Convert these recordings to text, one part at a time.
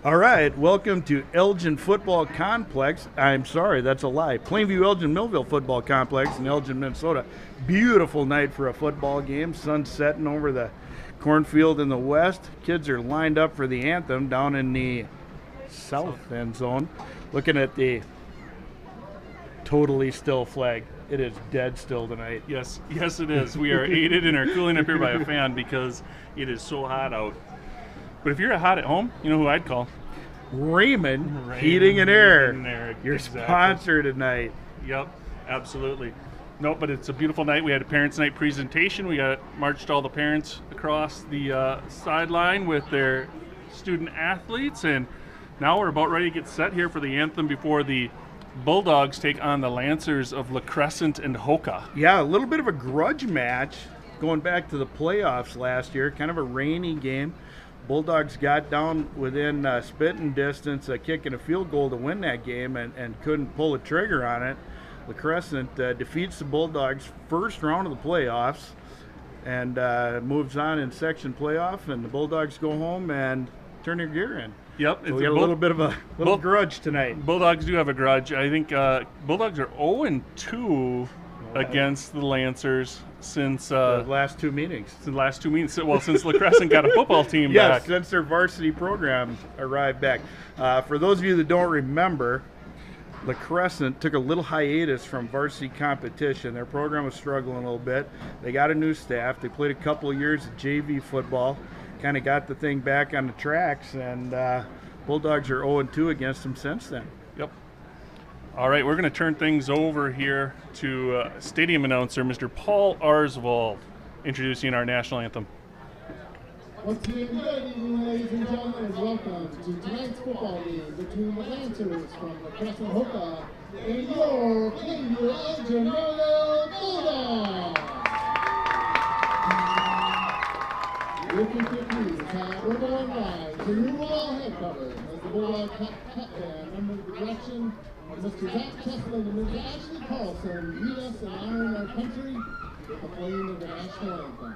All right, welcome to Elgin Football Complex. I'm sorry, that's a lie. Plainview Elgin Millville Football Complex in Elgin, Minnesota. Beautiful night for a football game. Sun setting over the cornfield in the west. Kids are lined up for the anthem down in the south end zone. Looking at the totally still flag. It is dead still tonight. Yes, it is. We are aided in our cooling up here by a fan because it is so hot out. But if you're hot at home, you know who I'd call? Raymond Heating and Air. Your Exactly. sponsor tonight. Yep, absolutely. No, but it's a beautiful night. We had a parents' night presentation. We got marched all the parents across the sideline with their student athletes, and now we're about ready to get set here for the anthem before the Bulldogs take on the Lancers of LaCrescent and Hoka. Yeah, a little bit of a grudge match going back to the playoffs last year. Kind of a rainy game. Bulldogs got down within spitting distance, kicking a field goal to win that game and couldn't pull the trigger on it. LaCrescent defeats the Bulldogs first round of the playoffs and moves on in section playoff, and the Bulldogs go home and turn their gear in. Yep. So we got a little bit of a grudge tonight. Bulldogs do have a grudge. I think Bulldogs are 0-2 against the Lancers since the last two meetings. Since LaCrescent got a football team yes, back. since their varsity program arrived back. For those of you that don't remember, LaCrescent took a little hiatus from varsity competition. Their program was struggling a little bit. They got a new staff. They played a couple of years of JV football, kind of got the thing back on the tracks, and Bulldogs are 0-2 against them since then. Yep. All right, we're going to turn things over here to stadium announcer Mr. Paul Arsvold, introducing our national anthem. Once again, good evening, ladies and gentlemen, and welcome to tonight's football game between the Lancers from LaCrescent Hoka and your Plainview Elgin Millville Bulldogs. If you could please have we're going live to new all head cover as the Bulldog captain under the direction of Mr. Zach Cheslin and Mr. Ashley Carlson lead us in honoring our country with the playing of the national anthem.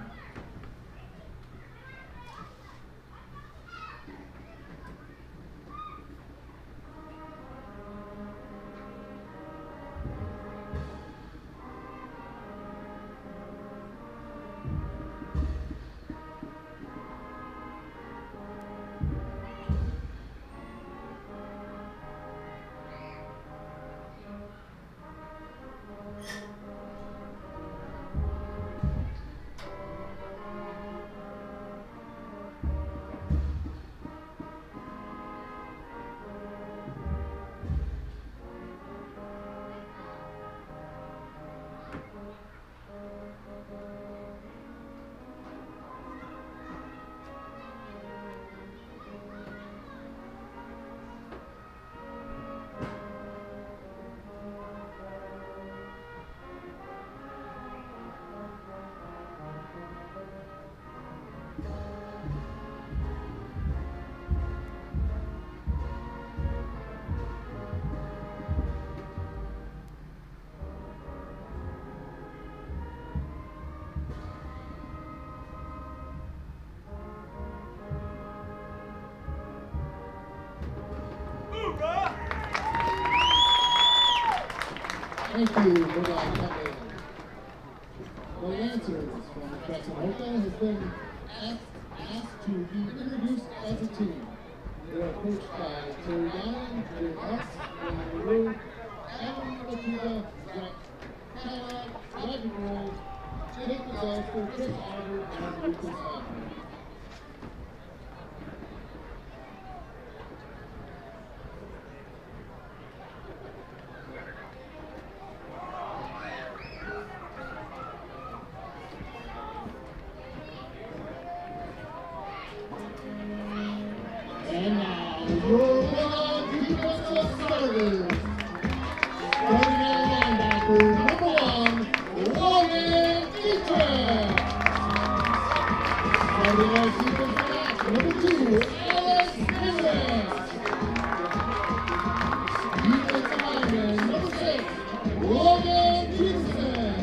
Thank you, Bulldog captain. The Lancers from LaCrescent Hoka has been asked to be introduced as a team. They are coached by Terry Downing, Jay Huss, Ryan LaRue, Adam Latuga, Zach Cadillac, Roger Grove, Jake Disaster, Chris Albert, and Lucas Hoffman. And now, your Bulldog defensive starters. Starting at linebacker, number 1, Logan Dietrich. Starting at defensive back, number 2, Alex Henry. Defensive lineman, number 6, Logan Peterson.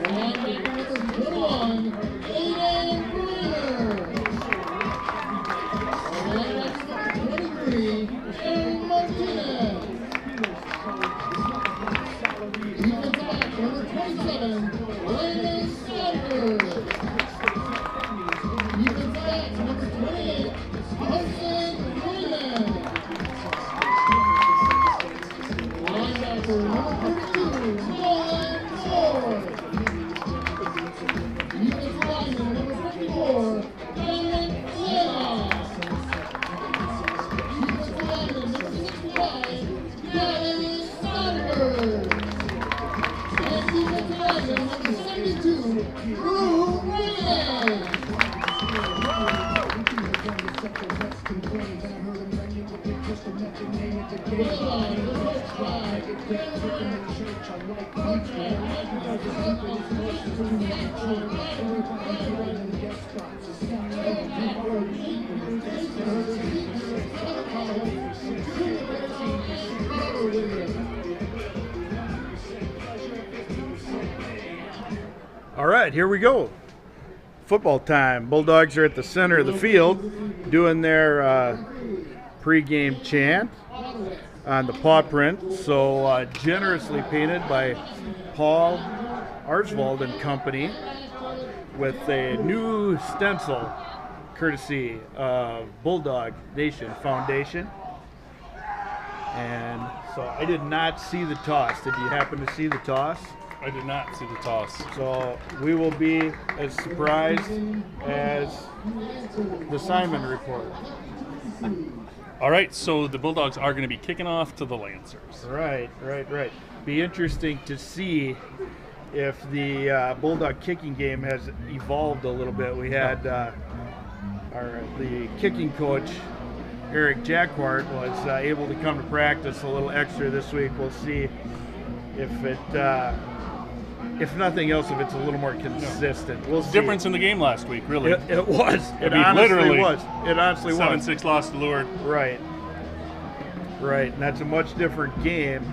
Linebacker number 21, Aiden Breeder. All right, here we go. Football time. Bulldogs are at the center of the field doing their pregame chant on the paw print. So generously painted by Paul Arsvold and Company with a new stencil courtesy of Bulldog Nation Foundation. And so I did not see the toss. Did you happen to see the toss? I did not see the toss. So we will be as surprised as the Simon report. All right, so the Bulldogs are going to be kicking off to the Lancers. Right. Be interesting to see if the Bulldog kicking game has evolved a little bit. We had the kicking coach, Eric Jacquart, was able to come to practice a little extra this week. We'll see if it... if nothing else, if it's a little more consistent. We'll see. Difference in the game last week, really. It was. It I mean, honestly literally was. It honestly was. 7-6 loss to Lourdes. Right. And that's a much different game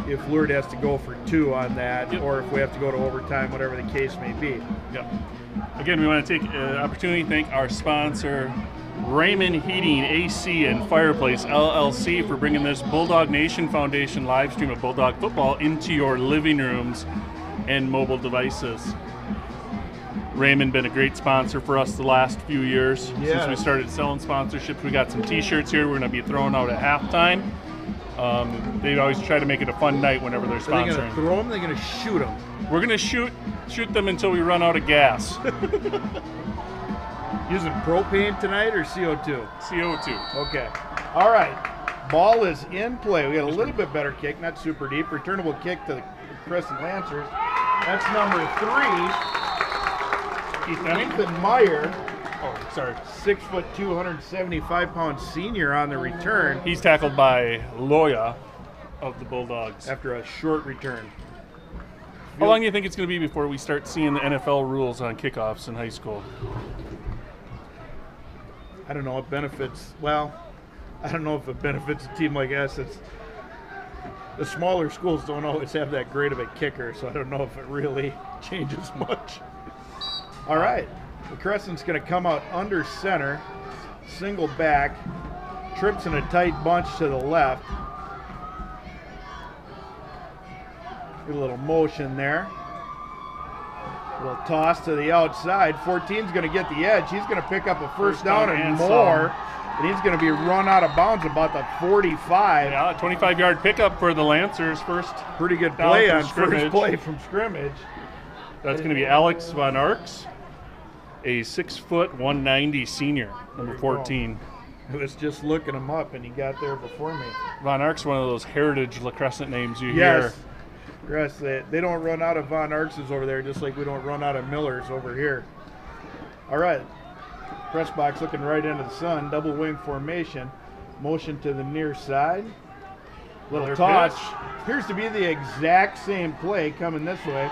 if Lourdes has to go for 2 on that, or if we have to go to overtime, whatever the case may be. Yep. Again, we want to take an opportunity to thank our sponsor, Raymond Heating, AC, and Fireplace, LLC, for bringing this Bulldog Nation Foundation live stream of Bulldog football into your living rooms and mobile devices. Raymond been a great sponsor for us the last few years since we started selling sponsorships. We got some t-shirts here we're going to be throwing out at halftime. They always try to make it a fun night whenever they're sponsoring. Are they going to throw them? They're going to shoot them? We're going to shoot them until we run out of gas. Using propane tonight or CO2? CO2. Okay. All right. Ball is in play. We got a little bit better kick, not super deep. Returnable kick to the LaCrescent Lancers. That's number 3. Nathan Meyer. Oh, sorry. 6'2", 275-pound senior on the return. He's tackled by Loya of the Bulldogs. After a short return. How long do you think it's going to be before we start seeing the NFL rules on kickoffs in high school? I don't know. It benefits, well, I don't know if it benefits a team like us. It's the smaller schools don't always have that great of a kicker, so I don't know if it really changes much. All right. LaCrescent's going to come out under center, single back, trips in a tight bunch to the left. Get a little motion there. A little toss to the outside. 14's going to get the edge. He's going to pick up a first down and more. And he's going to be run out of bounds about the 45. Yeah, a 25-yard pickup for the Lancers. First pretty good play on scrimmage. First play from scrimmage. That's going to be Alex Von Arks, a 6', 190 senior, number 14. I was just looking him up, and he got there before me. Von Arks, one of those heritage LaCrescent names you hear. Yes, they don't run out of Von Arkses over there, just like we don't run out of Millers over here. All right. Press box looking right into the sun. Double wing formation. Motion to the near side. Little toss. Appears to be the exact same play coming this way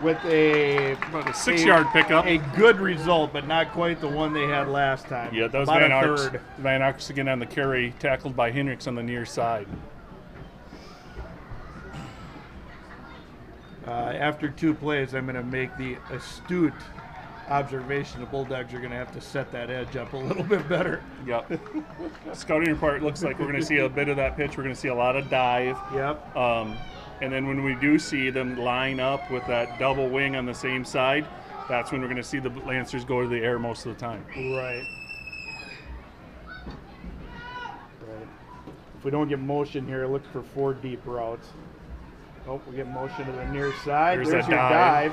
with about a 6-yard pickup. A good result, but not quite the one they had last time. Yeah, that was Van Arks. Van Arks again on the carry, tackled by Hendricks on the near side. After 2 plays, I'm going to make the astute observation the Bulldogs are going to have to set that edge up a little bit better. Yep. Scouting report looks like we're going to see a bit of that pitch. We're going to see a lot of dive. Yep. And then when we do see them line up with that double wing on the same side, that's when we're going to see the Lancers go to the air most of the time. Right. If we don't get motion here, look for 4 deep routes. Oh, we get motion to the near side. There's your dive.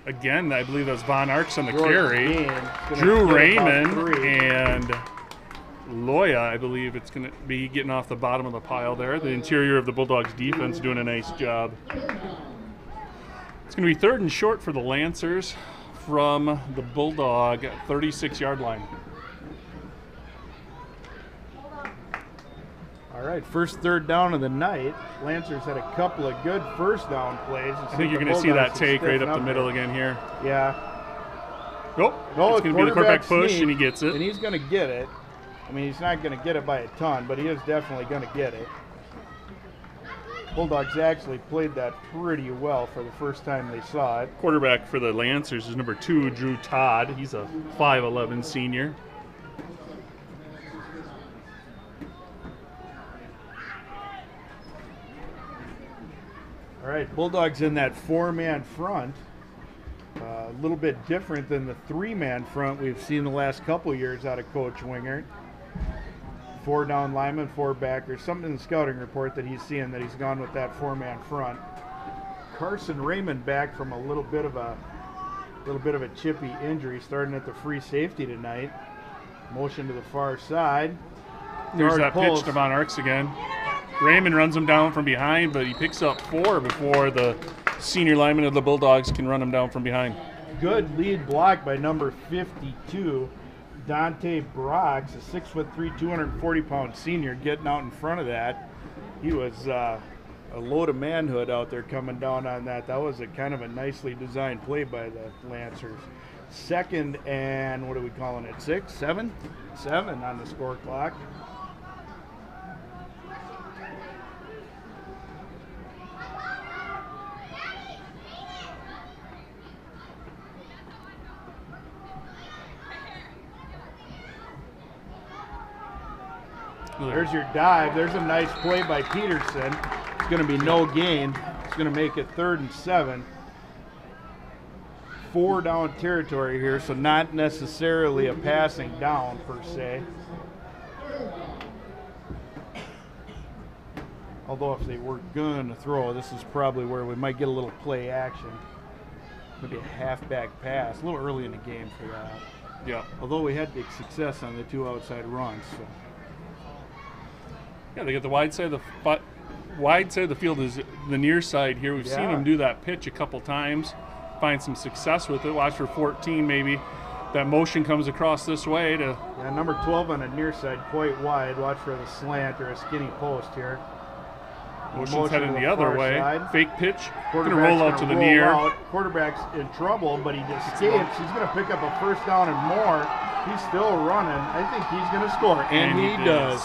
Again, I believe that's Von Arks on the George carry. Drew Raymond and Loya, I believe it's going to be getting off the bottom of the pile there. The interior of the Bulldogs defense doing a nice job. It's going to be 3rd and short for the Lancers from the Bulldog 36-yard line. All right, first third down of the night. Lancers had a couple of good first down plays. I think you're going to see that take right up the middle again here. Yeah. Nope. No, it's going to be the quarterback push, and he gets it. And he's going to get it. I mean, he's not going to get it by a ton, but he is definitely going to get it. Bulldogs actually played that pretty well for the first time they saw it. Quarterback for the Lancers is number 2, Drew Todd. He's a 5'11" senior. All right, Bulldogs in that 4-man front. A little bit different than the 3-man front we've seen the last couple years out of Coach Wingert. 4 down linemen, 4 backers. Something in the scouting report that he's seeing that he's gone with that 4-man front. Carson Raymond back from a little bit of a chippy injury, starting at the free safety tonight. Motion to the far side. There's that pitch to Von Arks again. Raymond runs him down from behind, but he picks up 4 before the senior lineman of the Bulldogs can run him down from behind. Good lead block by number 52, Dante Brox, a 6'3", 240-pound senior, getting out in front of that. He was a load of manhood out there coming down on that. That was a kind of a nicely designed play by the Lancers. Second and, what are we calling it, 6, 7? 7 on the score clock. There's your dive. There's a nice play by Peterson. It's going to be no gain. It's going to make it 3rd and 7. 4 down territory here, so not necessarily a passing down per se. Although if they were going to throw, this is probably where we might get a little play action. Maybe a halfback pass. A little early in the game for that. Yeah. Although we had big success on the 2 outside runs. So. Yeah, they get the wide side of the field is the near side here. We've seen them do that pitch a couple times, find some success with it. Watch for 14 maybe. That motion comes across this way to. Yeah, number 12 on the near side, quite wide. Watch for the slant or a skinny post here. Motion's heading the other way. Side. Fake pitch. Going to roll out to the near. Quarterback's in trouble, but he just escapes. He's going to pick up a first down and more. He's still running. I think he's going to score, and he does.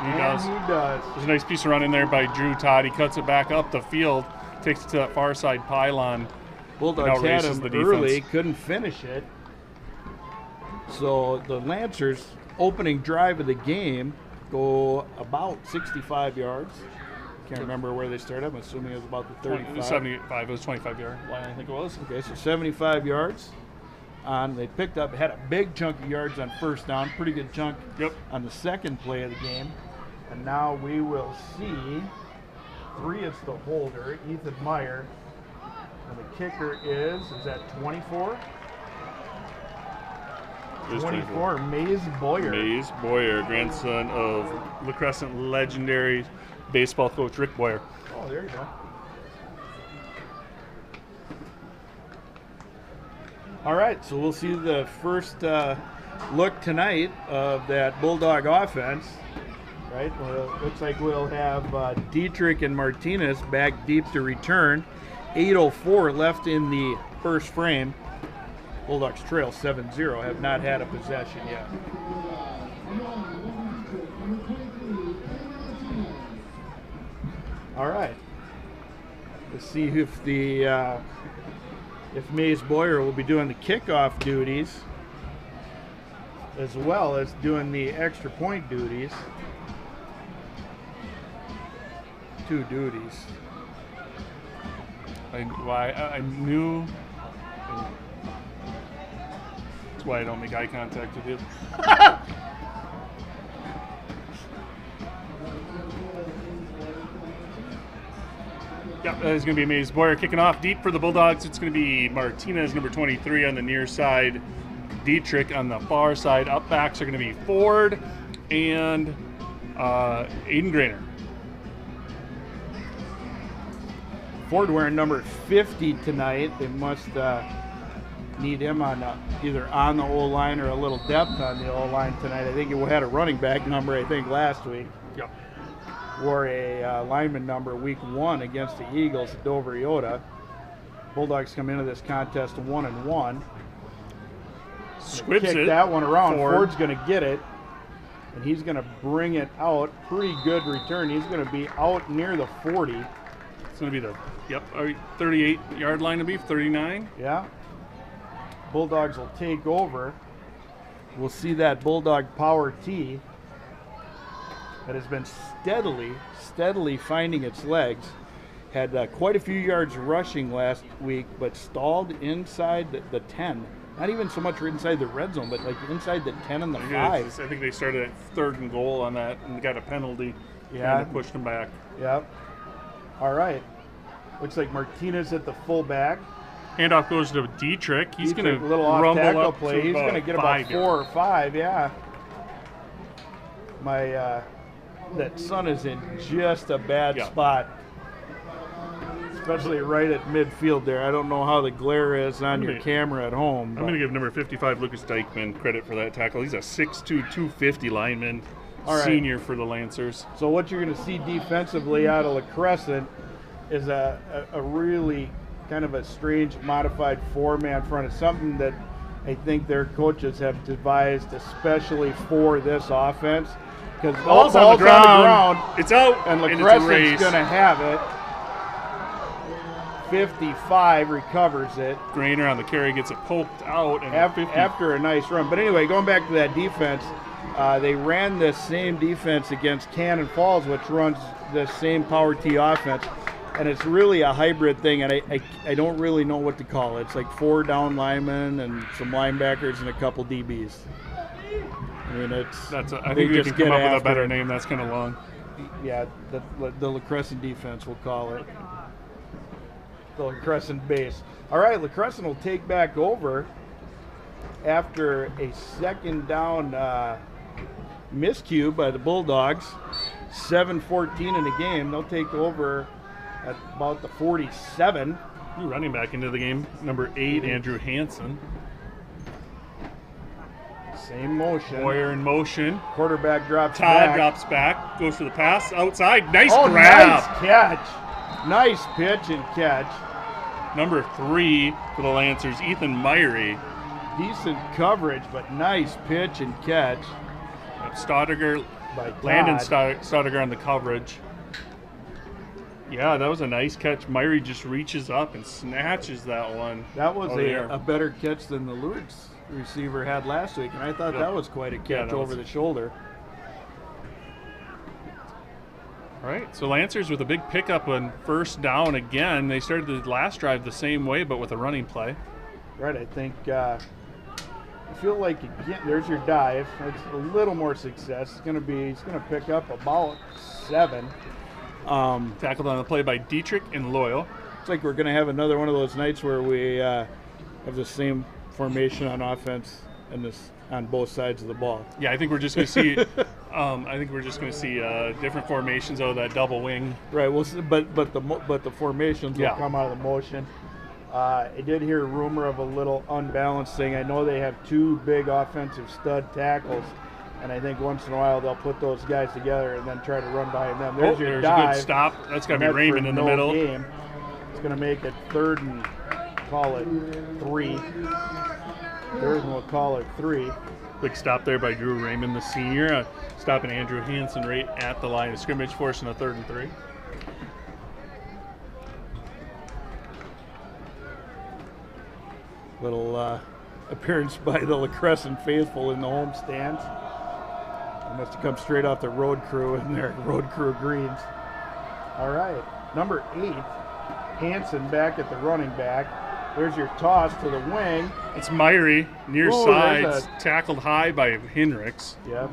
He does. There's a nice piece of run in there by Drew Todd. He cuts it back up the field, takes it to that far side pylon. Bulldogs had him early, couldn't finish it. So the Lancers' opening drive of the game go about 65 yards. Can't remember where they started. I'm assuming it was about the 35. 75. It was 25-yard line, I think it was. Okay, so 75 yards. They picked up, had a big chunk of yards on first down, pretty good chunk on the second play of the game. And now we will see 3 is the holder, Ethan Meyer. And the kicker is that 24? 24, Maze Boyer. Maze Boyer, grandson of LaCrescent legendary baseball coach Rick Boyer. Oh, there you go. All right, so we'll see the first look tonight of that Bulldog offense. Right, well, it looks like we'll have Dietrich and Martinez back deep to return. 8:04 left in the first frame. Bulldogs trail 7-0, have not had a possession yet. All right, let's see if if Maze Boyer will be doing the kickoff duties as well as doing the extra point duties. 2 duties. I knew. That's why I don't make eye contact with you. Yep, it's going to be Maze Boyer kicking off deep for the Bulldogs. It's going to be Martinez, number 23, on the near side. Dietrich on the far side. Up backs are going to be Ford and Aiden Grainer. Ford wearing number 50 tonight. They must need him on either on the O-line or a little depth on the O-line tonight. I think he had a running back number, last week. Yep. wore a lineman number week 1 against the Eagles at Dover Yoda. Bulldogs come into this contest 1-1. Squibs Kick it. that one around. Ford. Ford's going to get it, and he's going to bring it out. Pretty good return. He's going to be out near the 40. It's going to be the 38-yard line to be 39. Yeah. Bulldogs will take over. We'll see that Bulldog power T that has been steadily finding its legs. Had quite a few yards rushing last week, but stalled inside the 10. Not even so much inside the red zone, but like inside the 10 and the 5. I think they started at 3rd and goal on that and got a penalty. Yeah. Kind of pushed them back. Yep. All right. Looks like Martinez at the fullback. Handoff goes to Dietrich. He's going to little off rumble tackle up play. to He's going to get about 4 or 5. Yeah. My that sun is in just a bad spot, especially right at midfield there. I don't know how the glare is on your camera at home. I'm going to give number 55, Lucas Dykman, credit for that tackle. He's a 6'2", 250 lineman, senior for the Lancers. So what you're going to see defensively out of LaCrescent is a really kind of a strange modified 4-man front. It's something that I think their coaches have devised especially for this offense. Because ball's on the ground. It's out. And LaCrescent's going to have it. 55 recovers it. Grainer on the carry gets it poked out. And after a nice run. But anyway, going back to that defense, they ran this same defense against Cannon Falls, which runs the same power T offense. And it's really a hybrid thing, and I don't really know what to call it. It's like 4 down linemen and some linebackers and a couple DBs. I mean, I think we can come up with a better name. That's kind of long. Yeah, the LaCrescent defense, we'll call it. The LaCrescent base. All right, LaCrescent will take back over after a 2nd down miscue by the Bulldogs. 7:14 in the game. They'll take over at about the 47. New running back into the game, number 8, Andrew Hansen. Same motion. Boyer in motion. Quarterback drops back. Todd drops back. Goes for the pass. Outside. Nice grab. Nice catch. Nice pitch and catch. Number 3 for the Lancers, Ethan Myrie. Decent coverage, but nice pitch and catch. Staudiger, Landon Staudiger on the coverage. Yeah, that was a nice catch. Myrie just reaches up and snatches that one. That was a better catch than the Lewis receiver had last week, and I thought that was quite a catch over the shoulder. All right, so Lancers with a big pickup on 1st down again. They started the last drive the same way, but with a running play. Right, I think I feel like again, there's your dive. That's a little more success. He's going to pick up about 7. Tackled on the play by Dietrich and Loyal. It's like we're going to have another one of those nights where we have the same formation on offense and on both sides of the ball. Yeah, I think we're just going to see. Different formations out of that double wing. Right. Well, but the formations will come out of the motion. I did hear a rumor of a little unbalanced thing. I know they have 2 big offensive stud tackles, and I think once in a while they'll put those guys together and then try to run behind them. There's your dive. A good stop. That's got to be Raymond in the middle. Game. It's going to make it 3rd and call it 3. 3rd and we'll call it 3. Quick stop there by Drew Raymond, the senior, stopping Andrew Hansen right at the line of scrimmage, forcing a 3rd and 3. Little appearance by the LaCrescent faithful in the home stands. They must have come straight off the road crew in their road crew greens. All right, number 8, Hansen back at the running back. There's your toss to the wing. It's Myrie, near sides, tackled high by Hendricks. Yep.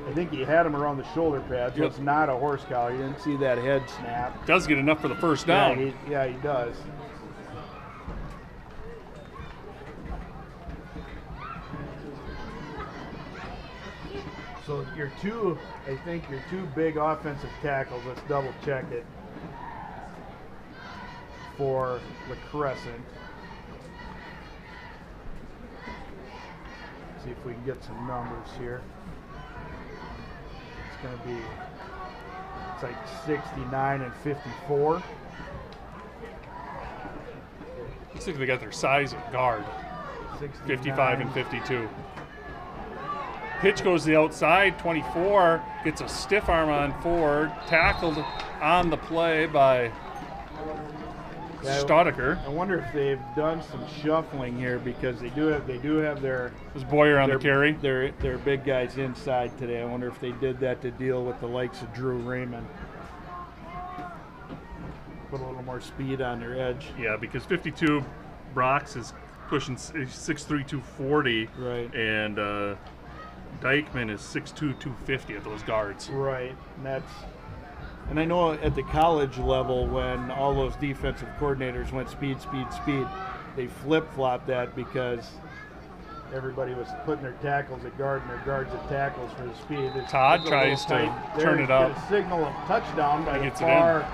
I think he had him around the shoulder pads. So it's not a horse collar. You didn't see that head snap. Does get enough for the 1st down. Yeah, he does. So your 2 big offensive tackles, let's double check it, for LaCrescent. See if we can get some numbers here. It's going to be Looks like 69 and 54. Looks like they got their size at guard. 55 and 52. Pitch goes to the outside, 24, gets a stiff arm on forward, tackled on the play by Staudiker. I wonder if they've done some shuffling here because they do have their Was Boyer on the carry? Their big guys inside today. I wonder if they did that to deal with the likes of Drew Raymond. Put a little more speed on their edge. Yeah, because 52 Brox is pushing 6'3", 240. Right. And Dykeman is 6'2", 250 at those guards. Right. And I know at the college level when all those defensive coordinators went speed, they flip-flopped that because everybody was putting their tackles at guard and their guards at tackles for the speed. Todd tries to turn it up. A signal of touchdown by the far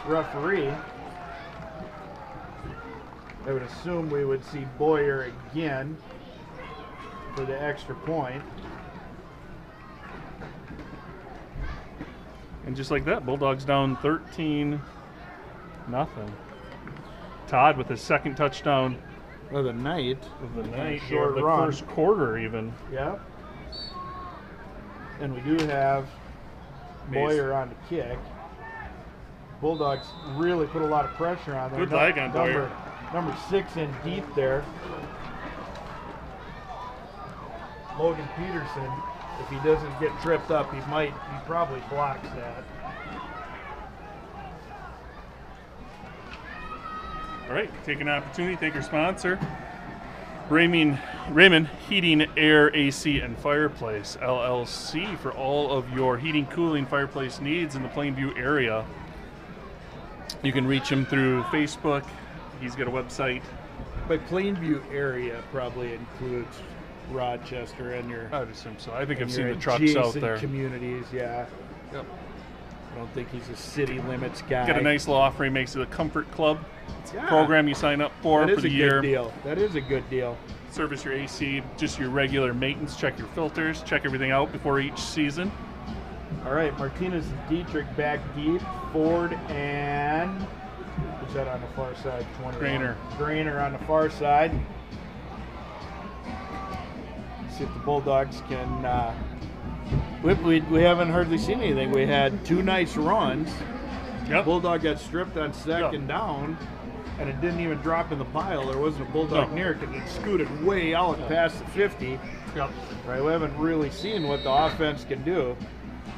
referee. I would assume we would see Boyer again for the extra point. And just like that, Bulldogs down 13-0. Todd with his second touchdown of the night. Short run. First quarter even. Yeah. And we do have Boyer on the kick. Bulldogs really put a lot of pressure on there. Good leg on Boyer. Number 6 in deep there. Logan Peterson, if he doesn't get tripped up, he probably blocks that. All right, take an opportunity, thank our sponsor, Raymond Heating, Air, AC, and Fireplace, LLC, for all of your heating, cooling, fireplace needs in the Plainview area. You can reach him through Facebook. He's got a website. But Plainview area probably includes Rochester and your. I would assume so. I think I've seen the trucks out there. Communities, yeah. Yep. I don't think he's a city limits guy. Got a nice little offering. Makes it a comfort club. It's a program you sign up for the year. That is a good deal. Service your AC, just your regular maintenance. Check your filters. Check everything out before each season. All right, Martinez and Dietrich back deep. Ford and who's that on the far side? 21. Grainer on the far side. See if the Bulldogs can. We haven't hardly seen anything. We had 2 nice runs. Yep. Bulldog got stripped on second down, and it didn't even drop in the pile. There wasn't a Bulldog near it because it scooted way out past the 50. Yep. Right, we haven't really seen what the offense can do.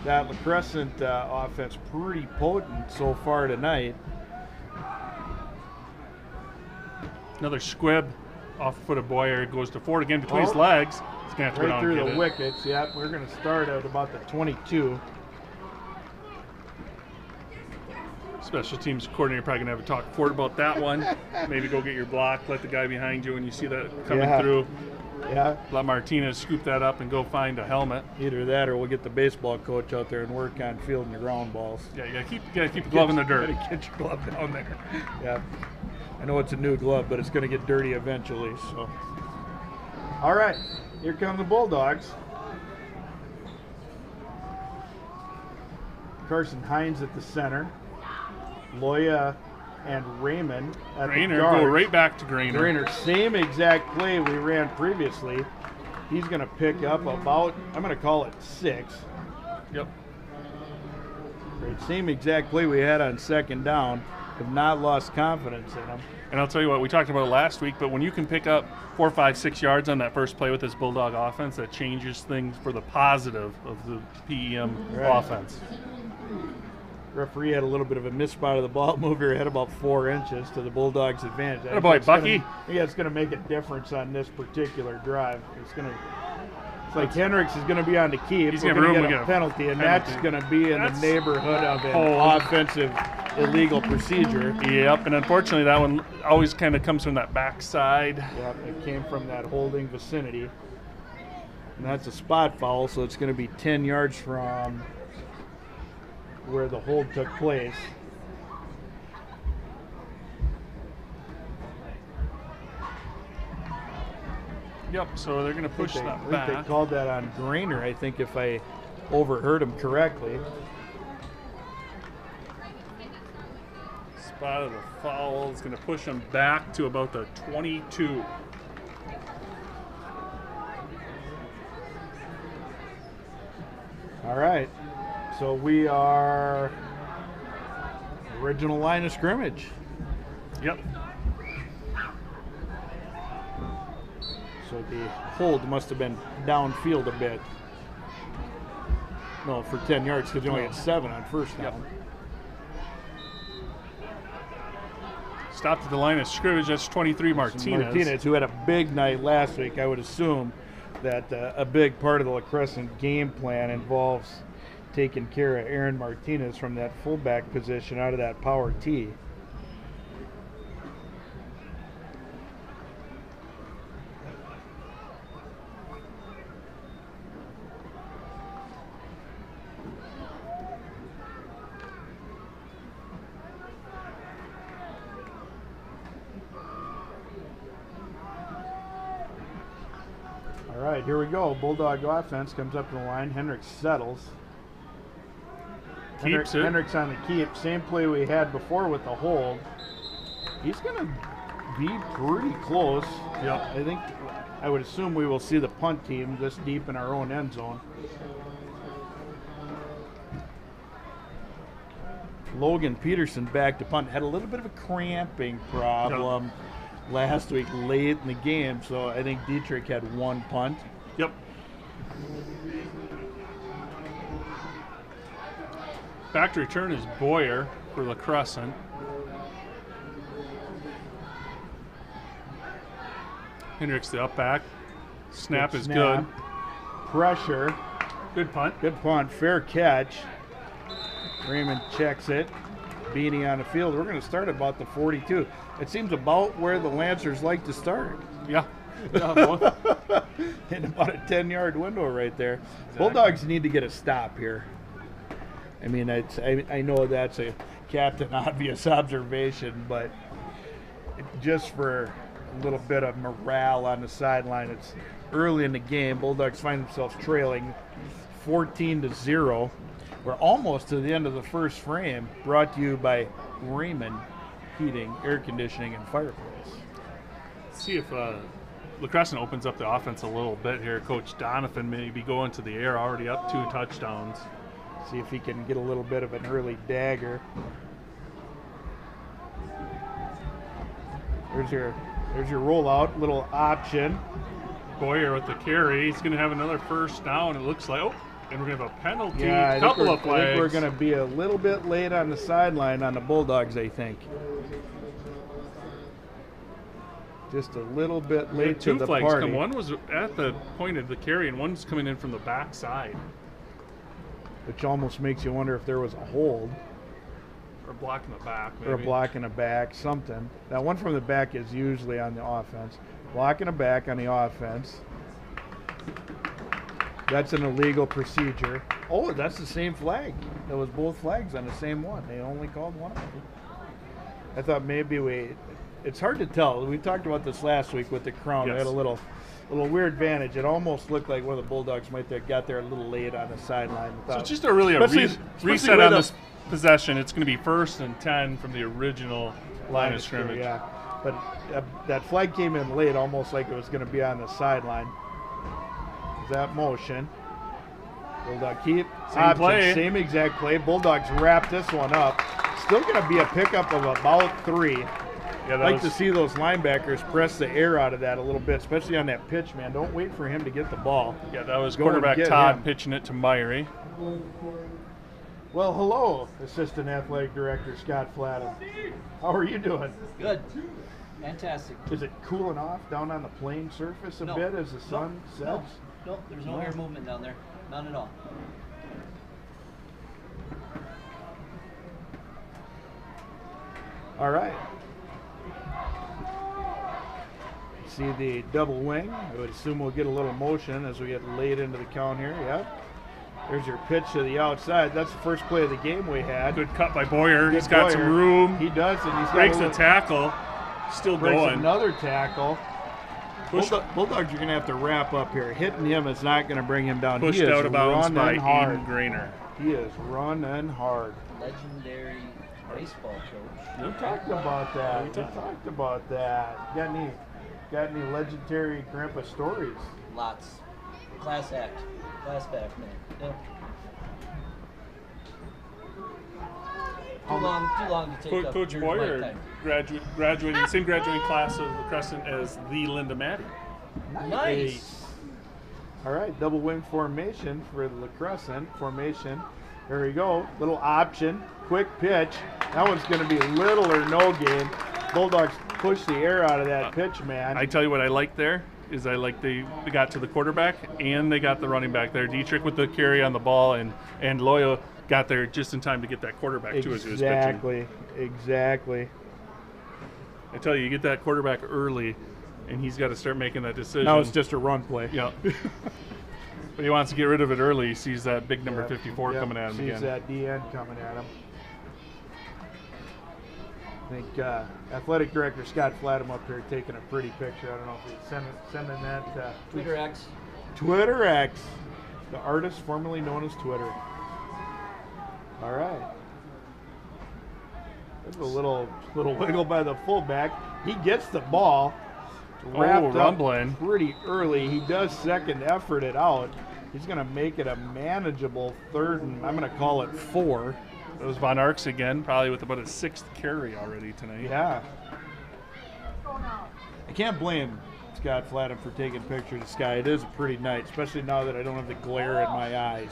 That LaCrescent offense pretty potent so far tonight. Another squib off the foot of Boyer. It goes to Ford again between his legs. He's going to have to go down through and the get wickets. Yeah, we're going to start at about the 22. Special teams coordinator probably going to have a talk to Ford about that one. Maybe go get your block. Let the guy behind you when you see that coming through. Yeah. Let Martinez scoop that up and go find a helmet. Either that or we'll get the baseball coach out there and work on fielding the ground balls. Yeah, you gotta keep the glove in the dirt. You gotta get your glove down there. Yeah. I know it's a new glove, but it's going to get dirty eventually. So, all right, here come the Bulldogs. Carson Hines at the center. Loya and Raymond at the guard. Go right back to Grainer. Same exact play we ran previously. He's going to pick up about, I'm going to call it 6. Yep. Great. Same exact play we had on second down. Have not lost confidence in him. And I'll tell you what, we talked about it last week, but when you can pick up 4, 5, 6 yards on that first play with this Bulldog offense, that changes things for the positive of the PEM offense. Referee had a little bit of a misspot of the ball, moved her head about 4 inches to the Bulldogs' advantage. Atta boy, Bucky. It's going to make a difference on this particular drive. It's like Hendricks is going to be on the key. He's going to get a penalty, and that's going to be in the neighborhood of an offensive illegal procedure. Yep, and unfortunately that one always kind of comes from that backside. Yep, it came from that holding vicinity. And that's a spot foul, so it's going to be 10 yards from where the hold took place. Yep, so they're going to push that back. I think they called that on Grainer, I think, if I overheard him correctly. Spotted a foul. It's going to push them back to about the 22. All right. So we are original line of scrimmage. Yep. So the hold must have been downfield a bit. No, for 10 yards because you only had 7 on first down. Yep. Stopped at the line of scrimmage. That's 23 Martinez. Who had a big night last week. I would assume that a big part of the LaCrescent game plan involves taking care of Aaron Martinez from that fullback position out of that power T. All right, here we go. Bulldog offense comes up to the line. Hendricks settles. Keeps it. Hendricks on the keep. Same play we had before with the hold. He's going to be pretty close. Yep. I would assume we will see the punt team this deep in our own end zone. Logan Peterson back to punt. Had a little bit of a cramping problem last week late in the game, so I think Dietrich had 1 punt. Yep. Back to return is Boyer for LaCrescent. Hendricks the up back. Snap is good. Pressure. Good punt. Good punt. Fair catch. Raymond checks it. Beanie on the field. We're going to start about the 42. It seems about where the Lancers like to start. Yeah. In about a 10-yard window right there. Exactly. Bulldogs need to get a stop here. I mean, I know that's a Captain Obvious observation, but just for a little bit of morale on the sideline, it's early in the game. Bulldogs find themselves trailing 14-0. We're almost to the end of the first frame, brought to you by Raymond Heating, Air Conditioning, and Fireplace. Let's see if LaCrescent opens up the offense a little bit here. Coach Donovan maybe going to the air, already up 2 touchdowns. See if he can get a little bit of an early dagger. There's your rollout, little option. Boyer with the carry. He's going to have another first down, it looks like. Oh, and we're going to have a penalty. Yeah, a couple of flags. I think we're going to be a little bit late on the sideline on the Bulldogs, I think. Just a little bit late to the party. 2 flags come. One was at the point of the carry, and one's coming in from the backside. Which almost makes you wonder if there was a hold. Or a block in the back, maybe. Or a block in the back, something. That one from the back is usually on the offense. Block in the back on the offense. That's an illegal procedure. Oh, that's the same flag. That was both flags on the same one. They only called one of them. I thought maybe it's hard to tell. We talked about this last week with the crown. Yes. They had a little weird advantage. It almost looked like one of the Bulldogs might have got there a little late on the sideline. So it's just a reset on this possession. It's going to be 1st and 10 from the original line of scrimmage. Yeah, but that flag came in late, almost like it was going to be on the sideline. That motion. Bulldog keep. Same exact play. Bulldogs wrap this one up. Still going to be a pickup of about 3. Yeah, I'd like to see those linebackers press the air out of that a little bit, especially on that pitch, man. Don't wait for him to get the ball. Yeah, that was quarterback Todd pitching it to Myrie. Well, hello, Assistant Athletic Director Scott Flatten. How are you doing? Good. Fantastic. Is it cooling off down on the playing surface a bit as the sun sets? No, there's no air movement down there. None at all. All right. See the double wing. I would assume we'll get a little motion as we get late into the count here. Yep. There's your pitch to the outside. That's the first play of the game we had. Good cut by Boyer. He's got some room. He does, and he's breaks a tackle. Still going. Another tackle. Bulldogs are going to have to wrap up here. Hitting him is not going to bring him down. Pushed out of bounds by Aiden Grainer. He is running hard. Legendary Baseball coach. We talked about that. We talked about that. Got any legendary grandpa stories? Lots. Class act. Class back, man. Yep. Too long to take up Coach your Boyer lifetime. graduating, same graduating class of LaCrescent as the Linda Maddie. Nice. All right, double wing formation for the LaCrescent formation. There we go. Little option, quick pitch. That one's going to be little or no gain. Bulldogs push the air out of that pitch, man. I tell you what I like there is I like they got to the quarterback and they got the running back there. Dietrich with the carry on the ball and Loya got there just in time to get that quarterback too as he was pitching. Exactly. I tell you get that quarterback early and he's got to start making that decision. Now it's just a run play. Yeah. But he wants to get rid of it early. He sees that big number 54 coming at him again. Sees that DN coming at him. I think athletic director Scott Flatham up here taking a pretty picture. I don't know if he's sending that. Twitter X. Twitter X. The artist formerly known as Twitter. All right. There's a little wiggle by the fullback. He gets the ball. Wrapped rumbling. up pretty early. He does second effort it out. He's going to make it a manageable third, and I'm going to call it 4. It was Von Arx again, probably with about a 6th carry already tonight. Yeah. I can't blame Scott Flatham for taking pictures of Sky. It is a pretty night, especially now that I don't have the glare in my eyes.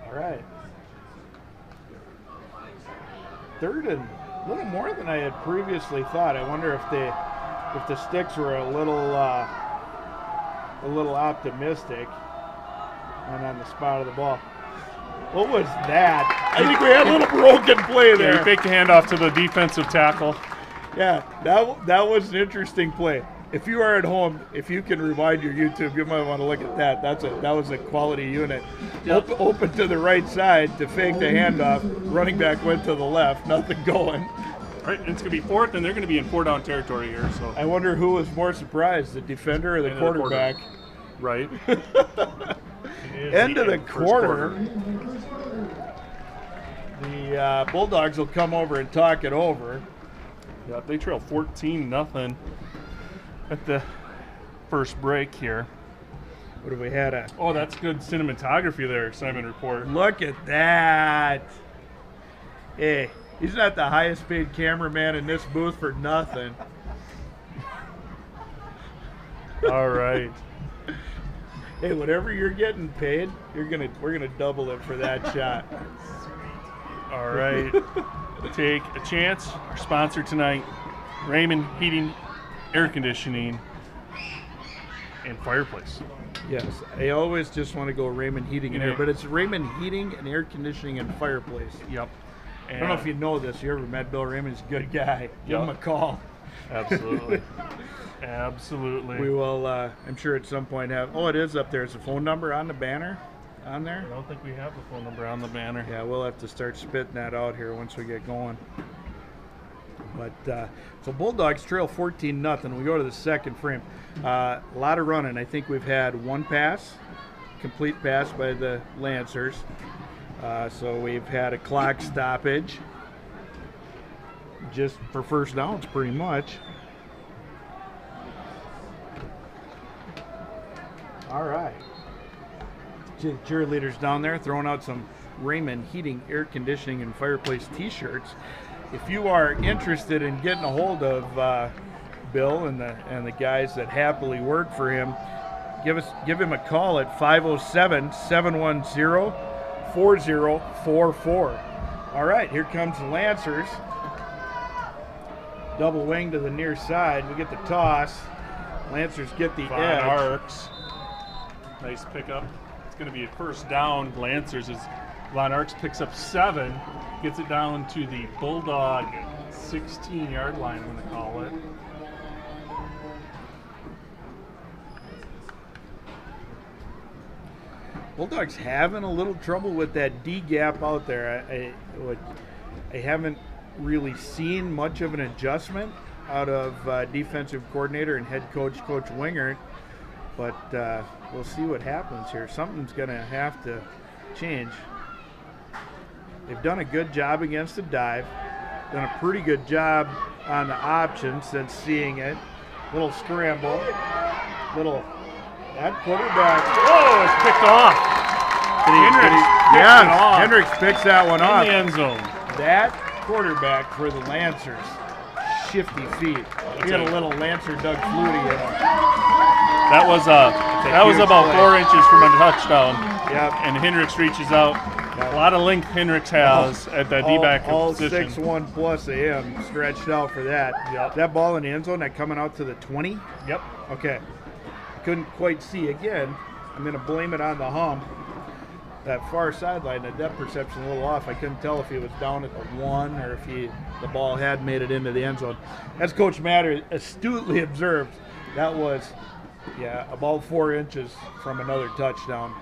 All right. Third and a little more than I had previously thought. I wonder if the sticks were a little optimistic and on the spot of the ball. What was that? I think we had a little broken play there. Yeah, he faked the handoff to the defensive tackle. Yeah, that was an interesting play. If you are at home, if you can rewind your YouTube, you might want to look at that. That was a quality unit. Yep. Open to the right side to fake the handoff. Running back went to the left. Nothing going. All right, and it's going to be 4th, and they're going to be in 4-down territory here. So I wonder who was more surprised, the defender or the quarterback? Right. End of the quarter. The Bulldogs will come over and talk it over. Yeah, they trail 14-0 at the first break here. What have we had? Oh, that's good cinematography there, Simon Report. Look at that. Hey, he's not the highest paid cameraman in this booth for nothing. All right. Hey, whatever you're getting paid, we're gonna double it for that shot. All right. Take a chance. Our sponsor tonight, Raymond Heating, Air Conditioning, and Fireplace. Yes, I always just want to go Raymond Heating and Air, but it's Raymond Heating and Air Conditioning and Fireplace. Yep. I don't know if you know this. You ever met Bill Raymond? He's a good guy. Give him a call. Absolutely. Absolutely. We will, I'm sure at some point have, it is up there. Is the phone number on the banner on there? I don't think we have the phone number on the banner. Yeah, we'll have to start spitting that out here once we get going. But so Bulldogs trail 14-0. We go to the second frame. A lot of running. I think we've had one pass, complete pass by the Lancers. So we've had a clock stoppage just for first downs pretty much. All right. Cheerleaders down there throwing out some Raymond Heating, Air Conditioning, and Fireplace t-shirts. If you are interested in getting a hold of Bill and the guys that happily work for him, give him a call at 507-710-4044. All right, here comes the Lancers. Double wing to the near side. We get the toss. Lancers get the Von edge. Arx. Nice pickup. It's going to be a first down. Lancers as Von Arx picks up 7, gets it down to the Bulldog 16-yard line, I'm going to call it. Bulldogs having a little trouble with that D gap out there. I haven't really seen much of an adjustment out of defensive coordinator and head coach, Coach Wingert, but we'll see what happens here. Something's going to have to change. They've done a good job against the dive. Done a pretty good job on the option since seeing it. Little scramble. That quarterback. Oh, it's picked off. Hendricks picks that one off. In the end zone. That quarterback for the Lancers, shifty feet. He had a little Lancer Doug Flutie in him. That was about play. 4 inches from a touchdown. Yep. And Hendricks reaches out. A lot of length Hendricks has at that D-back all position. 6'1" plus of him stretched out for that. Yep. That ball in the end zone, that coming out to the 20? Yep. Okay. Couldn't quite see again. I'm going to blame it on the hump. That far sideline, the depth perception a little off. I couldn't tell if he was down at the 1 or if the ball had made it into the end zone. As Coach Matter astutely observed, that was, about 4 inches from another touchdown.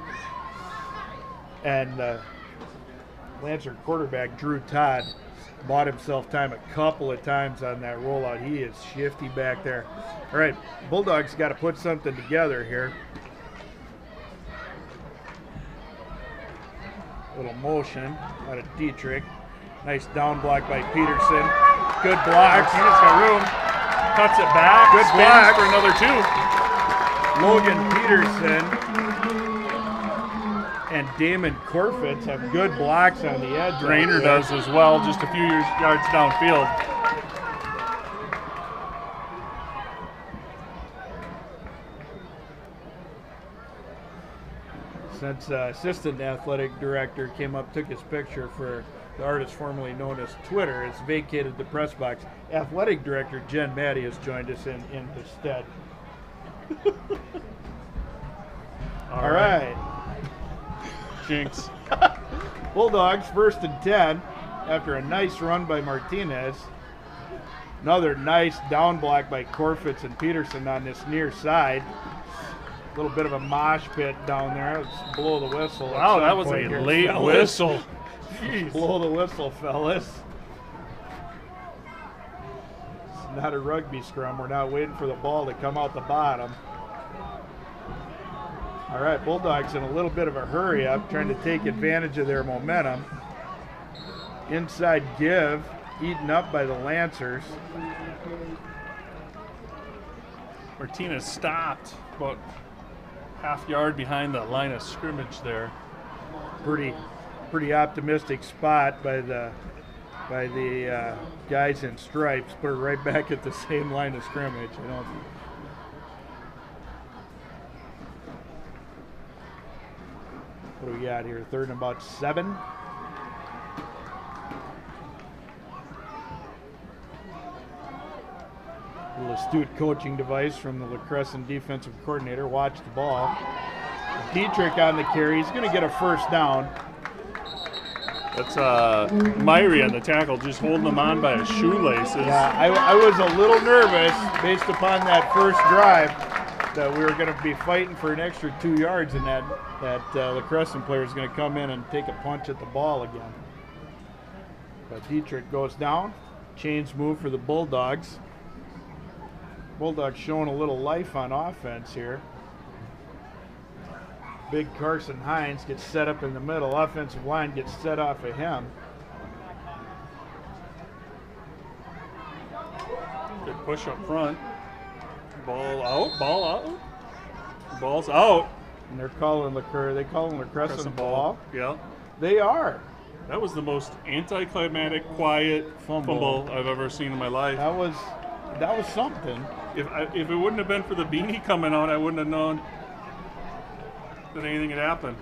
And Lancer quarterback Drew Todd bought himself time a couple of times on that rollout. He is shifty back there. All right, Bulldogs got to put something together here. Little motion out of Dietrich. Nice down block by Peterson. Good block. Martinez got room. Cuts it back. Good spins block. for another 2. Logan Peterson and Damon Corfitz have good blocks on the edge. Drainer does as well, just a few yards downfield. Since assistant athletic director came up, took his picture for the artist formerly known as Twitter, has vacated the press box. Athletic director Jen Maddie has joined us in his stead. All right. Jinx. Bulldogs 1st and 10 after a nice run by Martinez. Another nice down block by Corfitz and Peterson on this near side. A little bit of a mosh pit down there. Let's blow the whistle. Wow, that was a late whistle. Jeez. Blow the whistle, fellas. It's not a rugby scrum. We're not waiting for the ball to come out the bottom. All right, Bulldogs in a little bit of a hurry up, trying to take advantage of their momentum. Inside give, eaten up by the Lancers. Martinez stopped about half yard behind the line of scrimmage there. Pretty optimistic spot by the guys in stripes. Put it right back at the same line of scrimmage. What do we got here? 3rd and about 7. A little astute coaching device from the LaCrescent defensive coordinator. Watch the ball. Dietrich on the carry. He's going to get a first down. That's Myrie on the tackle, just holding him on by his shoelaces. Yeah, I was a little nervous based upon that first drive that we were going to be fighting for an extra 2 yards, and that LaCrescent player is going to come in and take a punch at the ball again. But Dietrich goes down. Chains move for the Bulldogs. Bulldogs showing a little life on offense here. Big Carson Hines gets set up in the middle. Offensive line gets set off of him. Good push up front. Ball out. Ball's out. And they're calling LaCrescent ball. Yeah. They are. That was the most anticlimactic, quiet fumble I've ever seen in my life. That was something. If it wouldn't have been for the beanie coming out, I wouldn't have known that anything had happened.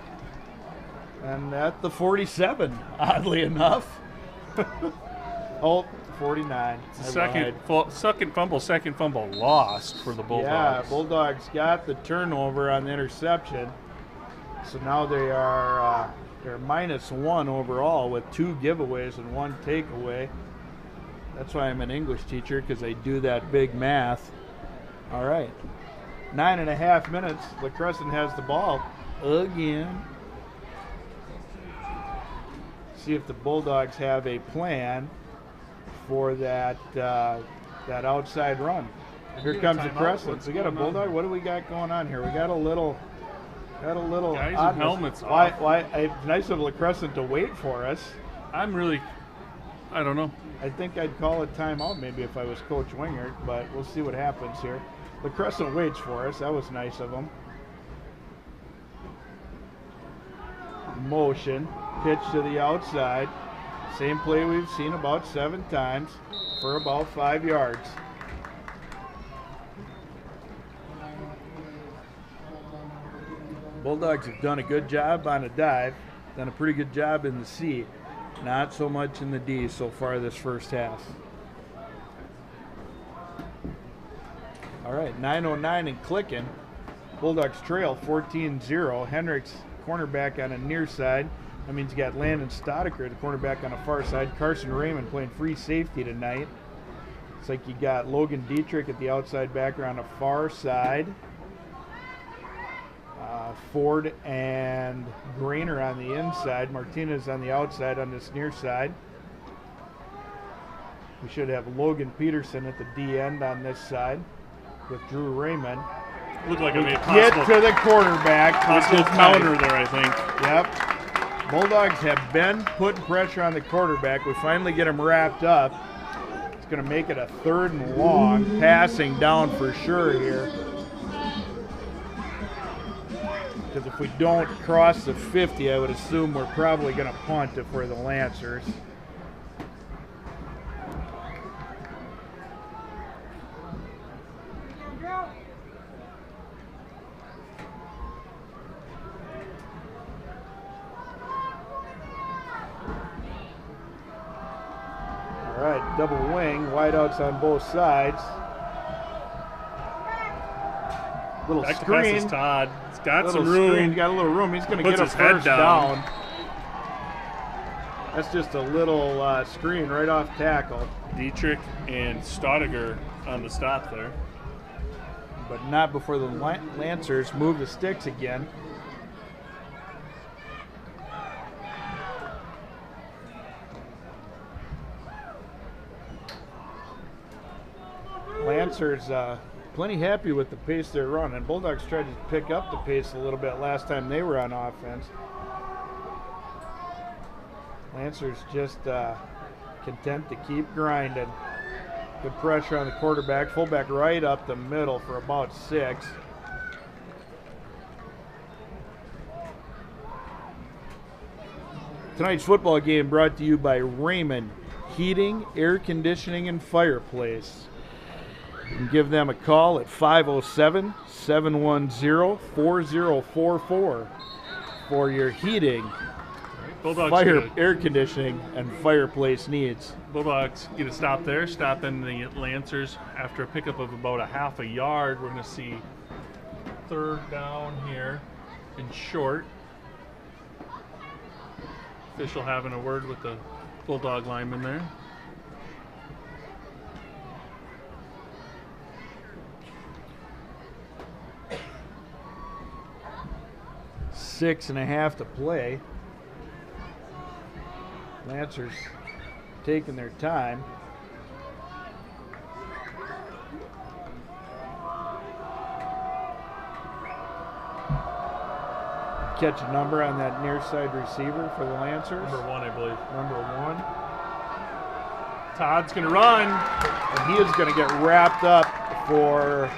And at the 47, oddly enough. 49. Second fumble lost for the Bulldogs. Yeah, Bulldogs got the turnover on the interception. So now they are they're -1 overall with 2 giveaways and 1 takeaway. That's why I'm an English teacher, because I do that big math. All right. 9.5 minutes. LaCrescent has the ball again. See if the Bulldogs have a plan for that outside run. Here comes the Crescent. We got a Bulldog. What do we got going on here? We got a little Got a little Guys with oddness. helmets Why? off. Why? It's nice of LaCrescent to wait for us. I don't know. I think I'd call a timeout maybe if I was Coach Wingert, but we'll see what happens here. LaCrescent waits for us. That was nice of them. Motion, pitch to the outside. Same play we've seen about 7 times for about 5 yards. Bulldogs have done a good job on a dive, done a pretty good job in the C. Not so much in the D so far this first half. All right, 9:09 and clicking. Bulldogs trail 14-0. Hendricks, cornerback on a near side. That means you got Landon Stodiker, the cornerback on the far side. Carson Raymond playing free safety tonight. It's like you got Logan Dietrich at the outside backer on the far side. Ford and Grainer on the inside. Martinez on the outside on this near side. We should have Logan Peterson at the D end on this side with Drew Raymond. Looked like it made Get possible, to the quarterback. possible which is counter nice. there, I think. Yep. Bulldogs have been putting pressure on the quarterback. We finally get him wrapped up. It's going to make it a 3rd and long. Passing down for sure here. Because if we don't cross the 50, I would assume we're probably going to punt if we're the Lancers. All right, double wing, wideouts on both sides. Little Back to pass is screen. Todd. He's got Little some room. screen, got a little room. He's going to Puts get a his head first down. down. That's just a little screen right off tackle, Dietrich and Stodiger on the stop there. but not before the Lancers move the sticks again. Lancers plenty happy with the pace they're running. Bulldogs tried to pick up the pace a little bit last time they were on offense. Lancers just content to keep grinding. Good pressure on the quarterback. Fullback right up the middle for about 6. Tonight's football game brought to you by Raymond Heating, Air Conditioning, and Fireplace. You can give them a call at 507-710-4044 for your heating, Bulldogs air conditioning, and fireplace needs. Bulldogs get a stop there, stop in the Lancers after a pickup of about a half a yard. We're going to see 3rd down here and short. Official having a word with the Bulldog lineman there. Six and a half to play. Lancers taking their time. Catch a number on that near side receiver for the Lancers. Number 1, I believe. Number 1. Todd's going to run. And he is going to get wrapped up for,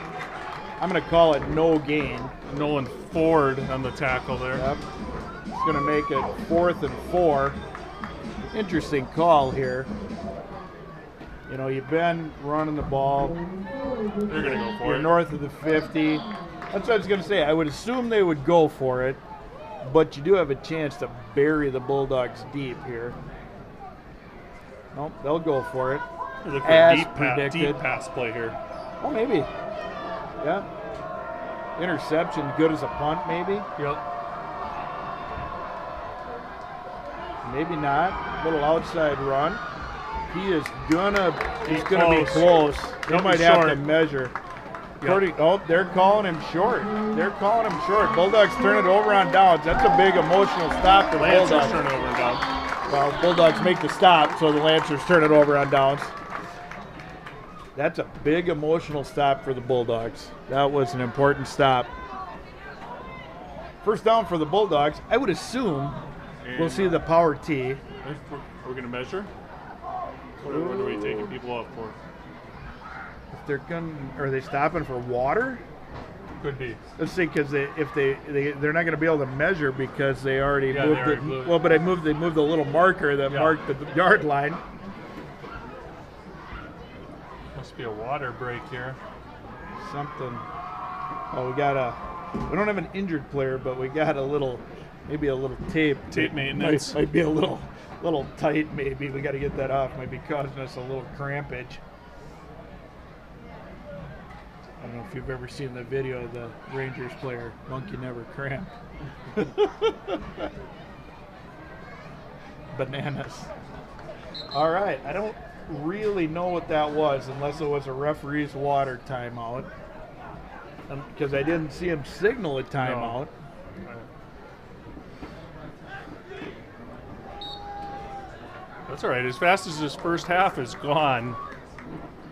I'm going to call it no gain. Nolan Ford on the tackle there. Yep. It's going to make it 4th and 4. Interesting call here. You know, you've been running the ball. They're going to go for You're it. north of the 50. That's what I was going to say. I would assume they would go for it, but you do have a chance to bury the Bulldogs deep here. Nope, they'll go for it. They look for As a predicted. deep pass play here. Oh, maybe. Yeah. Interception, good as a punt, maybe. Yep. Maybe not. Little outside run. He is he's gonna be Close. close. They Nope, might he's have to short. measure. Yep. Oh, they're calling him short. They're calling him short. Bulldogs turn it over on downs. That's a big emotional stop for the Lancers Bulldogs. turn over and down. Well, Bulldogs make the stop, so the Lancers turn it over on downs. That's a big emotional stop for the Bulldogs. That was an important stop. First down for the Bulldogs. I would assume we'll see the power tee. Are we going to measure? What are we taking people up for? If they're are they stopping for water? Could be. Let's see, because they're not going to be able to measure because they already moved it. Moved. Well, but they moved the little marker that marked the yard line. Must be a water break here. Something. Oh, we don't have an injured player, but we got maybe a little tape. Tape maintenance. Might be a little tight. Maybe we got to get that off. Might be causing us a little crampage. I don't know if you've ever seen the video of the Rangers player, Monkey Never Cramp. Bananas. All right, I don't really know what that was unless it was a referee's water timeout. Because I didn't see him signal a timeout. No. That's all right. As fast as this first half is gone,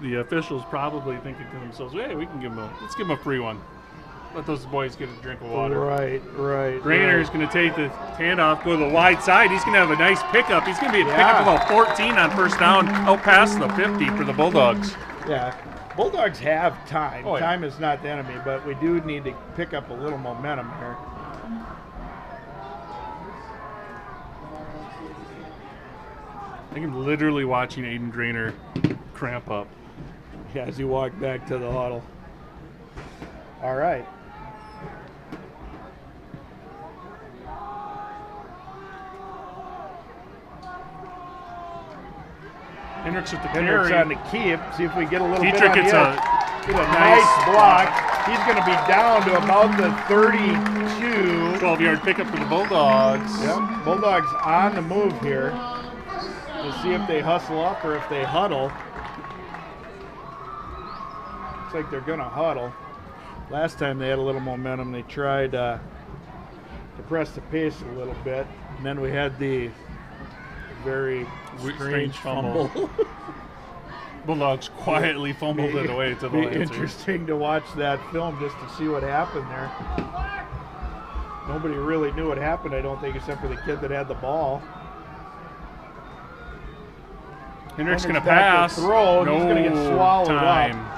the officials probably thinking to themselves, "Hey, let's give them a free one. Let those boys get a drink of water." Right. Grainer's going to take the handoff, go to the wide side. He's going to have a nice pickup. He's going to be a pickup of about 14 on first down, out past the 50 for the Bulldogs. Yeah. Bulldogs have time. Oh, yeah. Time is not the enemy, but we do need to pick up a little momentum here. I think I'm literally watching Aiden Grainer cramp up. Yeah, as he walked back to the huddle. All right. Hendricks with the Hendricks carry. on the keep. See if we get a little bit Dietrich on gets the a edge. Get a nice block. He's going to be down to about the 32. 12-yard pickup for the Bulldogs. Yep. Bulldogs on the move here to see if they hustle up or if they huddle. Looks like they're going to huddle. Last time they had a little momentum. They tried to press the pace a little bit. And then we had the very strange fumble. Bulldogs quietly fumbled it away to the Be Lancers. interesting to watch that film just to see what happened there. Nobody really knew what happened, I don't think, except for the kid that had the ball. Hendricks going to back pass. to throw. No He's going to get swallowed time. up.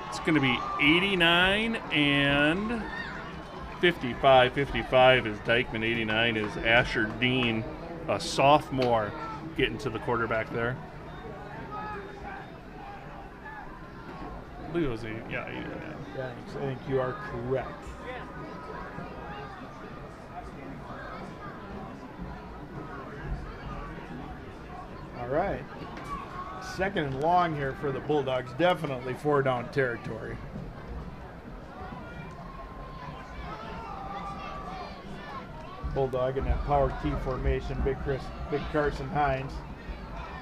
It's going to be 89 and 55. 55 is Dykeman. 89 is Asher Dean, a sophomore, getting to the quarterback there. I believe it was 89. Yeah, I think you are correct. All right. Second and long here for the Bulldogs. Definitely 4-down territory. Bulldog in that power T formation. Big Carson Hines.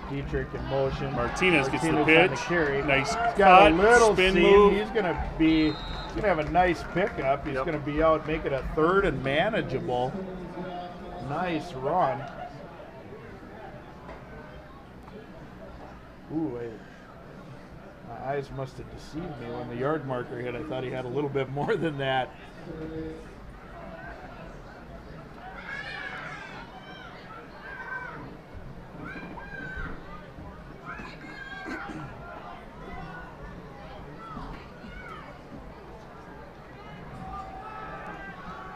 Dietrich in motion. Martinez gets the on pitch. the carry. Nice He's got cut, a little spin seam. move. He's gonna have a nice pickup. He's gonna be out, make it a third and manageable. Nice run. Ooh, my eyes must have deceived me when the yard marker hit. I thought he had a little bit more than that.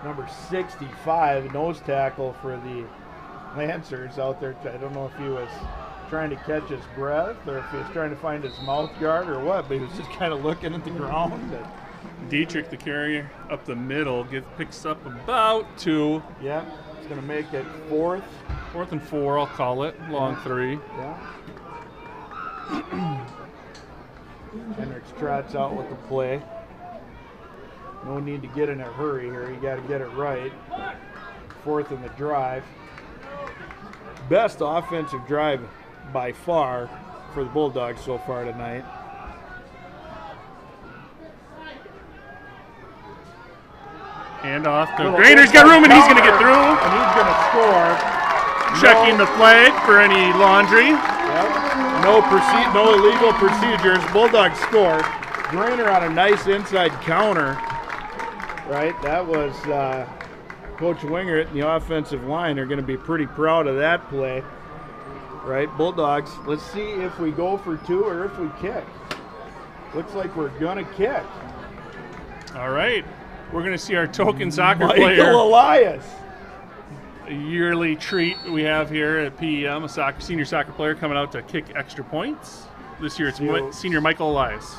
Number 65, nose tackle for the Lancers out there. I don't know if he was trying to catch his breath or if he was trying to find his mouth guard or what, but he was just kind of looking at the ground. Dietrich, the carrier, up the middle, picks up about 2. Yeah, it's going to make it fourth. 4th and 4, I'll call it. Long 3. Yeah. Hendricks trots out with the play. No need to get in a hurry here. You got to get it right. 4th in the drive. Best offensive drive by far for the Bulldogs so far tonight. Hand off to Grainer's got room and he's going to get through. And he's going to score. Checking the flag for any laundry. Yep. No illegal procedures. Bulldogs score. Grainer on a nice inside counter. right? That was Coach Wingert and the offensive line are going to be pretty proud of that play, right? Bulldogs, let's see if we go for 2 or if we kick. Looks like we're going to kick. All right. We're going to see our token soccer Michael player. Elias. A yearly treat we have here at PEM, a senior soccer player coming out to kick extra points. This year it's senior Michael Elias.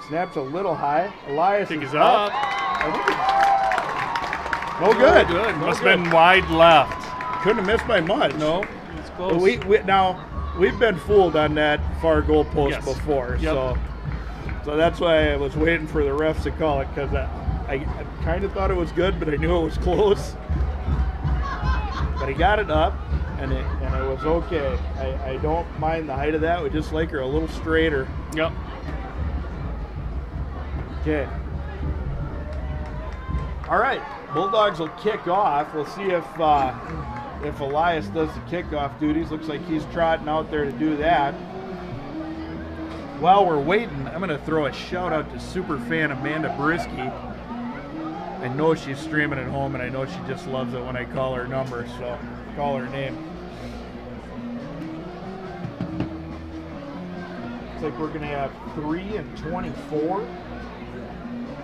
Snaps a little high. Elias Kick is up. No good. Good. No Must good. have been wide left. Couldn't have missed by much. No, it's close. We've been fooled on that far goal post Yes. before, Yep. so that's why I was waiting for the refs to call it, because I kind of thought it was good, but I knew it was close. But he got it up, and it was okay. I don't mind the height of that. We just like her a little straighter. Yep. Okay. All right. Bulldogs will kick off. We'll see if Elias does the kickoff duties. Looks like he's trotting out there to do that. While we're waiting, I'm going to throw a shout out to super fan Amanda Brisky. I know she's streaming at home, and I know she just loves it when I call her number, so call her name. Looks like we're going to have 3 and 24.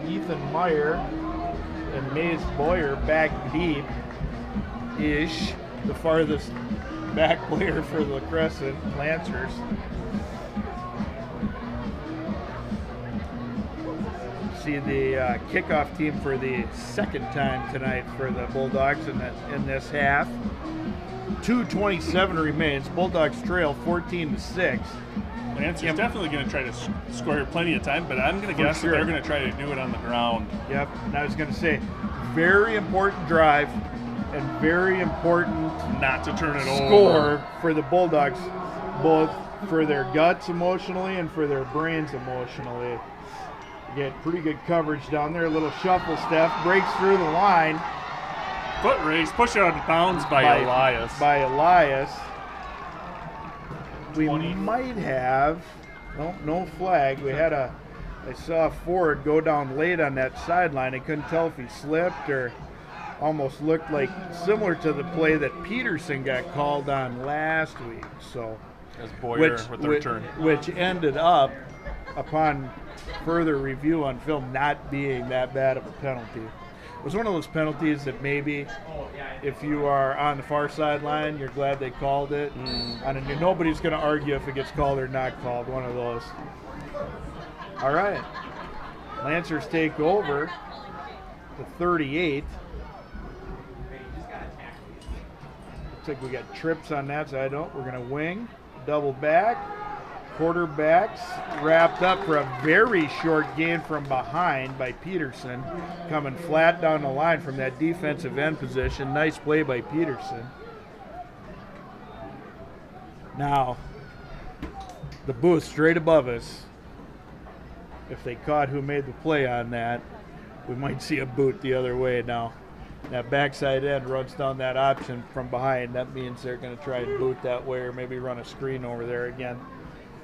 Ethan Meyer and Maze Boyer back deep-ish, the farthest back player for the LaCrescent Lancers. See the kickoff team for the second time tonight for the Bulldogs in this half. 2:27 remains. Bulldogs trail 14-6. Lancers definitely going to try to score here plenty of time, but I'm going to guess that they're going to try to do it on the ground. Yep, and I was going to say, very important drive and very important Not to turn it over. score for the Bulldogs, both for their guts emotionally and for their brains emotionally. Get pretty good coverage down there. A little shuffle step, breaks through the line. Foot race, push out of bounds by Elias. By Elias. We 20. might have, no flag. I saw Ford go down late on that sideline. I couldn't tell if he slipped or almost looked like similar to the play that Peterson got called on last week. So, As Boyer with the return. which ended up, upon further review on film, not being that bad of a penalty. It was one of those penalties that maybe if you are on the far sideline, you're glad they called it. And nobody's going to argue if it gets called or not called, one of those. All right. Lancers take over to 38. Looks like we got trips on that side. We're going to wing, double back. Quarterbacks wrapped up for a very short gain from behind by Peterson, coming flat down the line from that defensive end position. Nice play by Peterson. Now, the booth straight above us, if they caught who made the play on that, we might see a boot the other way now. That backside end runs down that option from behind. That means they're going to try and boot that way or maybe run a screen over there again.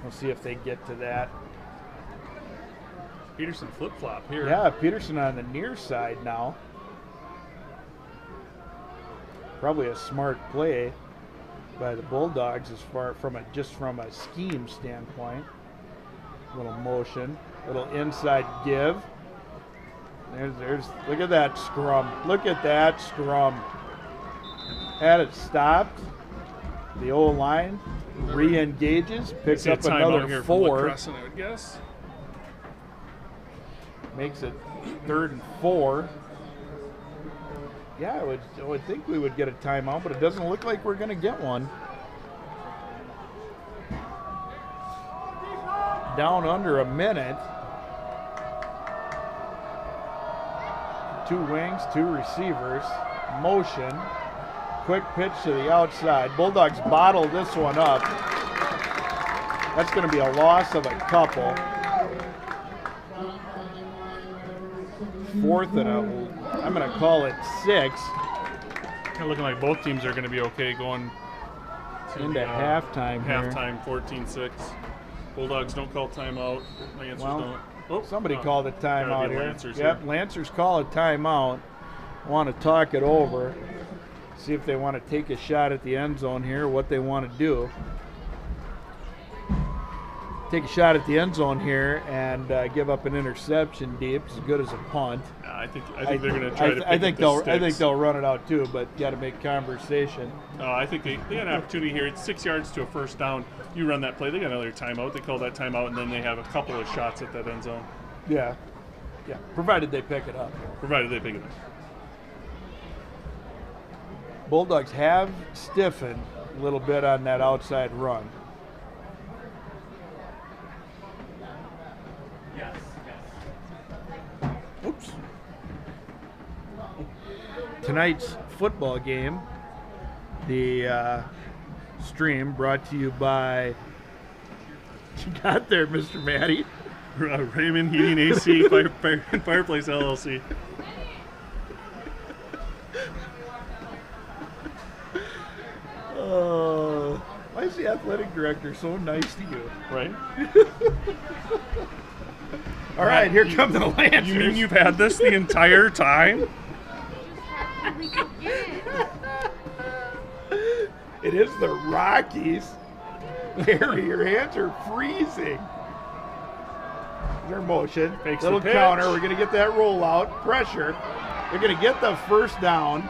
We'll see if they get to that. Peterson flip-flop here. Yeah, Peterson on the near side now. Probably a smart play by the Bulldogs as far from a scheme standpoint. Little motion, little inside give. There's look at that scrum. Look at that scrum. Had it stopped. The O-line re-engages, picks up another 4. LaCrescent, I would guess. Makes it 3rd and 4. Yeah, I would think we would get a timeout, but it doesn't look like we're going to get one. Down under a minute. 2 wings, 2 receivers. Motion. Quick pitch to the outside. Bulldogs bottle this one up. That's going to be a loss of a couple. 4th and I'm going to call it 6. Looking like both teams are going to be okay going into halftime here. Halftime, 14-6. Bulldogs don't call timeout. Lancers don't. Oh, Somebody called a gotta timeout be here. Lancers Yep, here. Lancers call a timeout. Want to talk it over. See if they want to take a shot at the end zone here, what they want to do. Take a shot at the end zone here and give up an interception deep, as good as a punt. I think they're going to try to. I think they'll. I I think they'll run it out too, but got to make conversation. I think they got an opportunity here. It's 6 yards to a first down. You run that play. They got another timeout. They call that timeout, and then they have a couple of shots at that end zone. Yeah, yeah. Provided they pick it up. Provided they pick it up. Bulldogs have stiffened a little bit on that outside run. Oops. Tonight's football game, the stream brought to you by, you got there, Mr. Matty. Raymond Heating AC Fireplace LLC. Why is the athletic director so nice to you? Right? All right, here come the Lancers. You mean you've had this the entire time? It is the Rockies. Harry, your hands are freezing. Their motion. Fakes the Little pitch. counter. We're going to get that rollout. Pressure. They're going to get the first down.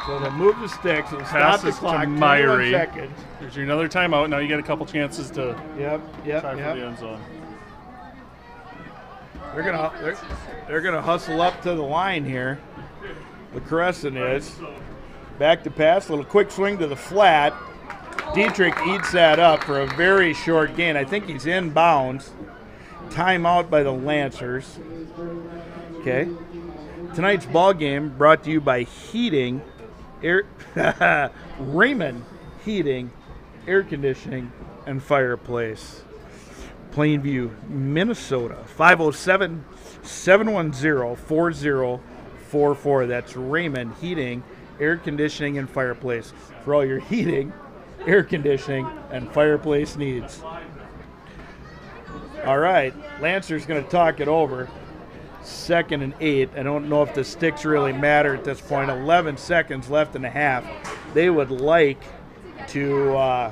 So they'll move the sticks. It'll stop the Passes clock. to 21 Myrie. seconds. There's your another timeout. Now you get a couple chances to Yep. try for the end zone. They're gonna hustle up to the line here. LaCrescent is. Back to pass, little quick swing to the flat. Dietrich eats that up for a very short gain. I think he's in bounds. Timeout by the Lancers. Okay. Tonight's ball game brought to you by Raymond Heating, Air Conditioning, and Fireplace. Plainview, Minnesota, 507-710-4044. That's Raymond Heating, Air Conditioning, and Fireplace for all your heating, air conditioning, and fireplace needs. All right, Lancer's going to talk it over. 2nd and 8. I don't know if the sticks really matter at this point. 11 seconds left in the half. They would like to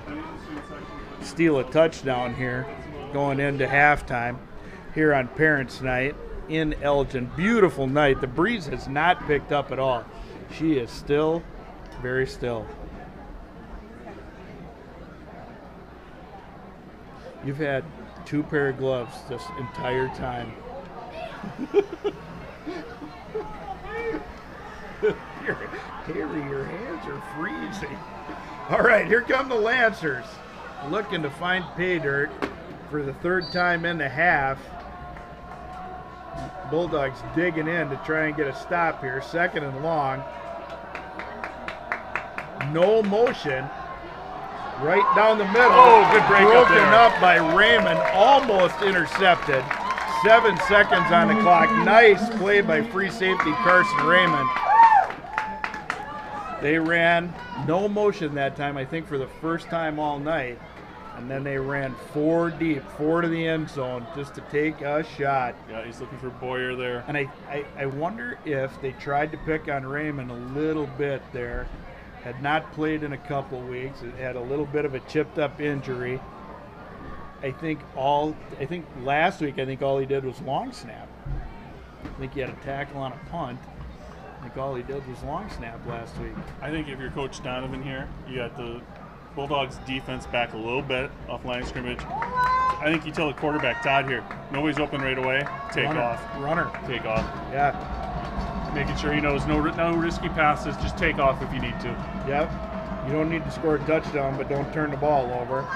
steal a touchdown here going into halftime here on Parents' Night in Elgin. Beautiful night. The breeze has not picked up at all. She is still very still. You've had 2 pair of gloves this entire time. Harry, your hands are freezing. All right, here come the Lancers, looking to find pay dirt for the 3rd time in the half. Bulldogs digging in to try and get a stop here. 2nd and long. No motion. Right down the middle. Oh, good break up Broken there. up by Raymond. Almost intercepted. 7 seconds on the clock. Nice play by free safety Carson Raymond. They ran no motion that time, I think, for the first time all night. And then they ran 4 deep, 4 to the end zone just to take a shot. Yeah, he's looking for Boyer there. And I wonder if they tried to pick on Raymond a little bit there. Had not played in a couple weeks. Had a little bit of a chipped up injury. I think last week all he did was long snap. I think he had a tackle on a punt. I think all he did was long snap last week. I think if you're Coach Donovan here, you got the Bulldogs defense back a little bit off line of scrimmage. I think you tell the quarterback, Todd here, nobody's open right away, take off. Runner. Take off. Yeah. Making sure he knows no risky passes, just take off if you need to. Yep. You don't need to score a touchdown, but don't turn the ball over.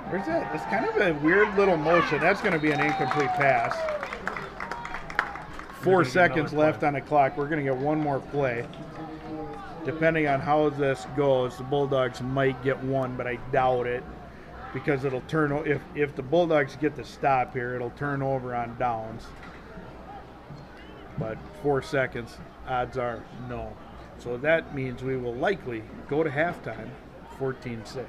There's that. It's kind of a weird little motion. That's going to be an incomplete pass. 4 seconds left on the clock. We're going to get one more play. Depending on how this goes, the Bulldogs might get one, but I doubt it because it'll turn. If the Bulldogs get the stop here, it'll turn over on downs. But 4 seconds, odds are no. So that means we will likely go to halftime 14-6.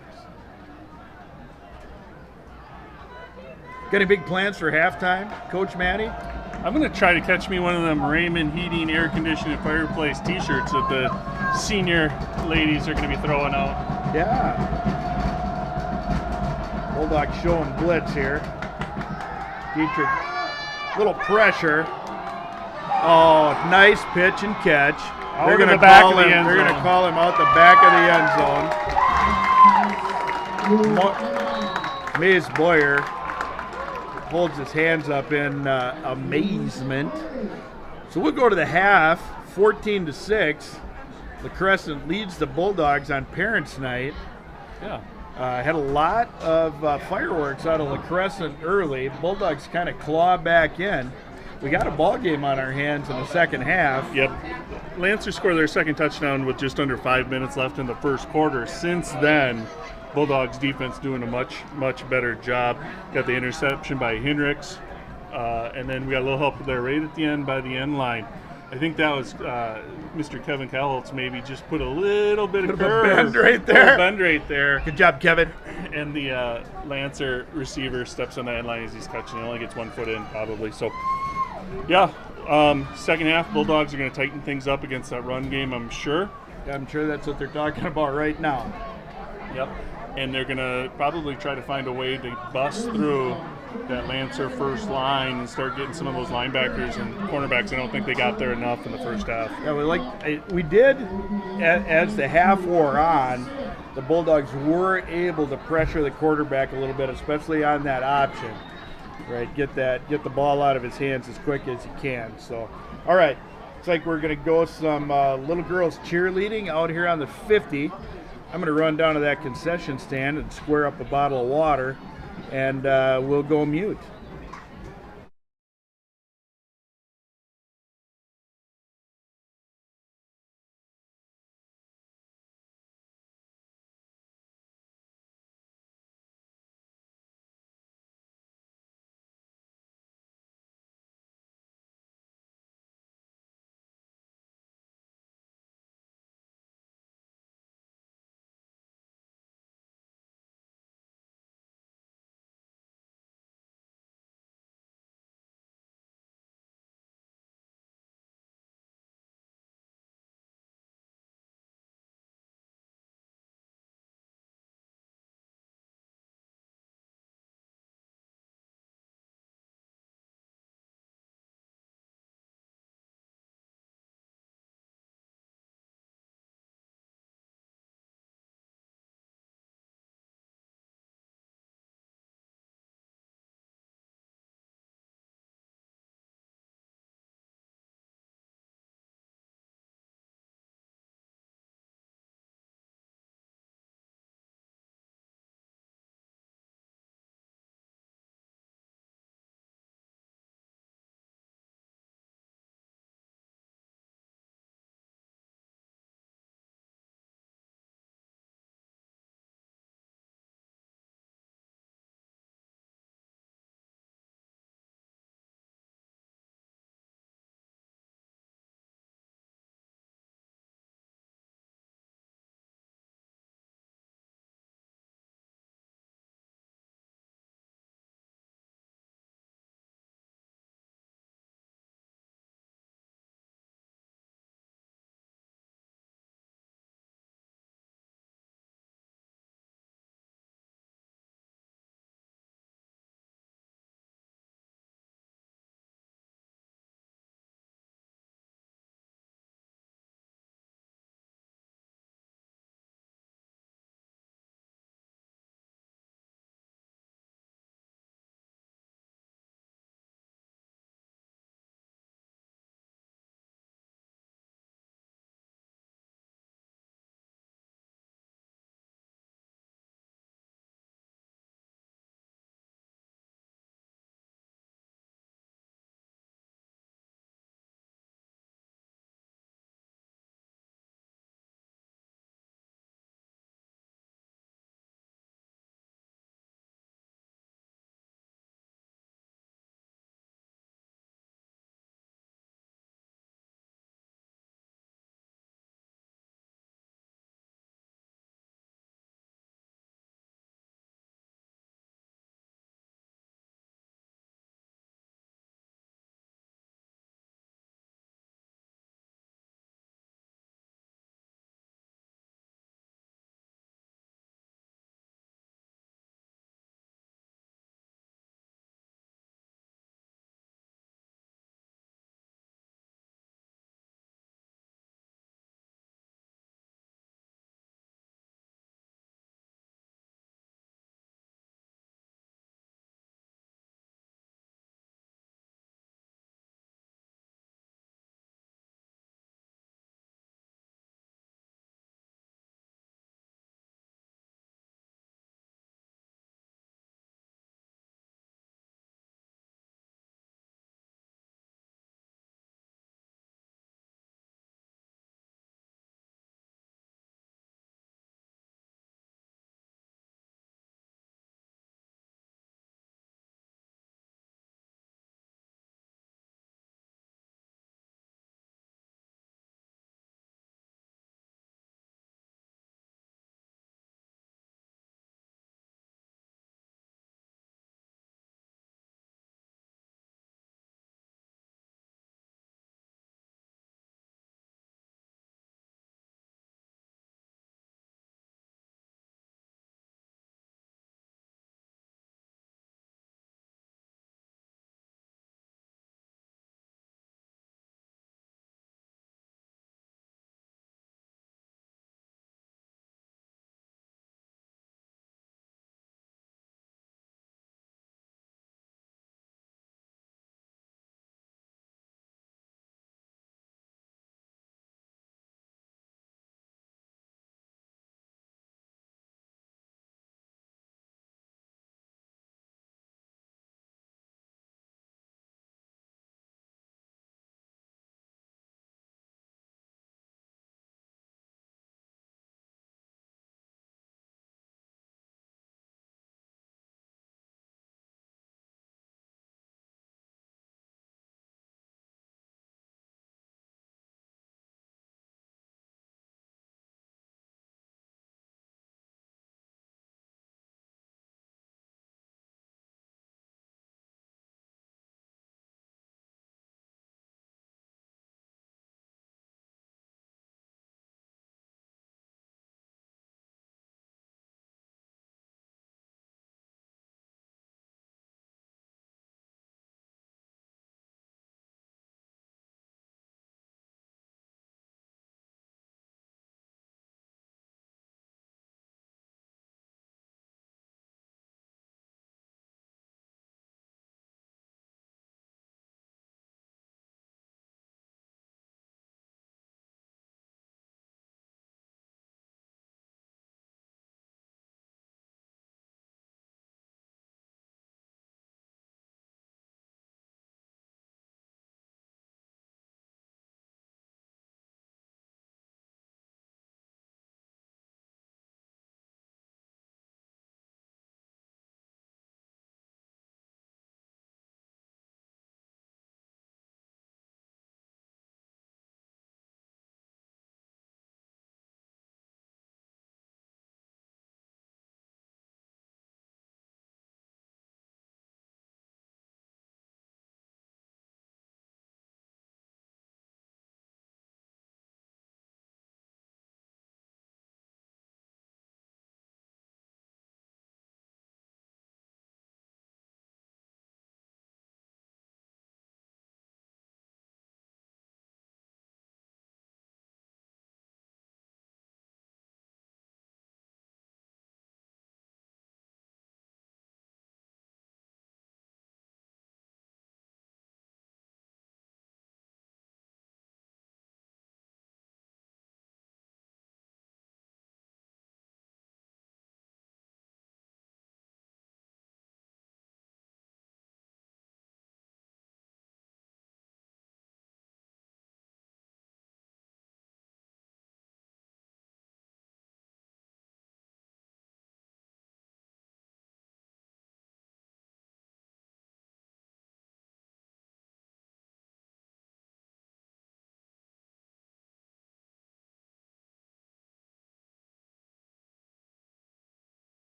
Got any big plans for halftime, Coach Manny? I'm going to try to catch me one of them Raymond Heating Air Conditioning Fireplace t-shirts that the senior ladies are going to be throwing out. Yeah. Bulldogs showing blitz here. Dietrich, little pressure. Oh, nice pitch and catch. They're going to call him. They're going to call him out the back of the end zone. Maze Boyer holds his hands up in amazement. So we'll go to the half, 14-6. LaCrescent leads the Bulldogs on Parents' Night. Yeah. Had a lot of fireworks out of LaCrescent early. Bulldogs kind of claw back in. We got a ball game on our hands in the second half. Yep. Lancer scored their second touchdown with just under 5 minutes left in the first quarter. Since then, Bulldogs defense doing a much better job. Got the interception by Hendricks, and then we got a little help there right at the end by the end line. I think that was Mr. Kevin Cowholtz maybe just put a little bit of bend right there. Bend right there. Good job, Kevin. And the Lancer receiver steps on the end line as he's catching. He only gets 1 foot in probably. So, yeah, second half, Bulldogs are going to tighten things up against that run game, I'm sure. I'm sure that's what they're talking about right now. Yep. And they're going to probably try to find a way to bust through that Lancer first line and start getting some of those linebackers and cornerbacks. I don't think they got there enough in the first half. Yeah, we did, as the half wore on, the Bulldogs were able to pressure the quarterback a little bit, especially on that option. Right, get the ball out of his hands as quick as he can. So, all right, looks like we're going to go some little girls cheerleading out here on the 50. I'm going to run down to that concession stand and square up a bottle of water, and we'll go mute.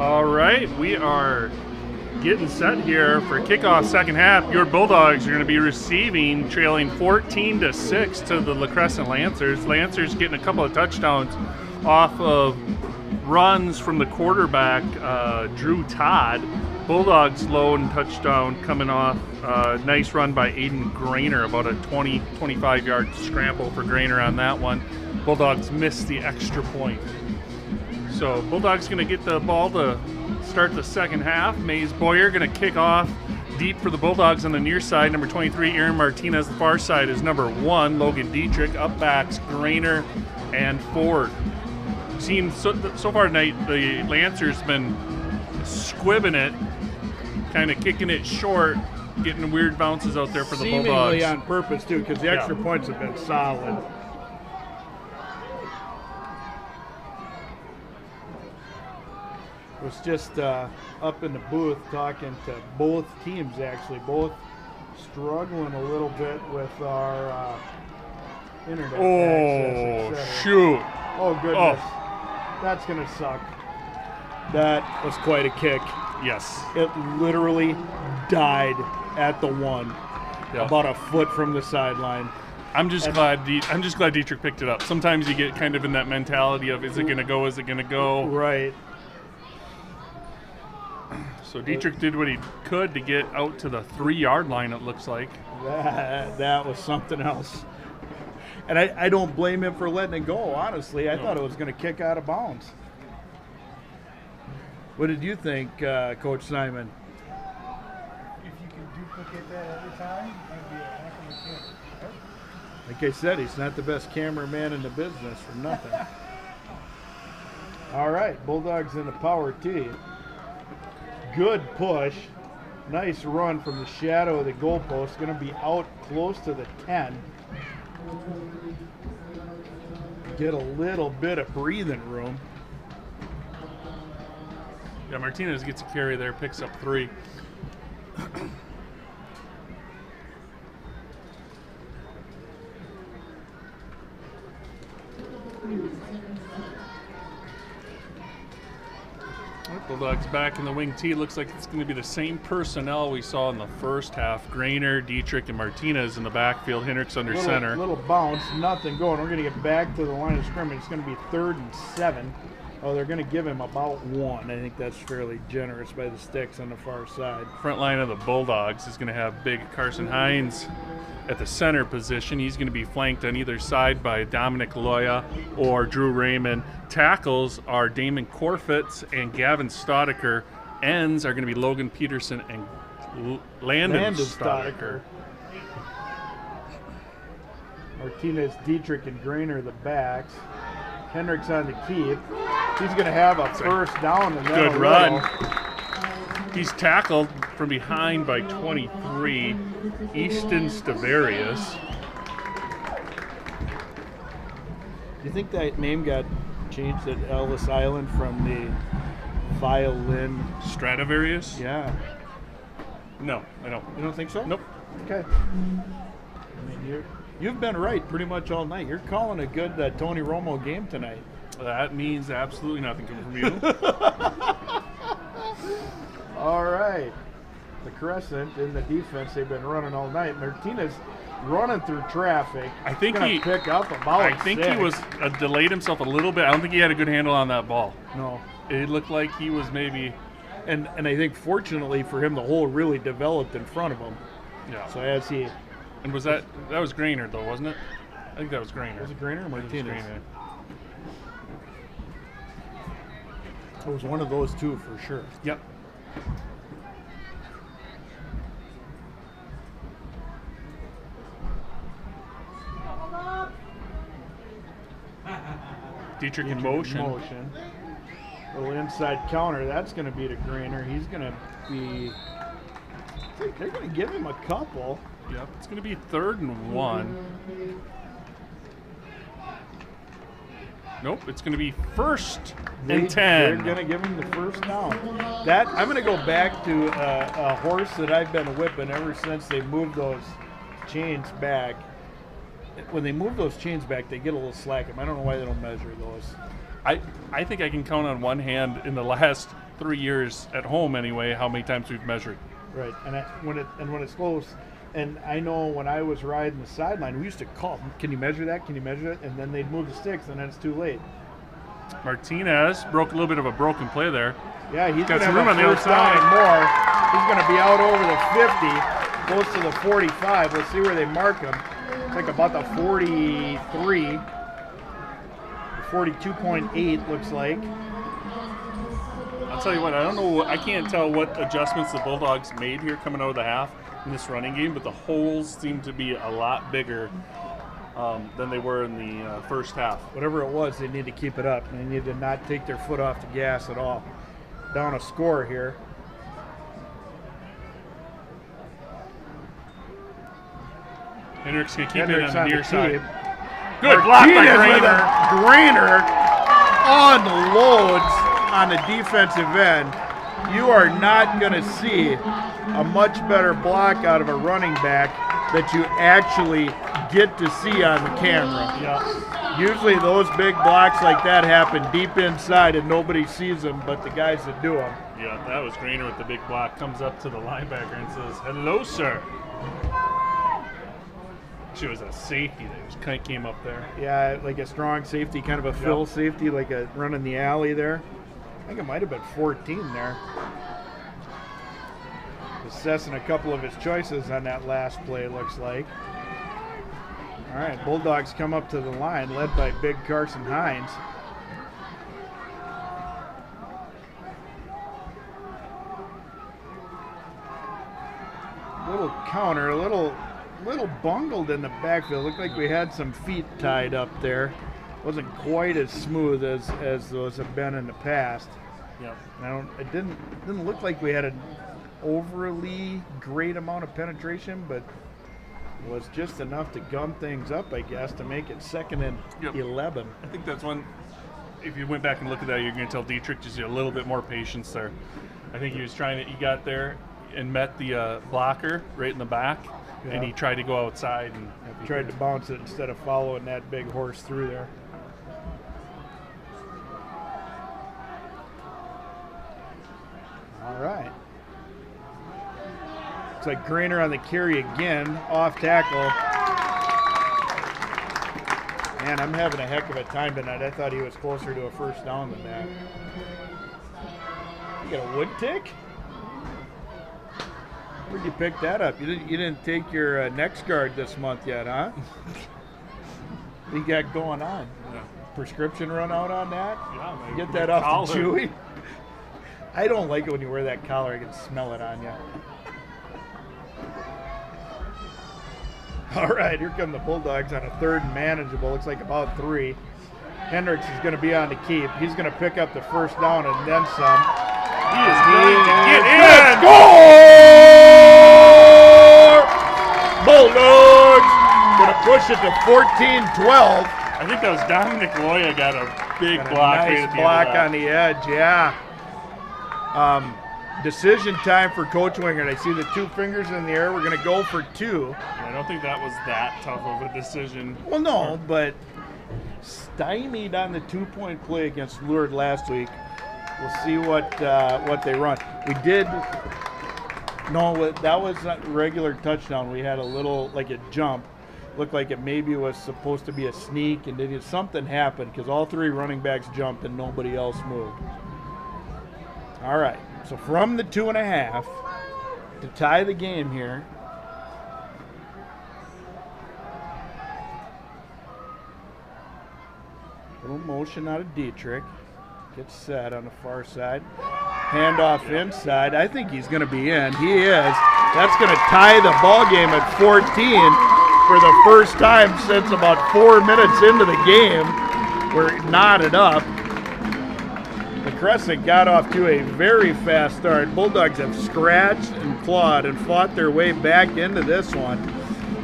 All right, we are getting set here for kickoff second half. Your Bulldogs are going to be receiving, trailing 14-6 to the LaCrescent Lancers. Lancers getting a couple of touchdowns off of runs from the quarterback, Drew Todd. Bulldogs lone touchdown coming off nice run by Aiden Grainer, about a 20-25-yard scramble for Grainer on that one. Bulldogs missed the extra point. So Bulldogs going to get the ball to start the second half. Maze Boyer going to kick off deep for the Bulldogs on the near side. Number 23, Aaron Martinez. The far side is number 1, Logan Dietrich. Up backs, Grainer and Ford. Seen so far tonight, the Lancers been squibbing it, kind of kicking it short, getting weird bounces out there for the Bulldogs. Seemingly on purpose, too, because the extra points have been solid. Was just up in the booth talking to both teams, actually, both struggling a little bit with our internet access, etc. Shoot. Oh, goodness. That's going to suck. That was quite a kick. Yes. It literally died at the 1, about a foot from the sideline. I'm just glad Dietrich picked it up. Sometimes you get kind of in that mentality of, is it going to go, is it going to go? Right. So Dietrich did what he could to get out to the 3-yard line, it looks like. That was something else. And I don't blame him for letting it go, honestly. I thought it was going to kick out of bounds. What did you think, Coach Simon? If you can duplicate that every time, that'd be a heck of a kick. Like I said, he's not the best cameraman in the business for nothing. All right, Bulldogs in the power tee. Good push. Nice run from the shadow of the goalpost. Going to be out close to the 10. Get a little bit of breathing room. Yeah, Martinez gets a carry there, picks up 3. Bulldogs back in the wing tee. Looks like it's going to be the same personnel we saw in the first half. Grainer, Dietrich, and Martinez in the backfield. Hendricks under center. Little bounce, nothing going. We're going to get back to the line of scrimmage. It's going to be 3rd and 7. Oh, they're going to give him about 1. I think that's fairly generous by the sticks on the far side. Front line of the Bulldogs is going to have big Carson Hines at the center position. He's going to be flanked on either side by Dominic Loya or Drew Raymond. Tackles are Damon Corfitz and Gavin Staudiker. Ends are going to be Logan Peterson and Landon Staudiker. Martinez, Dietrich, and Grainer the backs. Hendricks on the keep. He's going to have a first down. And good run. He's tackled from behind by 23, Easton Stavarius. Do you think that name got changed at Ellis Island from the violin? Stradivarius? Yeah. No, I don't. You don't think so? Nope. Okay. I mean, you've been right pretty much all night. You're calling a good Tony Romo game tonight. That means absolutely nothing coming from you. All right. LaCrescent in the defense, they've been running all night. Martinez running through traffic. I think he pick up about I think 6. he was delayed himself a little bit. I don't think he had a good handle on that ball. No. It looked like he was maybe. And I think fortunately for him, the hole really developed in front of him. Yeah. So as he. And was that was Grainer though, wasn't it? I think that was Grainer. Was it Grainer or Martinez? Grainer. It was one of those two for sure. Yep. Dietrich in motion. Little inside counter. That's going to be to Grainer. He's going to be. They're going to give him a couple. Yep. It's going to be 3rd and 1. Nope. It's going to be 1st and 10. They're going to give him the first down. That I'm going to go back to a horse that I've been whipping ever since they moved those chains back. When they move those chains back, they get a little slack. I don't know why they don't measure those. I think I can count on one hand in the last 3 years at home anyway how many times we've measured. Right, and when it's close, and I know when I was riding the sideline, we used to call, can you measure that? Can you measure it? And then they'd move the sticks, and then it's too late. Martinez broke a little bit of a broken play there. Yeah, he's got got some room on the first down outside. and more. He's going to be out over the 50, close to the 45. Let's see where they mark him. It's like about the 43. 42.8 looks like. I'll tell you what, I don't know, I can't tell what adjustments the Bulldogs made here coming out of the half in this running game, but the holes seem to be a lot bigger than they were in the first half. Whatever it was, they need to keep it up. They need to not take their foot off the gas at all. Down a score here. Hendricks going to keep Hendricks it on the near keep. side. Good block by Martinez with Grainer. a Grainer unloads on the defensive end. You are not going to see a much better block out of a running back that you actually get to see on the camera. Yeah. Usually those big blocks like that happen deep inside and nobody sees them but the guys that do them. Yeah, that was Grainer with the big block. Comes up to the linebacker and says, "Hello, sir." She was a safety that just kind of came up there. Yeah, like a strong safety, kind of a fill safety, like a run in the alley there. I think it might have been 14 there. Assessing a couple of his choices on that last play, looks like. All right, Bulldogs come up to the line, led by big Carson Hines. Little counter, a little bungled in the backfield. Looked like we had some feet tied up there. Wasn't quite as smooth as those have been in the past. Yeah. It didn't look like we had an overly great amount of penetration, but was just enough to gum things up, I guess, to make it 2nd and 11. I think that's one. If you went back and looked at that, you're going to tell Dietrich just a little bit more patience there. I think he was he got there and met the blocker right in the back, and he tried to go outside and tried to bounce it instead of following that big horse through there. All right. Looks like Grainer on the carry again, off tackle. Man, I'm having a heck of a time tonight. I thought he was closer to a first down than that. You got a wood tick? Where'd you pick that up? You didn't take your next guard this month yet, huh? What you got going on? Yeah. Prescription run out on that? Yeah, man. Get that off the Chewy? I don't like it when you wear that collar. I can smell it on you. All right, here come the Bulldogs on a 3rd and manageable. Looks like about 3. Hendricks is going to be on the keep. He's going to pick up the first down and then some. He is going to get in. Score! Bulldogs going to push it to 14-12. I think that was Dominic Loya got a big block. Nice block on the edge, yeah. Decision time for Coach Wingert. I see the 2 fingers in the air. We're going to go for 2. I don't think that was that tough of a decision. Well, no, but stymied on the 2-point play against Lourdes last week. We'll see what they run. We did. No, that was not a regular touchdown. We had a little, like a jump. Looked like it maybe was supposed to be a sneak, and then something happened because all 3 running backs jumped and nobody else moved. All right, so from the 2.5 to tie the game here. Little motion out of Dietrich. Gets set on the far side. Handoff inside. I think he's going to be in. He is. That's going to tie the ball game at 14 for the first time since about 4 minutes into the game. We're knotted up. LaCrescent got off to a very fast start. Bulldogs have scratched and clawed and fought their way back into this one.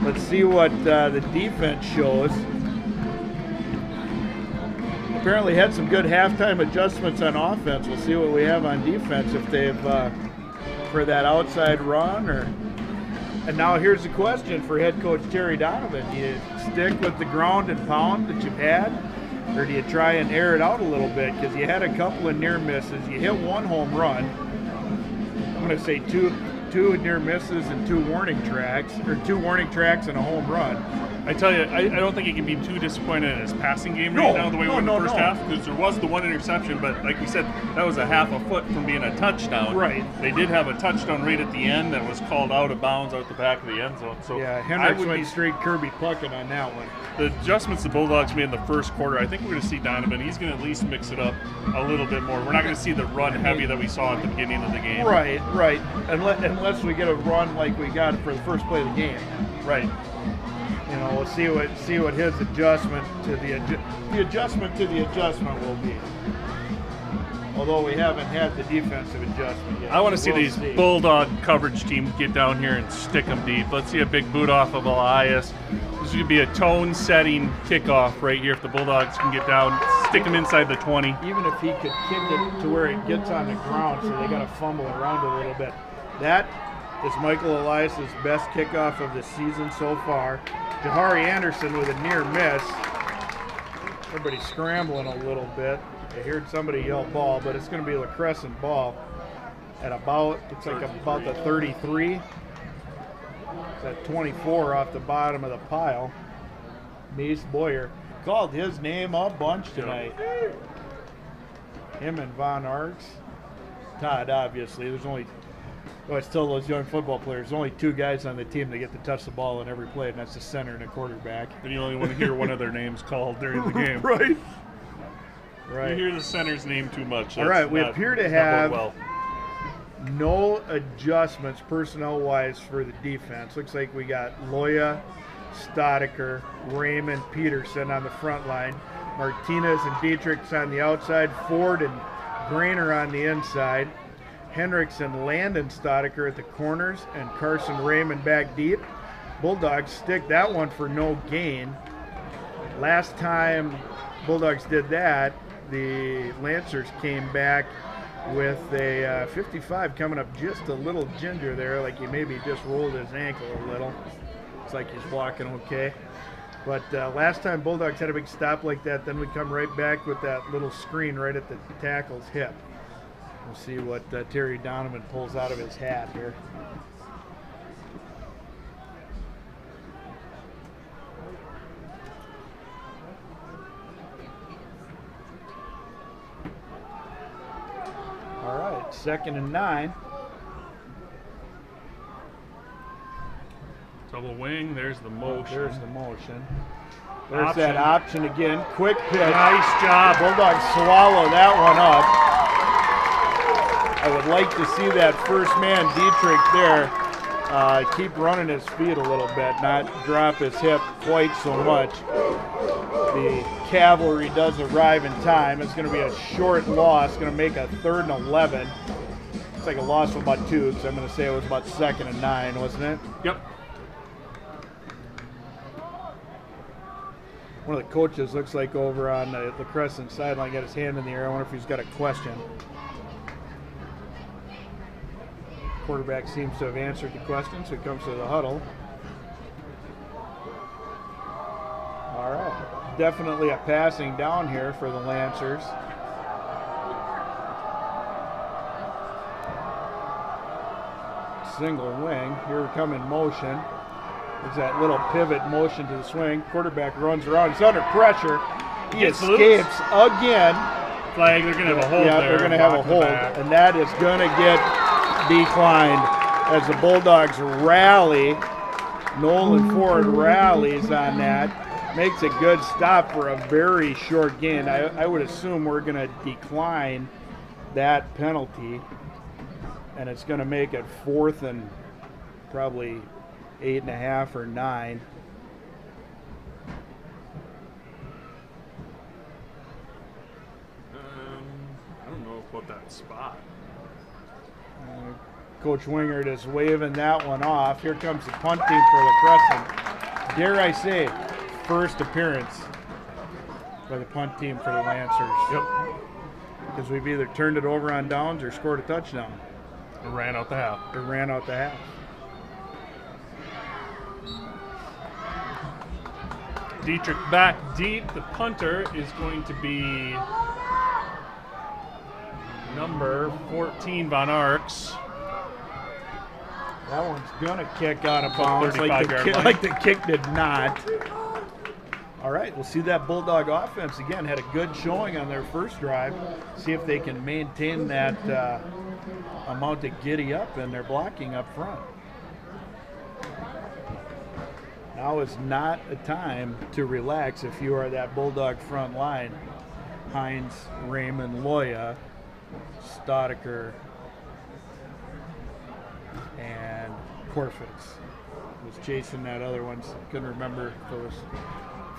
Let's see what the defense shows. Apparently had some good halftime adjustments on offense. We'll see what we have on defense if they've for that outside run or. And now here's the question for head coach Terry Donovan: do you stick with the ground and pound that you've had, or do you try and air it out a little bit? Because you had a couple of near misses. You hit one home run. I'm going to say two near misses and 2 warning tracks, or 2 warning tracks and a home run. I tell you, I don't think he can be too disappointed in his passing game right now, the way we went in the first half, because there was the 1 interception, but like we said, that was a half a foot from being a touchdown. Right. They did have a touchdown right at the end that was called out of bounds out the back of the end zone. So yeah, Hendricks went straight Kirby Puckett on that one. The adjustments the Bulldogs made in the first quarter, I think we're going to see Donovan. He's going to at least mix it up a little bit more. We're not going to see the run heavy that we saw at the beginning of the game. Right. Unless we get a run like we got for the first play of the game. Right. You know, we'll see what his adjustment to the adjustment will be. Although we haven't had the defensive adjustment yet. I want to see these Bulldog coverage teams get down here and stick them deep. Let's see a big boot off of Elias. This would be a tone-setting kickoff right here if the Bulldogs can get down, stick them inside the 20. Even if he could kick it to where it gets on the ground, so they got to fumble around a little bit. That is Michael Elias' best kickoff of the season so far. Jahari Anderson with a near miss. Everybody's scrambling a little bit. I heard somebody yell ball, but it's going to be a LaCrescent ball at about the 33. It's at 24 off the bottom of the pile. Mies Boyer called his name a bunch tonight. Him and Von Arks. Todd, obviously. There's only, I always tell those young football players, there's only 2 guys on the team that get to touch the ball in every play, and that's the center and the quarterback. And you only want to hear one of their names called during the game. Right. You hear the center's name too much. All right, we appear to have no adjustments personnel-wise for the defense. Looks like we got Loya, Stodiker, Raymond, Peterson on the front line, Martinez and Dietrichs on the outside, Ford and Grainer on the inside, Hendricks and Landon Stodiker at the corners, and Carson Raymond back deep. Bulldogs stick that one for no gain. Last time Bulldogs did that, the Lancers came back with a 55 coming up just a little ginger there, like he maybe just rolled his ankle a little. It's like he's walking okay. But last time Bulldogs had a big stop like that, then we come right back with that little screen right at the tackle's hip. We'll see what Terry Donovan pulls out of his hat here. All right, 2nd and 9. Double wing, there's the motion. There's the motion. There's that option again. Quick pitch. Nice job. Bulldogs swallow that one up. I would like to see that first man, Dietrich, there, keep running his feet a little bit, not drop his hip quite so much. The cavalry does arrive in time. It's going to be a short loss. Going to make a 3rd and 11. It's like a loss of about 2, because I'm going to say it was about 2nd and 9, wasn't it? Yep. One of the coaches looks like over on the LaCrescent sideline got his hand in the air. I wonder if he's got a question. Quarterback seems to have answered the question, so he comes to the huddle. All right. Definitely a passing down here for the Lancers. Single wing. Here we come in motion. There's that little pivot motion to the swing. Quarterback runs around. He's under pressure. He escapes again. Flag. They're going to have a hold there. Yeah, they're going to have a hold. And that is going to get declined as the Bulldogs rally. Nolan Ford rallies on that. Makes a good stop for a very short gain. I would assume we're going to decline that penalty. And it's going to make it 4th and probably 8.5 or 9. I don't know about that spot. Coach Wingert is waving that one off. Here comes the punt team for LaCrescent. Dare I say, first appearance by the punt team for the Lancers. Yep. Because we've either turned it over on downs or scored a touchdown. It ran out the half. It ran out the half. Dietrich back deep. The punter is going to be number 14, Von Arx. That one's going to kick out of bounds line. like the kick did not. All right, we'll see that Bulldog offense again. Had a good showing on their first drive. See if they can maintain that amount of giddy up in their blocking up front. Now is not a time to relax if you are that Bulldog front line. Hines, Raymond, Loya, Staudiker, and Corfitz was chasing that other one. Couldn't remember if it was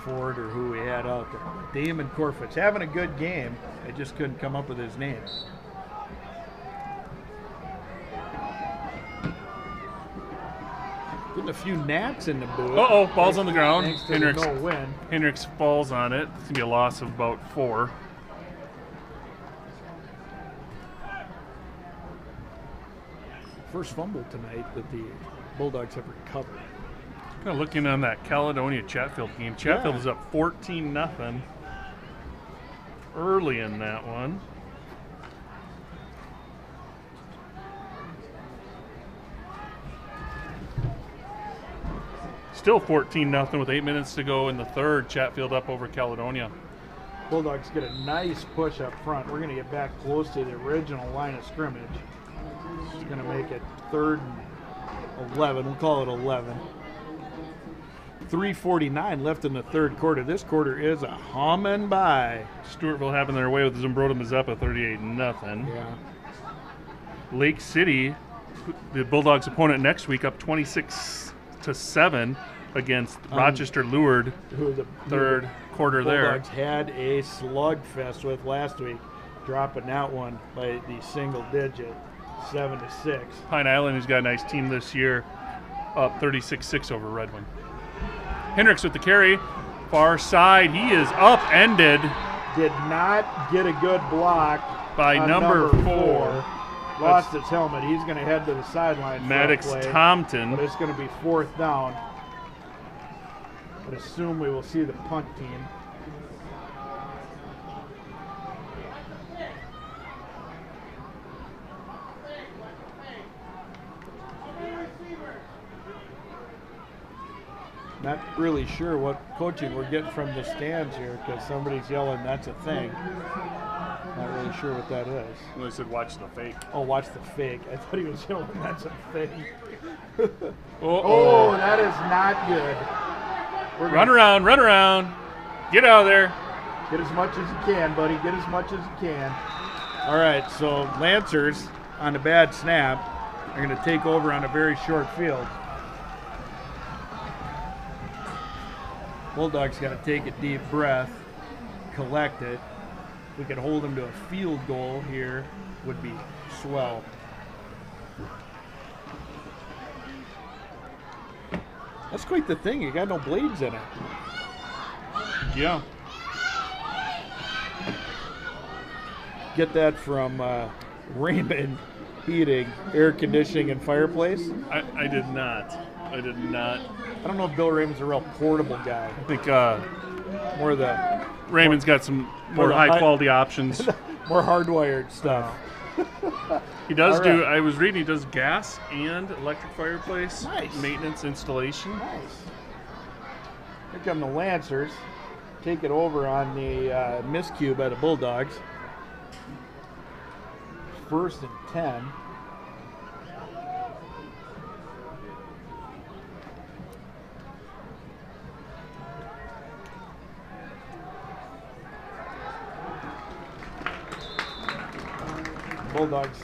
Ford or who we had out there. Damon Corfitz having a good game. I just couldn't come up with his name. Putting a few gnats in the booth. Uh-oh, ball's on the ground. Thanks to the no win. Hendricks falls on it. It's going to be a loss of about 4. First fumble tonight that the Bulldogs have recovered. Kind of looking on that Caledonia-Chatfield game. Chatfield is up 14-0 early in that one. Still 14-0 with 8 minutes to go in the third. Chatfield up over Caledonia. Bulldogs get a nice push up front. We're going to get back close to the original line of scrimmage. It's going to make it 3rd and 11. We'll call it 11. 3:49 left in the third quarter. This quarter is a humming by. Stewartville having their way with Zumbrota Mazeppa, 38-0. Yeah. Lake City, the Bulldogs' opponent next week, up 26-7 against Rochester Luard. Who the third quarter there. Bulldogs had a slugfest with last week, dropping that one by the single digit, 7-6. Pine Island, who's got a nice team this year, up 36-6 over Redwood. Hendricks with the carry, far side. He is upended. Did not get a good block by number 4. Lost his helmet. He's going to head to the sideline. Maddox Tompton. But it's going to be 4th down. But assume we will see the punt team. Not really sure what coaching we're getting from the stands here because somebody's yelling, "That's a thing." Not really sure what that is. Well, they said watch the fake. Oh, watch the fake. I thought he was yelling, "That's a thing." Oh, that is not good. Run around. Get out of there. Get as much as you can, buddy. Get as much as you can. All right, so Lancers on a bad snap are going to take over on a very short field. Bulldogs got to take a deep breath, collect it. If we could hold them to a field goal here, would be swell. That's quite the thing. You got no blades in it. Yeah. Get that from Raymond Heating, Air Conditioning, and Fireplace. I did not. I don't know if Bill Raymond's a real portable guy. I think More the Raymond's got some more high-quality options. more hardwired stuff. He does All right. I was reading, he does gas and electric fireplace Nice. maintenance installation. Nice. Here come the Lancers. Take it over on the miscue by the Bulldogs. 1st and 10. Bulldogs,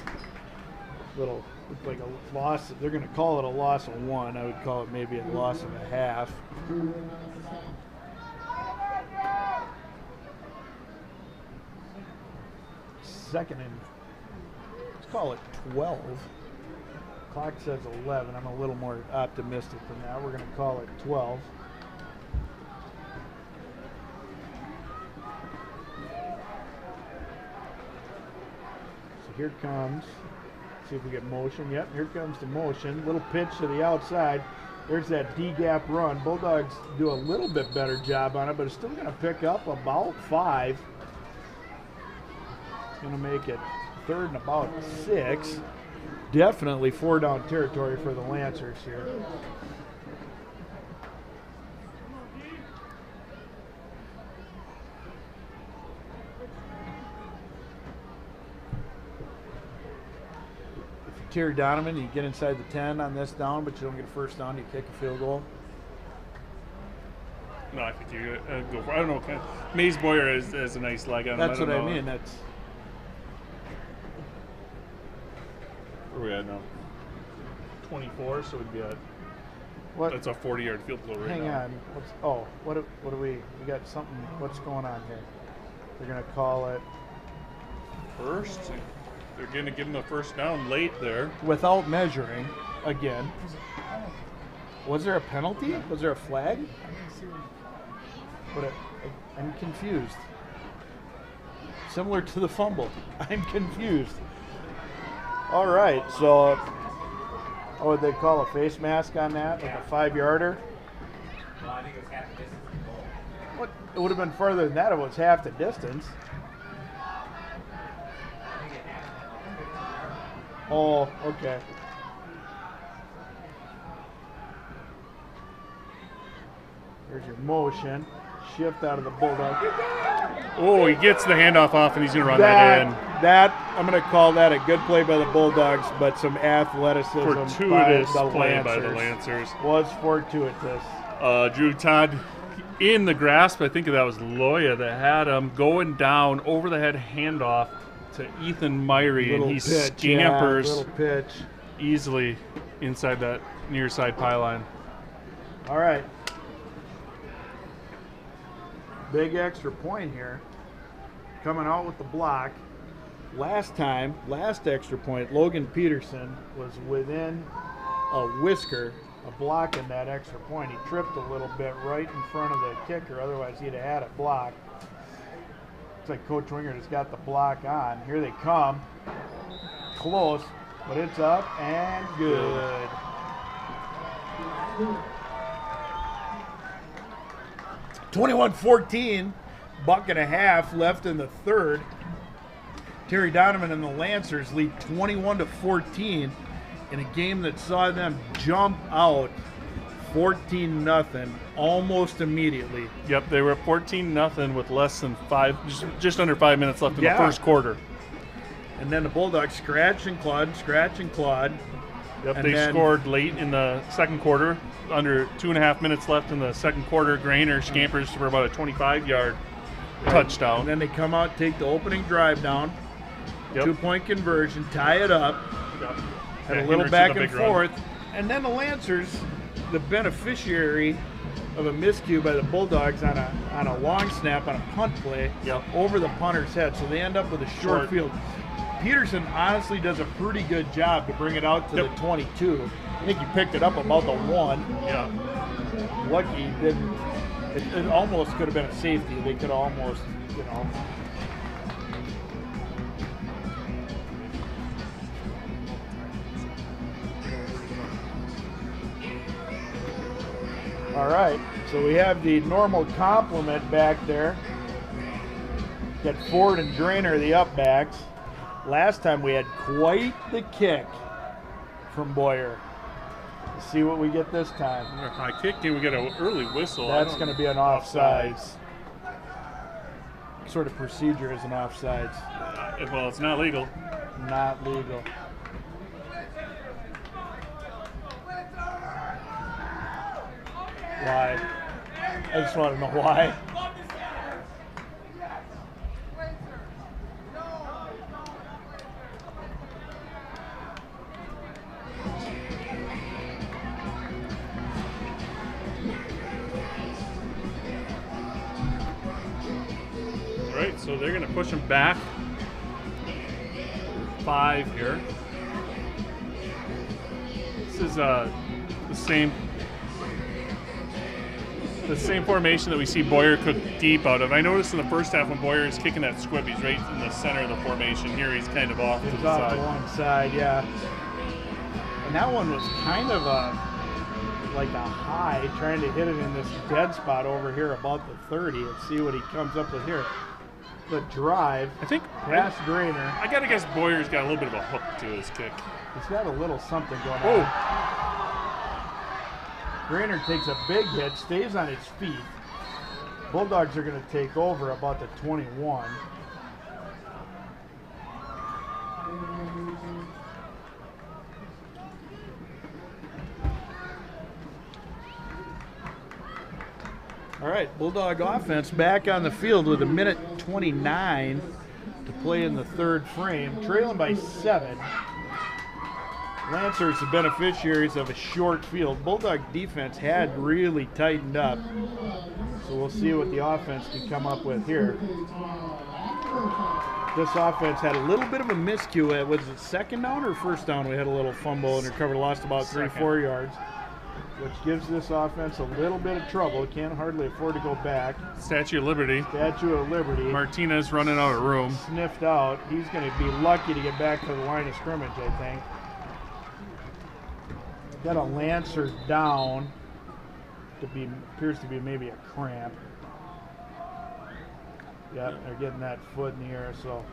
look like a loss. They're going to call it a loss of 1. I would call it maybe a loss of a half. Second and, let's call it 12. Clock says 11. I'm a little more optimistic than that. We're going to call it 12. Here comes, see if we get motion. Yep, here comes the motion. Little pitch to the outside. There's that D-gap run. Bulldogs do a little bit better job on it, but it's still going to pick up about 5. It's going to make it 3rd and about 6. Definitely 4-down territory for the Lancers here. Terry Donovan, you get inside the 10 on this down, but you don't get a first down, you kick a field goal. No, I think you go for. I don't know. Kind of, Maze Boyer has a nice leg on him. That's what I know. mean. That's where we at now? 24, so we'd be at. what. That's a 40-yard field goal right Hang now. on. What do we got something? What's going on here? They're gonna call it First, they're going to give him a first down late there. without measuring again. Was there a penalty? Was there a flag? But I'm confused. Similar to the fumble. I'm confused. All right, so what would they call a face mask on that? Like a 5-yarder? No, I think it was half the distance from the goal. What? It would have been further than that. It was half the distance. Oh, okay. There's your motion. Shift out of the Bulldog. Oh, he gets the handoff off, and he's going to run that in. I'm going to call that a good play by the Bulldogs, but some athleticism Fortuitous by the play Lancers. by the Lancers. Was fortuitous. Drew Todd in the grasp. I think that was Loya that had him going down over the head handoff to Ethan Myrie, and he scampers little pitch. easily inside that near side pylon. All right. Big extra point here. Coming out with the block. Last extra point, Logan Peterson was within a whisker of blocking that extra point. He tripped a little bit right in front of the kicker, otherwise he'd have had it blocked. Looks like Coach Winger has got the block on. Here they come. Close, but it's up and good. 21-14, buck and a half left in the 3rd. Terry Donovan and the Lancers lead 21-14 in a game that saw them jump out 14-0 almost immediately. Yep, they were at 14-0 with less than just under 5 minutes left in the first quarter. And then the Bulldogs scratch and clawed. Yep, And they then- scored late in the second quarter. Under 2.5 minutes left in the second quarter. Grainer scampers for about a 25-yard touchdown. And then they come out, take the opening drive down, Yep. 2-point conversion, tie it up, Yep. had Yeah, a little Hendricks back with a and big run. forth. And then the Lancers, the beneficiary of a miscue by the Bulldogs on a long snap on a punt play over the punter's head. So they end up with a short field. Peterson honestly does a pretty good job to bring it out to the 22. I think he picked it up about the 1. Yeah. Lucky he didn't. It almost could have been a safety. They could almost, All right, so we have the normal complement back there. Got Ford and Drainer, the up backs. Last time we had quite the kick from Boyer. Let's see what we get this time. High kick, and we get an early whistle. That's going to be an offsides. Sort of procedure is an offsides. Well, it's not legal. Not legal. Why? I just want to know why. All right, so they're going to push him back 5 here. This is the same formation that we see Boyer cook deep out of. I noticed in the first half when Boyer is kicking that squib, he's right in the center of the formation. Here he's kind of off to It's the off side. to one side, yeah. And that one was kind of a like a high, trying to hit it in this dead spot over here about the 30 and see what he comes up with here. The drive, I think past Grainer. I gotta guess Boyer's got a little bit of a hook to his kick. He's got a little something going Oh. on. Grainer takes a big hit, stays on his feet. Bulldogs are going to take over about the 21. All right, Bulldog offense back on the field with 1:29 to play in the third frame, trailing by 7. Lancers the beneficiaries of a short field. Bulldog defense had really tightened up, so we'll see what the offense can come up with here. This offense had a little bit of a miscue at, was it second down or first down? We had a little fumble and recovered, lost about 3-4 yards, which gives this offense a little bit of trouble. Can't hardly afford to go back. Statue of Liberty. Statue of Liberty. Martinez running out of room. Sniffed out. He's going to be lucky to get back to the line of scrimmage, I think. Got a Lancer down. Appears to be maybe a cramp. Yeah, they're getting that foot in the air, so.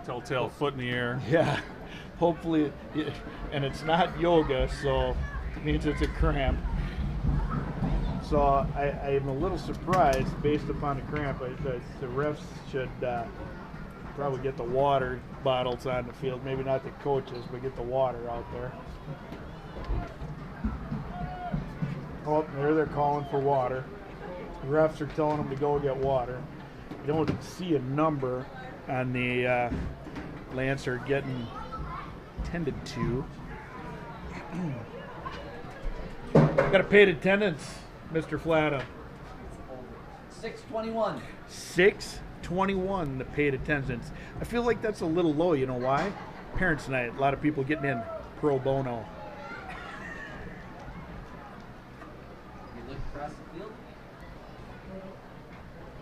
Telltale foot in the air. Yeah, hopefully, and it's not yoga, so it means it's a cramp. So I am a little surprised based upon the cramp. The refs should probably get the water bottles on the field. Maybe not the coaches, but get the water out there. Oh, there they're calling for water. The refs are telling them to go get water. You don't see a number on the Lancer getting tended to. Got a paid attendance, Mr. Flatta. 621. 621, the paid attendance. I feel like that's a little low. You know why? Parents' night. A lot of people getting in pro bono. You look across the field?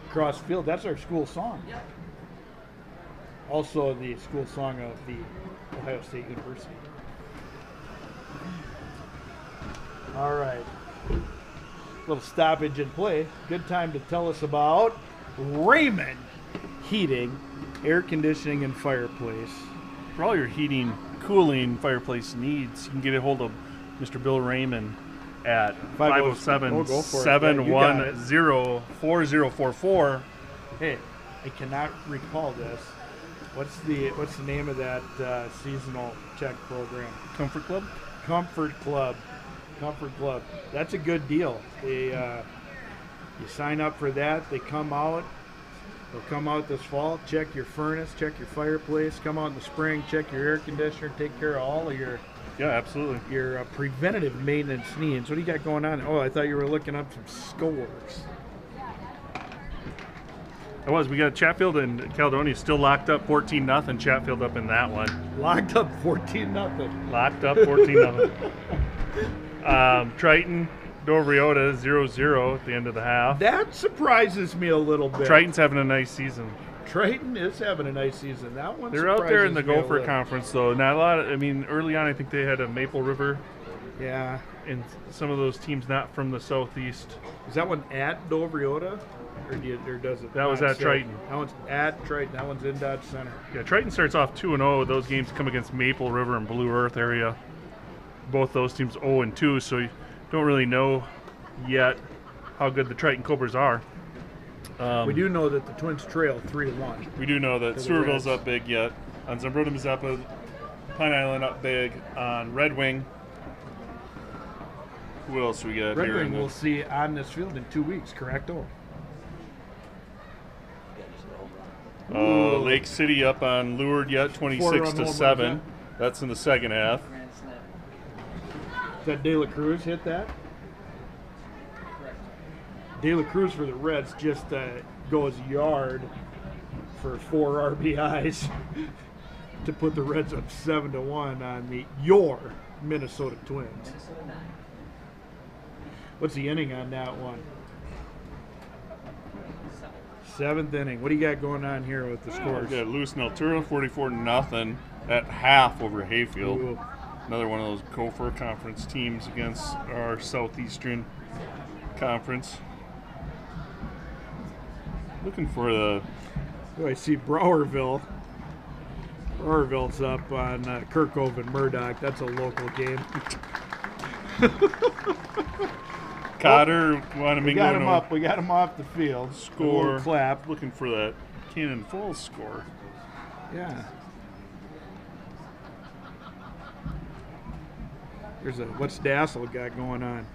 Cross field, that's our school song. Yeah. Also the school song of the Ohio State University. All right. Little stoppage in play. Good time to tell us about Raymond Heating, Air Conditioning and Fireplace. For all your heating, cooling, fireplace needs, you can get a hold of Mr. Bill Raymond at 507-710-4044. Hey, I cannot recall this. What's the name of that seasonal check program? Comfort Club? Comfort Club. That's a good deal. They you sign up for that. They come out. They'll come out this fall, check your furnace, check your fireplace. Come out in the spring, check your air conditioner, take care of all of your your preventative maintenance needs. What do you got going on? Oh, I thought you were looking up some scores. We got Chatfield and Caledonia still locked up 14-0. Chatfield up in that one. Locked up 14-0. Locked up 14-0. Triton, Dovriota 0-0 at the end of the half. That surprises me a little bit. Triton's having a nice season. Triton is having a nice season. That one. They're out there in the Gopher Conference, though. Not a lot. Early on, I think they had a Maple River. Yeah. And some of those teams not from the southeast. Is that one at Dovriota? Or does it? That was at Triton. That one's at Triton. That one's in Dodge Center. Yeah, Triton starts off 2-0. Those games come against Maple River and Blue Earth area. Both those teams 0-2, so you don't really know yet how good the Triton Cobras are. We do know that the Twins trail 3-1. We do know that Sewerville's up big yet. On Zumbrota Mazeppa, Pine Island up big. On Red Wing, who else we got Red here? Wing we'll see on this field in 2 weeks, correct? Lake City up on Lured yet, 26-7. That's in the second half. Is that De La Cruz hit that? De La Cruz for the Reds just goes yard for 4 RBIs to put the Reds up 7-1 on your Minnesota Twins. What's the inning on that one? 7th inning. What do you got going on here with the scores? We got Lewis and Altura 44-0 at half over Hayfield. Ooh. Another one of those Gopher Conference teams against our Southeastern Conference. Looking for the... Oh, I see Browerville. Browerville's up on Kirkhope and Murdoch. That's a local game. Cotter, Wanamingo. We got him up. We got him off the field. Score. A little clap. Looking for that Cannon Falls score. Yeah. What's Dassel got going on?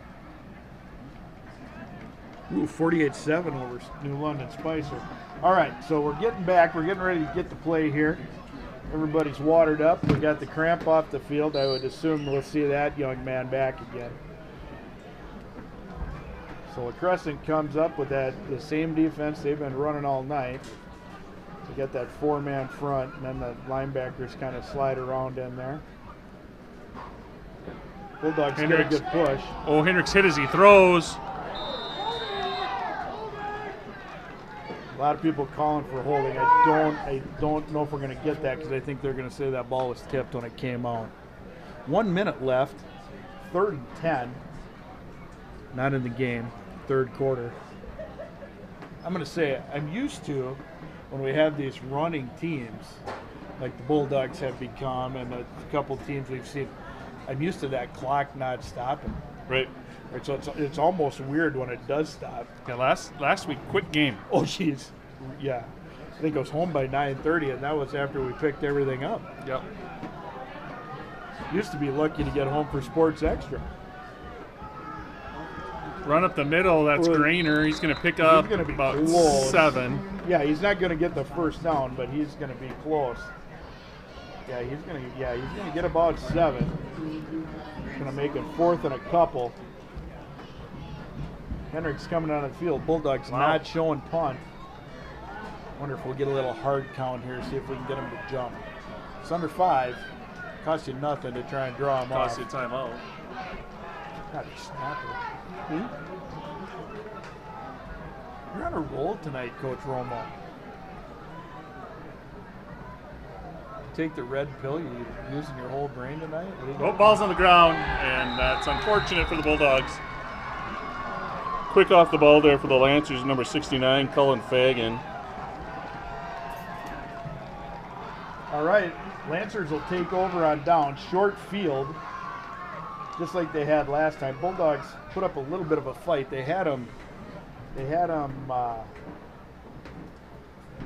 Ooh, 48-7 over New London Spicer. All right, so we're getting back. We're getting ready to get to play here. Everybody's watered up. We got the cramp off the field. I would assume we'll see that young man back again. So LaCrescent comes up with the same defense they've been running all night. We got that four-man front, and then the linebackers kind of slide around in there. Bulldogs get a good push. Oh, Hendricks hit as he throws. A lot of people calling for holding. I don't know if we're going to get that because I think they're going to say that ball was tipped when it came out. 1 minute left, 3rd and 10. Not in the game, third quarter. I'm going to say I'm used to when we have these running teams, like the Bulldogs have become, and a couple teams we've seen. I'm used to that clock not stopping. Right. So it's almost weird when it does stop. Yeah, last week, quick game. Oh, jeez. Yeah. I think I was home by 9:30, and that was after we picked everything up. Yep. Used to be lucky to get home for Sports Extra. Run up the middle, that's Grainer. He's going to pick up about close. 7. Yeah, he's not going to get the first down, but he's going to be close. Yeah, he's going to get about 7. Going to make it 4th and a couple. Hendricks coming out of the field. Bulldogs not showing punt. Wonder if we'll get a little hard count here, see if we can get him to jump. It's under 5. Costs you nothing to try and draw him off. Costs you timeout. God, he snapped it. You're on a roll tonight, Coach Romo. Take the red pill. You using your whole brain tonight? Oh, ball's on the ground, and that's unfortunate for the Bulldogs. Quick off the ball there for the Lancers, number 69, Cullen Fagan. All right, Lancers will take over on down. Short field, just like they had last time. Bulldogs put up a little bit of a fight. They had them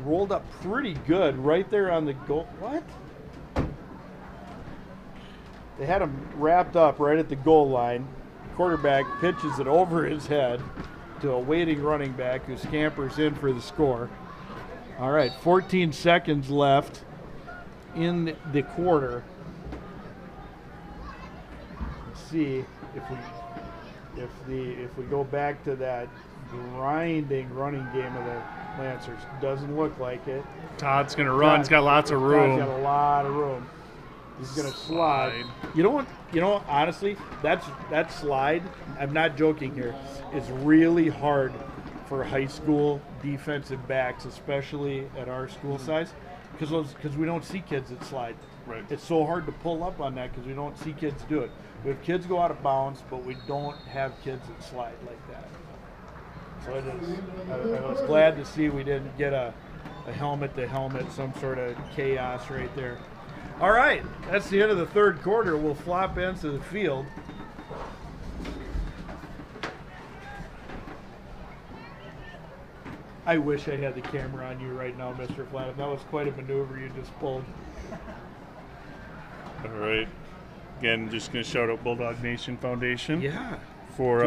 rolled up pretty good right there on the goal. What? They had him wrapped up right at the goal line. Quarterback pitches it over his head to a waiting running back who scampers in for the score. All right, 14 seconds left in the quarter. Let's see if we go back to that grinding running game of the Lancers. Doesn't look like it. Todd's going to run. He's got lots of room. Todd's got a lot of room. He's going to slide. You know, honestly, that slide, I'm not joking here, is really hard for high school defensive backs, especially at our school size, because we don't see kids that slide. Right. It's so hard to pull up on that because we don't see kids do it. We have kids go out of bounds, but we don't have kids that slide like that. So it is. I was glad to see we didn't get a helmet-to-helmet, some sort of chaos right there. All right, that's the end of the third quarter. We'll flop into the field. I wish I had the camera on you right now, Mr. Flannery. That was quite a maneuver you just pulled. All right. Again, just going to shout out Bulldog Nation Foundation. Yeah. For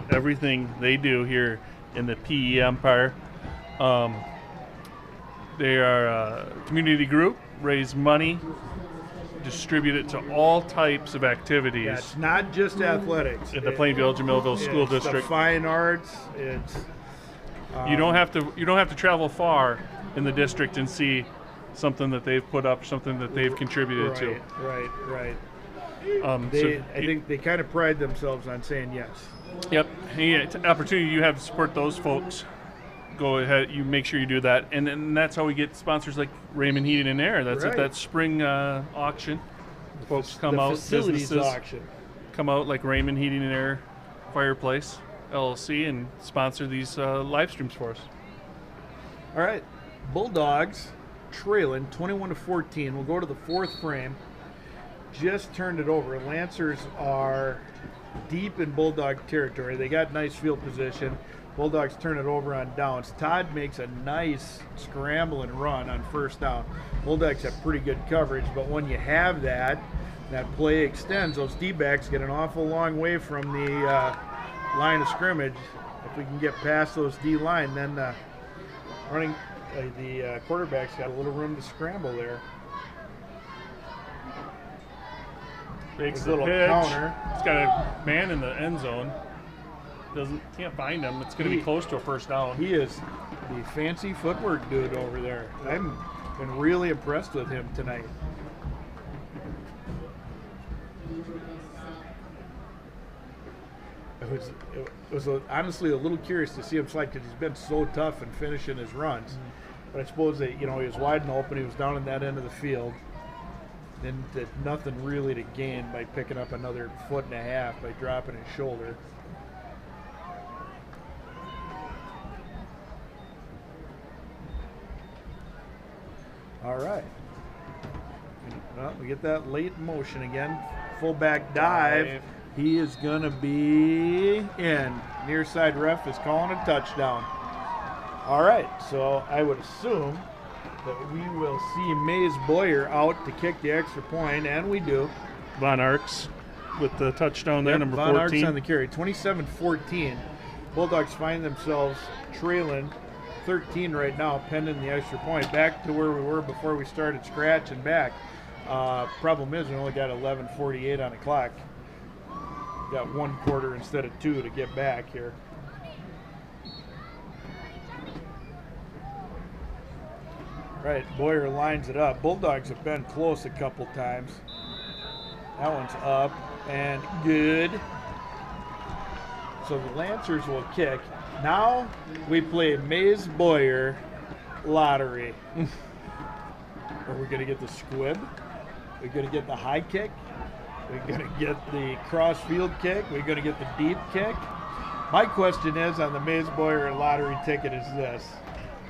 everything they do here in the PE Empire. They are a community group, raise money, distribute it to all types of activities. Yeah, it's not just athletics. In the Plainville and Millville School District. The fine arts. It's you don't have to travel far in the district and see something that they've put up, something that they've contributed to. Right. I think they kind of pride themselves on saying yes. Yep. Any opportunity you have to support those folks, go ahead. You make sure you do that, and that's how we get sponsors like Raymond Heating and Air. That's at that spring auction. folks come the out, facilities businesses auction. come out like Raymond Heating and Air Fireplace LLC and sponsor these live streams for us. All right, Bulldogs trailing 21-14. We'll go to the fourth frame. Just turned it over. Lancers are deep in Bulldog territory. They got nice field position. Bulldogs turn it over on downs. Todd makes a nice scramble and run on first down. Bulldogs have pretty good coverage, but when you have that play extends, those D-backs get an awful long way from the line of scrimmage. If we can get past those D-line, then the quarterback's got a little room to scramble there. Makes a the little pitch. counter. He's got a man in the end zone. Can't find him. It's going to be close to a first down. He is the fancy footwork dude over there. I've been really impressed with him tonight. It was honestly a little curious to see him slide because he's been so tough in finishing his runs. But I suppose that he was wide and open. He was down in that end of the field. Then did nothing really to gain by picking up another 1.5 foot by dropping his shoulder. All right. Well, we get that late motion again. Fullback dive. He is going to be in. Near side ref is calling a touchdown. All right, so I would assume that we will see Mays Boyer out to kick the extra point, and we do. Von Arks with the touchdown there, number Von 14. Arks on the carry, 27-14. Bulldogs find themselves trailing 13 right now, pending the extra point. Back to where we were before we started scratching back. Problem is we only got 11:48 on the clock. Got 1 quarter instead of 2 to get back here. Right, Boyer lines it up. Bulldogs have been close a couple times. That one's up and good. So the Lancers will kick. Now we play Mays Boyer lottery. Are we going to get the squib? Are we going to get the high kick? Are we going to get the cross field kick? Are we going to get the deep kick? My question is on the Mays Boyer lottery ticket is this.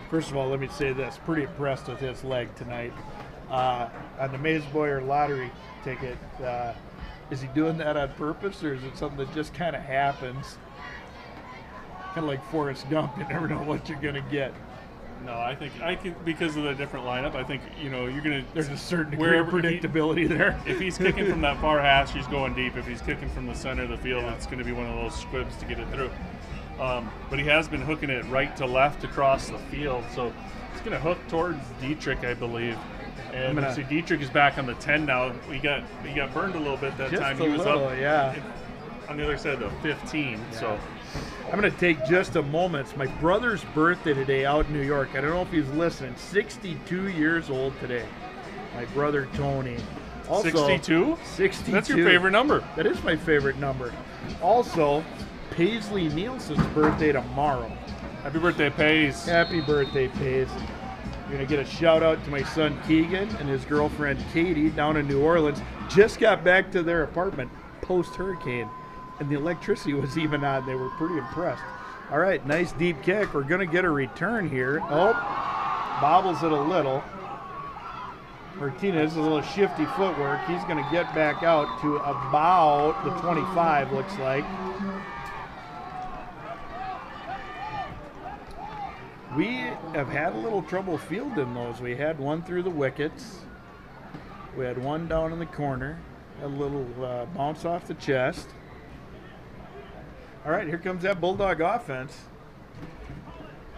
First of all, let me say this. Pretty impressed with his leg tonight. On the Mays Boyer lottery ticket, is he doing that on purpose, or is it something that just kind of happens? Kind of like Forrest Gump, you never know what you're going to get. No, I think because of the different lineup. I think you're gonna. There's a certain degree of predictability there. If he's kicking from that far hash, he's going deep. If he's kicking from the center of the field, it's going to be one of those squibs to get it through. But he has been hooking it right to left across the field, so it's going to hook towards Dietrich, I believe. And you see Dietrich is back on the 10 now. He got burned a little bit that just time. He was up on the other side of the 15. Yeah. So I'm going to take just a moment. It's my brother's birthday today out in New York. I don't know if he's listening. 62 years old today. My brother Tony. Also, 62? 62. That's your favorite number. That is my favorite number. Also, Paisley Nielsen's birthday tomorrow. Happy birthday, Pays. Happy birthday, Pays. You're going to get a shout out to my son Keegan and his girlfriend Katie down in New Orleans. Just got back to their apartment post-hurricane, and the electricity was even on. They were pretty impressed. All right, nice deep kick. We're going to get a return here. Oh, bobbles it a little. Martinez, a little shifty footwork. He's going to get back out to about the 25, looks like. We have had a little trouble fielding those. We had one through the wickets. We had one down in the corner. A little bounce off the chest. All right, here comes that Bulldog offense.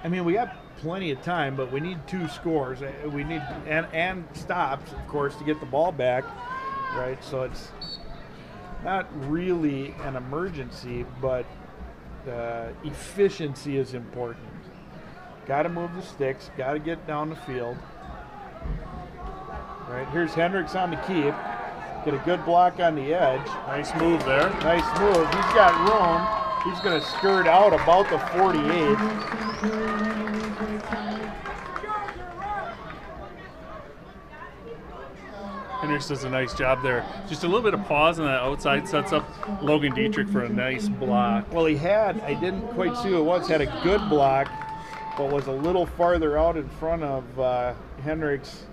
I mean, we got plenty of time, but we need 2 scores. We need and stops, of course, to get the ball back, right? So it's not really an emergency, but efficiency is important. Got to move the sticks. Got to get down the field. All right, here's Hendricks on the keep. Get a good block on the edge. Nice move there. Nice move. He's got room. He's going to skirt out about the 48. And Hendricks does a nice job there. Just a little bit of pause on that outside sets up Logan Dietrich for a nice block. Well, he had, I didn't quite see who it was, had a good block, but was a little farther out in front of Hendricks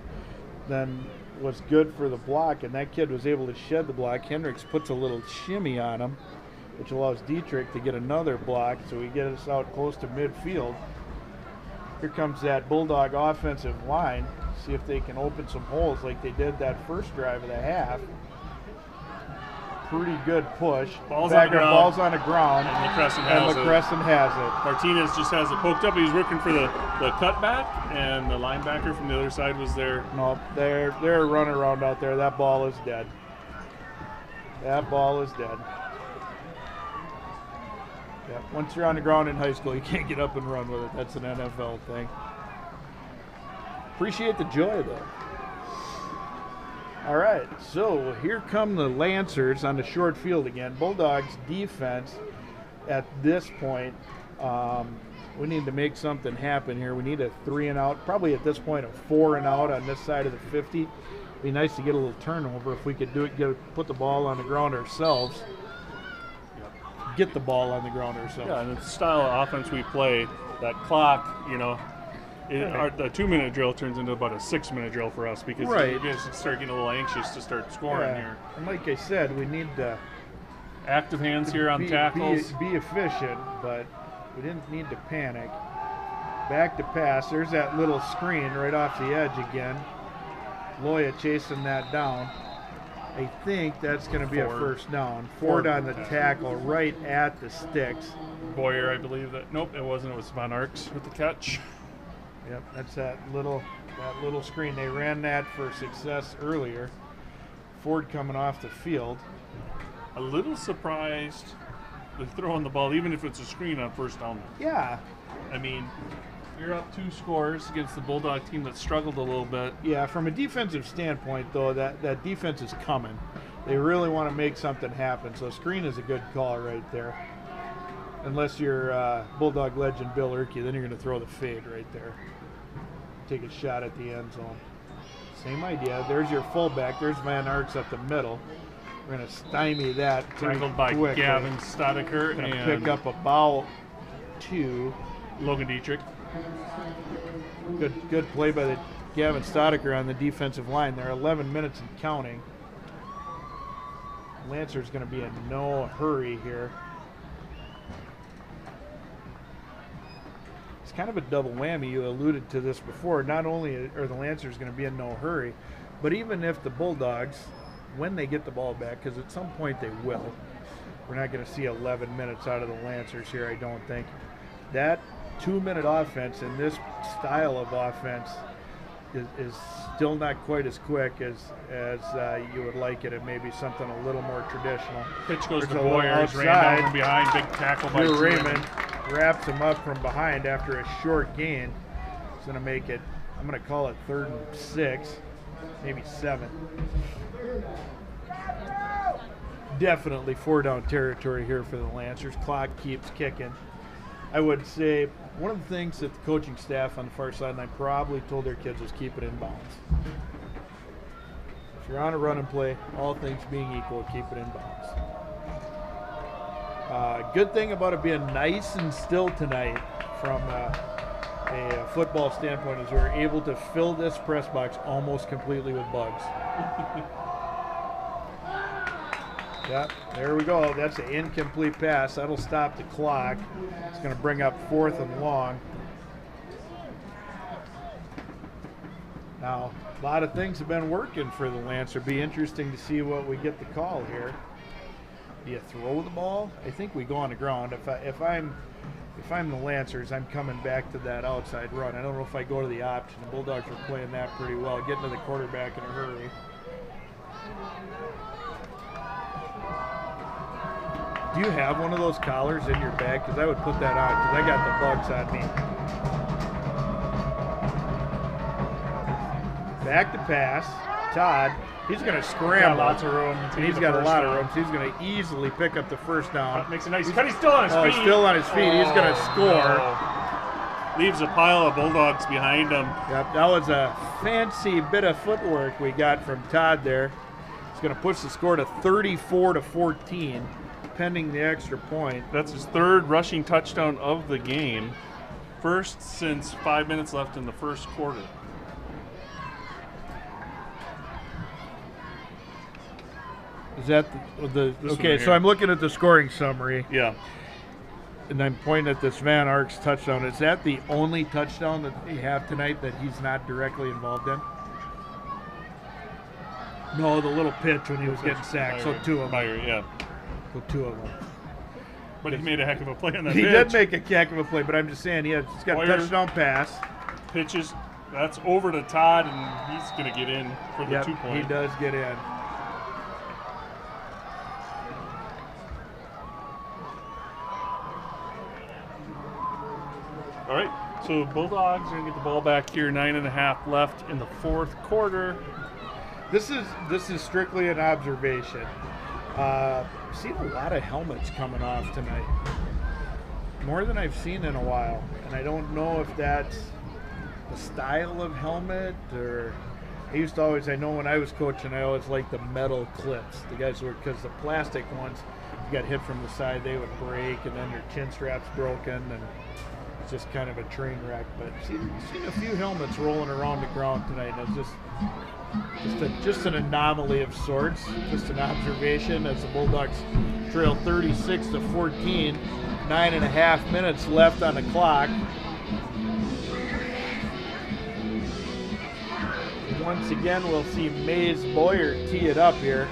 than was good for the block, and that kid was able to shed the block. Hendricks puts a little shimmy on him, which allows Dietrich to get another block, so he gets us out close to midfield. Here comes that Bulldog offensive line. See if they can open some holes like they did that first drive of the half. Pretty good push. Ball's on the ground. Ball's on the ground. And LaCrescent has it. Martinez just has it poked up. He was working for the cutback, and the linebacker from the other side was there. No, they're running around out there. That ball is dead. That ball is dead. Yeah, once you're on the ground in high school, you can't get up and run with it. That's an NFL thing. Appreciate the joy, though. All right, so here come the Lancers on the short field again. Bulldogs defense at this point, we need to make something happen here. We need a 3-and-out, probably at this point a 4-and-out on this side of the 50. Be nice to get a little turnover if we could do it, put the ball on the ground ourselves. Get the ball on the ground ourselves. Yeah, and the style of offense we play, that clock, you know, the 2-minute drill turns into about a 6-minute drill for us because right. you guys start getting a little anxious to start scoring here. And like I said, we need to active hands here on tackles. Be efficient, but we didn't need to panic. Back to pass. There's that little screen right off the edge again. Loya chasing that down. I think that's going to be a first down. Ford on the tackle right at the sticks. Boyer, I believe that. Nope, it wasn't. It was Von Arx with the catch. Yep, that's that little screen. They ran that for success earlier. Ford coming off the field. A little surprised they're throwing the ball, even if it's a screen on first down. Yeah. I mean, you're up 2 scores against the Bulldog team that struggled a little bit. Yeah, from a defensive standpoint, though, that defense is coming. They really want to make something happen, so screen is a good call right there. Unless you're Bulldog legend Bill Erke, then you're going to throw the fade right there. Take a shot at the end zone. Same idea. There's your fullback. There's Van Arx up the middle. We're going to stymie that. Tackled by quickly. Gavin Stodeker. Going to pick up about 2. Logan Dietrich. Good play by the Gavin Stodeker on the defensive line. They're 11 minutes and counting. Lancer's going to be in no hurry here. It's kind of a double whammy. You alluded to this before. Not only are the Lancers going to be in no hurry, but even if the Bulldogs, when they get the ball back, because at some point they will, we're not going to see 11 minutes out of the Lancers here, I don't think. That 2-minute offense and this style of offense is still not quite as quick as you would like it. It may be something a little more traditional. Pitch goes to Boyer. Ran down from behind. Big tackle by Raymond. Wraps him up from behind after a short gain. It's going to make it, I'm going to call it 3rd and 6, maybe 7. Definitely 4-down territory here for the Lancers. Clock keeps kicking. I would say one of the things that the coaching staff on the far sideline probably told their kids was keep it in bounds. If you're on a run and play, all things being equal, keep it in bounds. Good thing about it being nice and still tonight from a football standpoint is we're able to fill this press box almost completely with bugs. Yep, there we go. That's an incomplete pass. That'll stop the clock. It's going to bring up 4th and long. Now, a lot of things have been working for the Lancer. It'll be interesting to see what we get the call here. Do you throw the ball? I think we go on the ground. If I'm the Lancers, I'm coming back to that outside run. I don't know if I go to the option. The Bulldogs are playing that pretty well, getting to the quarterback in a hurry. Do you have one of those collars in your bag? Because I would put that on because I got the bugs on me. Back to pass. Todd. He's going to scramble. Lots of room. He's got a lot of room. So he's going to easily pick up the first down. Makes a nice cut. He's still on his feet. Still on his feet. He's going to score. leaves a pile of Bulldogs behind him. Yep, that was a fancy bit of footwork we got from Todd there. It's going to push the score to 34-14, pending the extra point. That's his third rushing touchdown of the game. First since 5 minutes left in the first quarter. Is that the This one okay? right So here. I'm looking at the scoring summary, Yeah. and I'm pointing at this Van Ark's touchdown. Is that the only touchdown that they have tonight that he's not directly involved in? No, the little pitch when he was getting sacked. So two of them. Meyer, yeah. So two of them. But he made a heck of a play on that He pitch. did make a heck of a play, but I'm just saying he's got Boyer. a touchdown pass. Pitches. That's over to Todd, and he's going to get in for the Yep, 2-point. he does get in. All right, so Bulldogs are going to get the ball back here. 9.5 left in the fourth quarter. This is strictly an observation. Seen a lot of helmets coming off tonight, more than I've seen in a while, and I don't know if that's the style of helmet or. I know when I was coaching, I always liked the metal clips. The guys were, because the plastic ones, you got hit from the side, they would break, and then your chin strap's broken, and it's just kind of a train wreck. But seen a few helmets rolling around the ground tonight, and it's just an anomaly of sorts, just an observation as the Bulldogs trail 36-14, 9.5 minutes left on the clock. Once again, we'll see Mays Boyer tee it up here.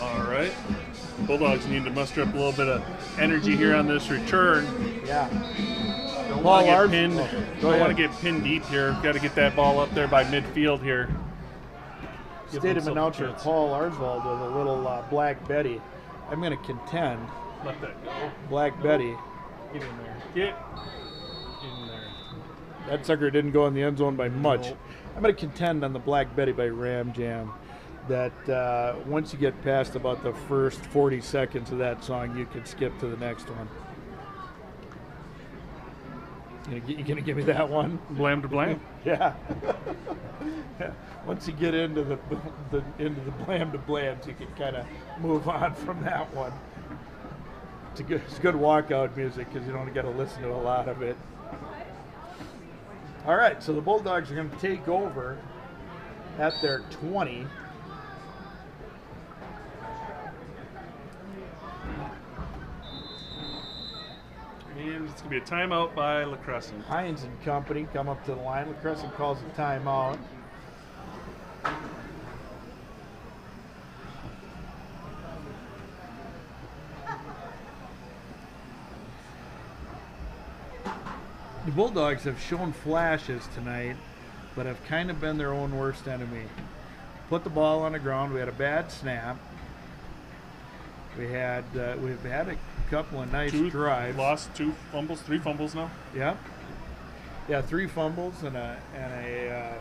All right. Bulldogs need to muster up a little bit of energy here on this return. Yeah. Don't Paul want to get Lars- pinned. Go Don't ahead. want to get pinned deep here. Got to get that ball up there by midfield here. Give Stadium themselves a announcer chance. Paul Arsvold with a little Black Betty. I'm going to contend Let that go. Black Betty. Get in there. Get in there. That sucker didn't go in the end zone by much. Nope. I'm going to contend on the Black Betty by Ram Jam that once you get past about the first 40 seconds of that song, you can skip to the next one. You gonna give me that one? Blam to blam. Yeah. Once you get into the blam to blams, you can kind of move on from that one. It's good walkout music because you don't get to listen to a lot of it. All right, so the Bulldogs are going to take over at their 20. And it's going to be a timeout by LaCrescent. Hines and company come up to the line. LaCrescent calls a timeout. The Bulldogs have shown flashes tonight, but have kind of been their own worst enemy. Put the ball on the ground. We had a bad snap. We've had a couple of nice drives. Lost 2 fumbles, 3 fumbles now. Yeah. Yeah, 3 fumbles and a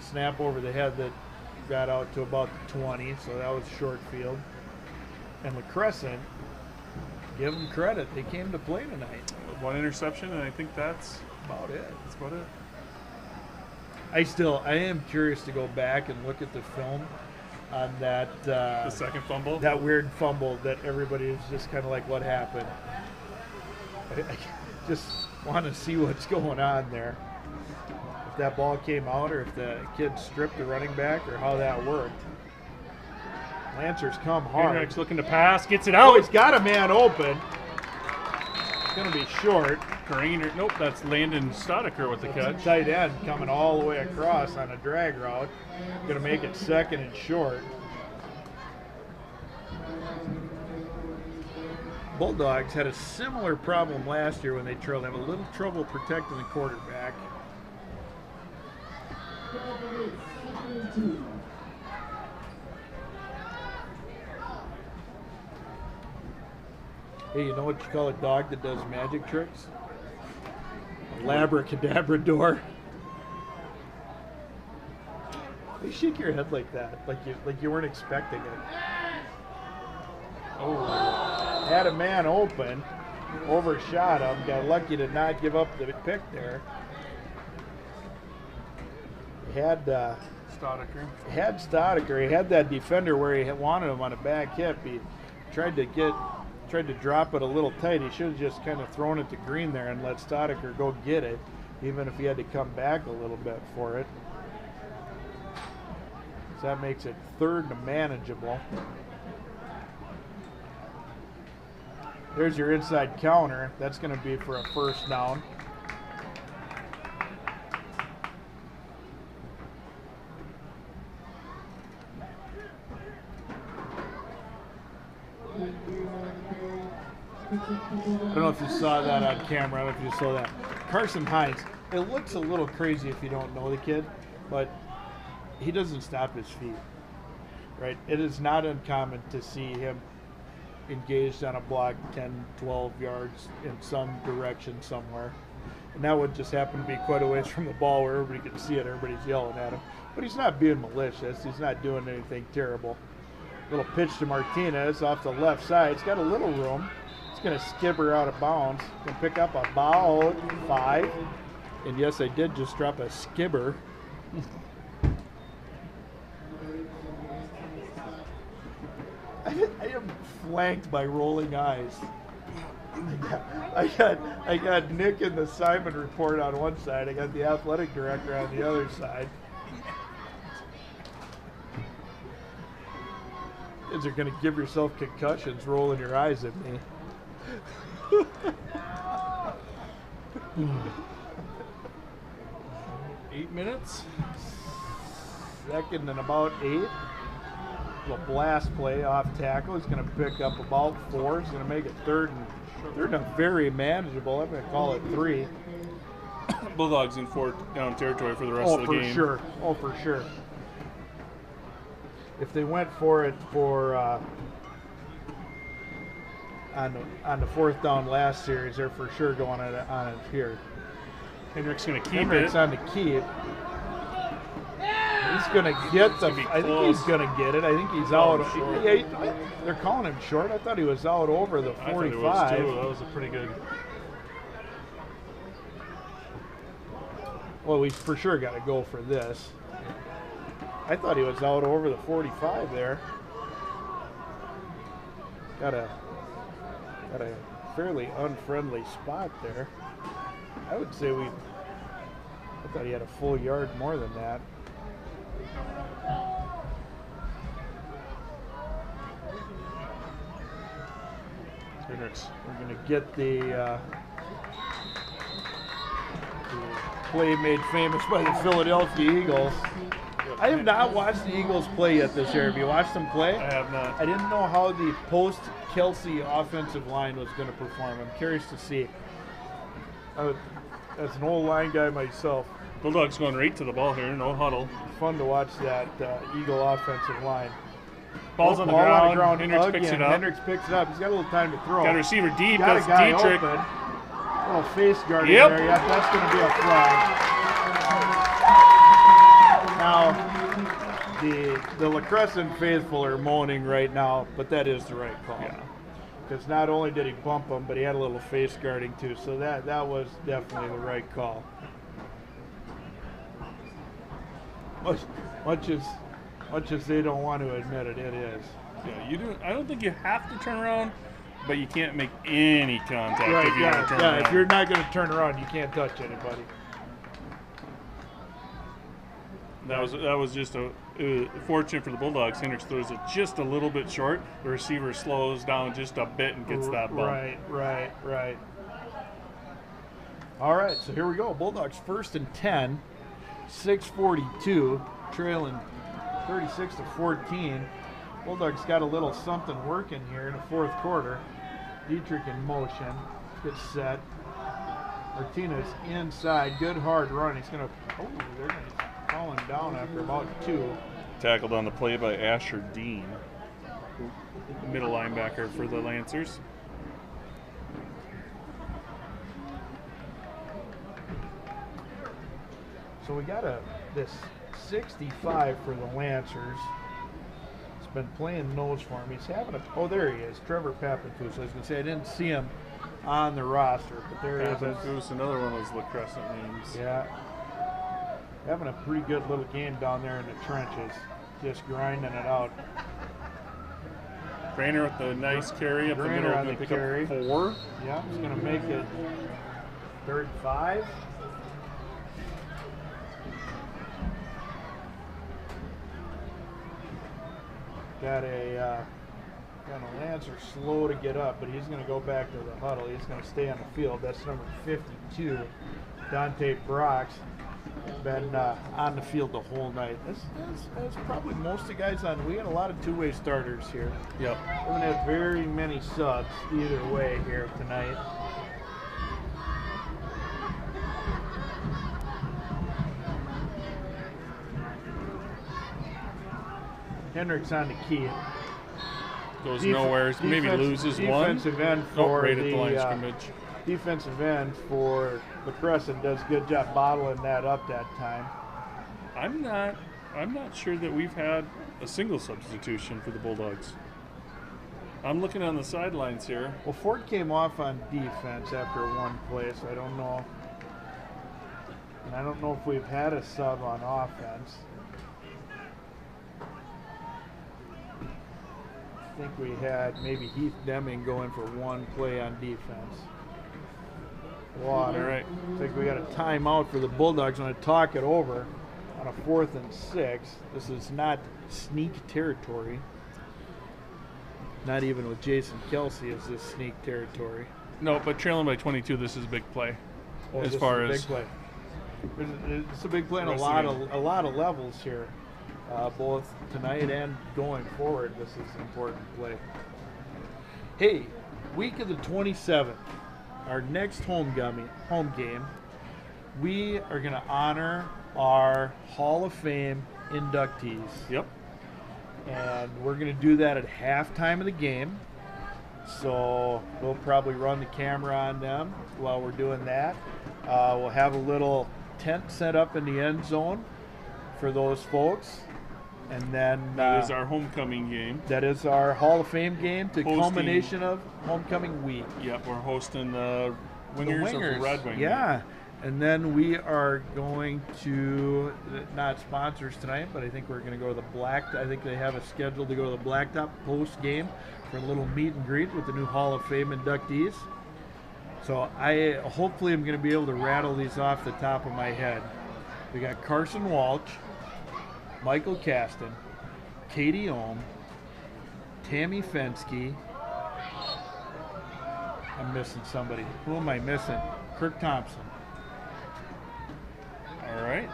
snap over the head that got out to about the 20, so that was short field. And LaCrescent, give them credit, they came to play tonight. 1 interception, and I think that's About it. that's about it. I am curious to go back and look at the film on that The second fumble. that weird fumble that everybody is just kind of like, what happened? I just want to see what's going on there. If that ball came out or if the kid stripped the running back or how that worked. Lancers come hard. Henrik's looking to pass, gets it Oh, out. he's got a man open. It's going to be short. Grainer, nope, that's Landon Stodeker with the That's a catch. tight end coming all the way across on a drag route. Going to make it second and short. Bulldogs had a similar problem last year when they trailed. They have a little trouble protecting the quarterback. Hey, you know what you call a dog that does magic tricks? A labracadabrador. You shake your head like that, like you weren't expecting it. Oh, had a man open, overshot him, got lucky to not give up the pick there. Had Stodiker. He had that defender where he wanted him on a back hip. He tried to drop it a little tight. He should have just kind of thrown it to Green there and let Stodiker go get it, even if he had to come back a little bit for it. So that makes it 3rd and manageable. There's your inside counter. That's going to be for a first down. I don't know if you saw that on camera. I don't know if you saw that. Carson Hines, it looks a little crazy if you don't know the kid, but he doesn't stop his feet, right? It is not uncommon to see him engaged on a block 10, 12 yards in some direction somewhere. And that would just happen to be quite a ways from the ball where everybody can see it, everybody's yelling at him. But he's not being malicious. He's not doing anything terrible. Little pitch to Martinez off the left side. It's got a little room. It's going to skipper out of bounds. Going to pick up about 5. And yes, I did just drop a skibber. I am flanked by rolling eyes. I got Nick in the Simon report on one side. I got the athletic director on the other side. Kids are going to give yourself concussions rolling your eyes at me. 8 minutes. 2nd and about 8. A blast play off tackle. He's going to pick up about 4. He's going to make it 3rd and very manageable. I'm going to call it 3. Bulldogs in 4th down territory for the rest of the game. Oh, for sure. If they went for it for on the 4th down last series, they're for sure going on it here. Hendrick's going to keep Hendrick's it. on the keep. He's going to get the. I think he's going to get it. I think he's out. Yeah, they're calling him short. I thought he was out over the 45. I thought it was too. That was a pretty good. Well, we for sure got to go for this. I thought he was out over the 45 there. Got a fairly unfriendly spot there. I would say I thought he had a full yard more than that. We're going to get the play made famous by the Philadelphia Eagles. I have not watched the Eagles play yet this year. Have you watched them play? I have not. I didn't know how the post-Kelsey offensive line was going to perform. I'm curious to see. As an old line guy myself, Bulldogs going right to the ball here, no huddle. fun to watch that Eagle offensive line. Ball's on the ground. Hendricks again. picks it up. Hendricks picks it up. He's got a little time to throw. Got a receiver deep. Got That's a guy Dietrich. open. Little face guard in Yep. there. Yep, that's going to be a flag. Now, the LaCrescent faithful are moaning right now, but that is the right call. Yeah. Because not only did he bump him, but he had a little face guarding too. So that was definitely the right call. Much as they don't want to admit it, it is. Yeah, you do. I don't think you have to turn around, but you can't make any contact Right, if you want to turn around. if you're not going to turn around, you can't touch anybody. That was just fortunate for the Bulldogs. Hendricks throws it just a little bit short. The receiver slows down just a bit and gets that bump. Right. All right, so here we go. Bulldogs 1st and 10, 6:42, trailing 36-14. Bulldogs got a little something working here in the 4th quarter. Dietrich in motion, gets set. Martinez inside, good hard run. He's going to, they're going to call him down after about 2. Tackled on the play by Asher Dean, middle linebacker for the Lancers. So we got this 65 for the Lancers. He's been playing nose for him. He's having a, oh, there he is, Trevor Papenfus. I was going to say, I didn't see him on the roster, but there he is. Papenfus, another one of those LaCrescent names. Yeah. Having a pretty good little game down there in the trenches. Just grinding it out. Grainer with the nice carry up the middle. On the pick carry. Up 4. Yeah, he's going to make it 3rd and 5. Got a Lancer slow to get up, but he's going to go back to the huddle. He's going to stay on the field. That's number 52, Dante Brox. Been on the field the whole night. That's probably most of the guys on. We got a lot of two-way starters here. Yep. We haven't had very many subs either way here tonight. Hendricks on the key. Goes nowhere. Maybe loses one. Defensive end for right at the line of scrimmage. Defensive end for LaCrescent does a good job bottling that up that time. I'm not sure that we've had a single substitution for the Bulldogs. I'm looking on the sidelines here. Well, Ford came off on defense after one play, so I don't know. And I don't know if we've had a sub on offense. I think we had maybe Heath Deming going for one play on defense. Water. All right. I think we got a timeout for the Bulldogs. I'm going to talk it over on a 4th and 6. This is not sneak territory. Not even with Jason Kelsey is this sneak territory. No, but trailing by 22, this is a big play. Oh, as far as big play. It's a big play on a Rest lot of of levels here, both tonight and going forward. This is an important play. Hey, week of the 27th, our next home game, we are going to honor our Hall of Fame inductees. Yep. And we're going to do that at halftime of the game. So we'll probably run the camera on them while we're doing that. We'll have a little tent set up in the end zone for those folks. And then that is our homecoming game. That is our Hall of Fame game, the culmination of homecoming week. Yep, we're hosting the Wingers of Red Wing. Yeah. And then we are going to, not sponsors tonight, but I think we're going to go to the I think they have a schedule to go to the Blacktop post game for a little meet and greet with the new Hall of Fame inductees. So I hopefully am going to be able to rattle these off the top of my head. We got Carson Walsh, Michael Caston, Katie Ohm, Tammy Fensky. I'm missing somebody. Who am I missing? Kirk Thompson. All right.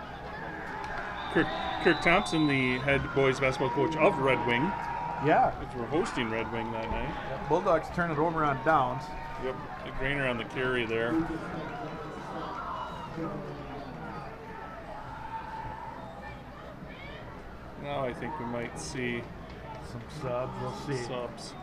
Kirk Thompson, the head boys basketball coach of Red Wing. Yeah. We're hosting Red Wing that night. Yeah, Bulldogs turn it over on downs. Yep. The Grainer on the carry there. Now I think we might see some subs. We'll see. Subs.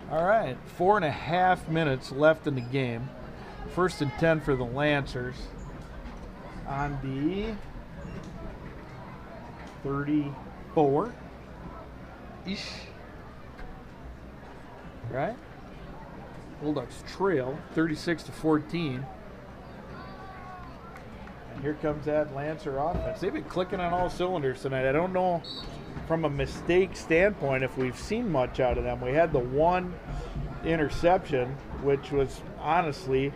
All right, 4.5 minutes left in the game. 1st and 10 for the Lancers on the 34-ish. Right? Bulldogs trail 36-14. And here comes that Lancer offense. They've been clicking on all cylinders tonight. I don't know from a mistake standpoint if we've seen much out of them. We had the one interception, which was honestly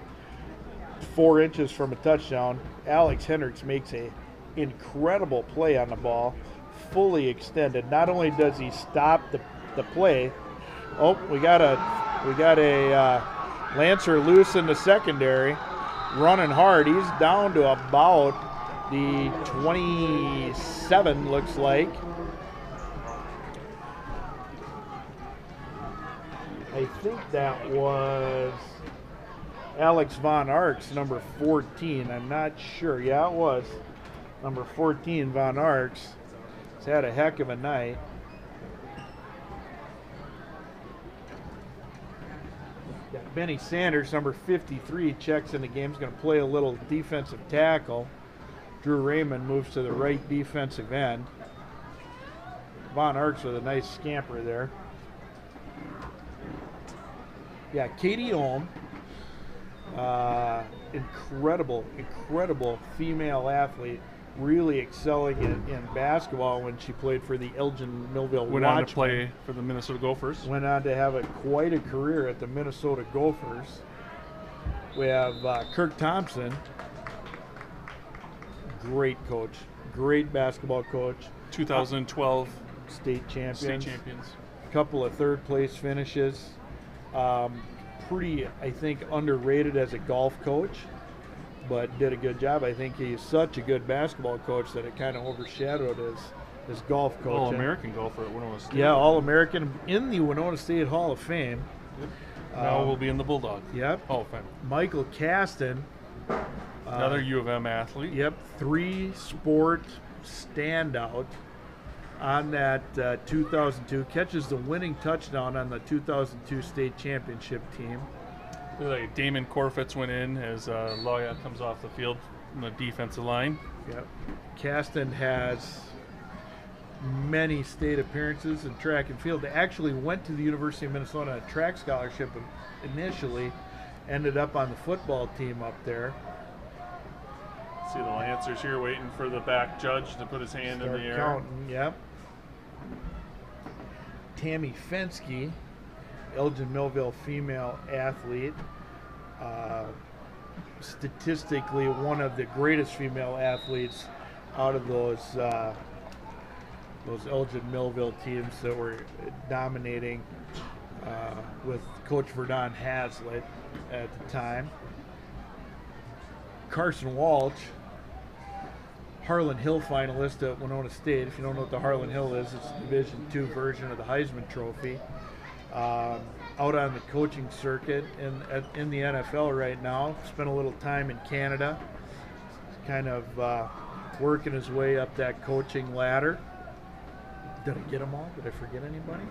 4 inches from a touchdown. Alex Hendricks makes a incredible play on the ball, fully extended. Not only does he stop the play, we got a Lancer loose in the secondary, running hard. He's down to about the 27, looks like. I think that was Alex Von Arks, number 14. I'm not sure. Yeah, it was. Number 14, Von Arks. He's had a heck of a night. Got Benny Sanders, number 53, checks in the game. He's going to play a little defensive tackle. Drew Raymond moves to the right defensive end. Von Arks with a nice scamper there. Yeah, Katie Ohm, incredible female athlete, really excelling in basketball when she played for the Elgin Millville Went on to Watchmen. play for the Minnesota Gophers. Went on to have quite a career at the Minnesota Gophers. We have Kirk Thompson, great coach, great basketball coach. 2012 state champions. state champions. Couple of third place finishes. Pretty, I think, underrated as a golf coach, but did a good job. I think he's such a good basketball coach that it kind of overshadowed his golf coaching. All-American golfer at Winona State. Yeah, All-American in the Winona State Hall of Fame. Yep. Now we'll be in the Bulldog. Yep. Hall of Fame. Michael Kasten. Another U of M athlete. Yep, 3-sport standout on that 2002. Catches the winning touchdown on the 2002 state championship team. Like Damon Corfitz went in as Loya comes off the field from the defensive line. Yep. Kasten has many state appearances in track and field. They actually went to the University of Minnesota on a track scholarship initially, ended up on the football team up there. See the Lancers here waiting for the back judge to put his hand in the air. Counting, yep. Tammy Fensky, Elgin Millville female athlete. Statistically, one of the greatest female athletes out of those Elgin Millville teams that were dominating with Coach Verdon Hazlitt at the time. Carson Walsh, Harlan Hill finalist at Winona State. If you don't know what the Harlan Hill is, it's a Division II version of the Heisman Trophy. Out on the coaching circuit in the NFL right now. Spent a little time in Canada. Kind of working his way up that coaching ladder. Did I get them all? Did I forget anybody?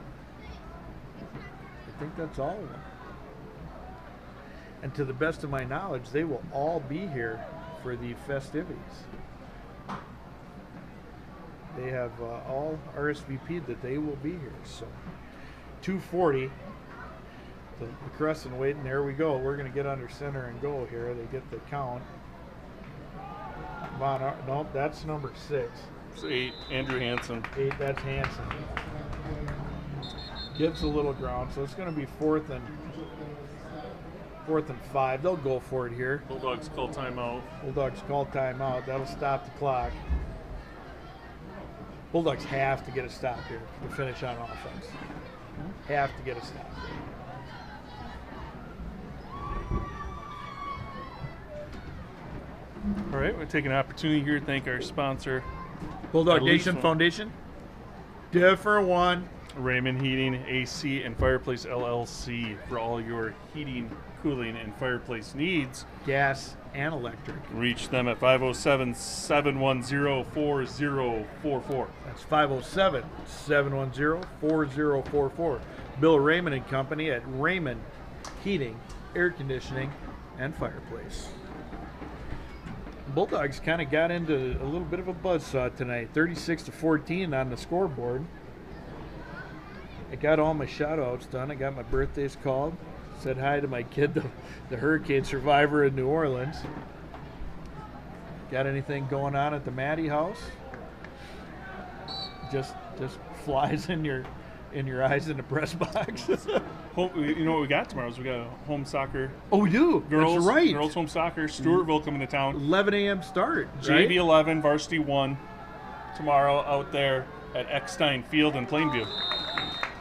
I think that's all of them. And to the best of my knowledge, they will all be here for the festivities. They have all RSVP'd that they will be here. So 2:40, the LaCrescent waiting. There we go. We're going to get under center and go here. They get the count. Nope, that's number 6. It's 8, Andrew Hansen. 8, that's Hansen. Gives a little ground, so it's going to be fourth and 5. They'll go for it here. Bulldogs call timeout. Bulldogs call timeout. That'll stop the clock. Bulldogs have to get a stop here to finish on offense. Have to get a stop. All right, we're taking an opportunity here to thank our sponsor, Bulldog At least Nation one. Foundation. Different one. Raymond Heating, AC, and Fireplace LLC for all your heating, cooling, and fireplace needs. Gas and electric. Reach them at 507-710-4044. That's 507-710-4044. Bill Raymond and Company at Raymond Heating, Air Conditioning, and Fireplace. Bulldogs kind of got into a little bit of a buzzsaw tonight. 36-14 on the scoreboard. I got all my shout-outs done. I got my birthdays called. Said hi to my kid, the hurricane survivor in New Orleans. Got anything going on at the Maddie house? Just flies in your eyes in the press box. You know what we got tomorrow is we got a home soccer. Oh, we do. Girls, That's right. Girls home soccer. Stewartville coming to town. 11 a.m. start. JV Right? 11, varsity 1 tomorrow out there at Eckstein Field in Plainview.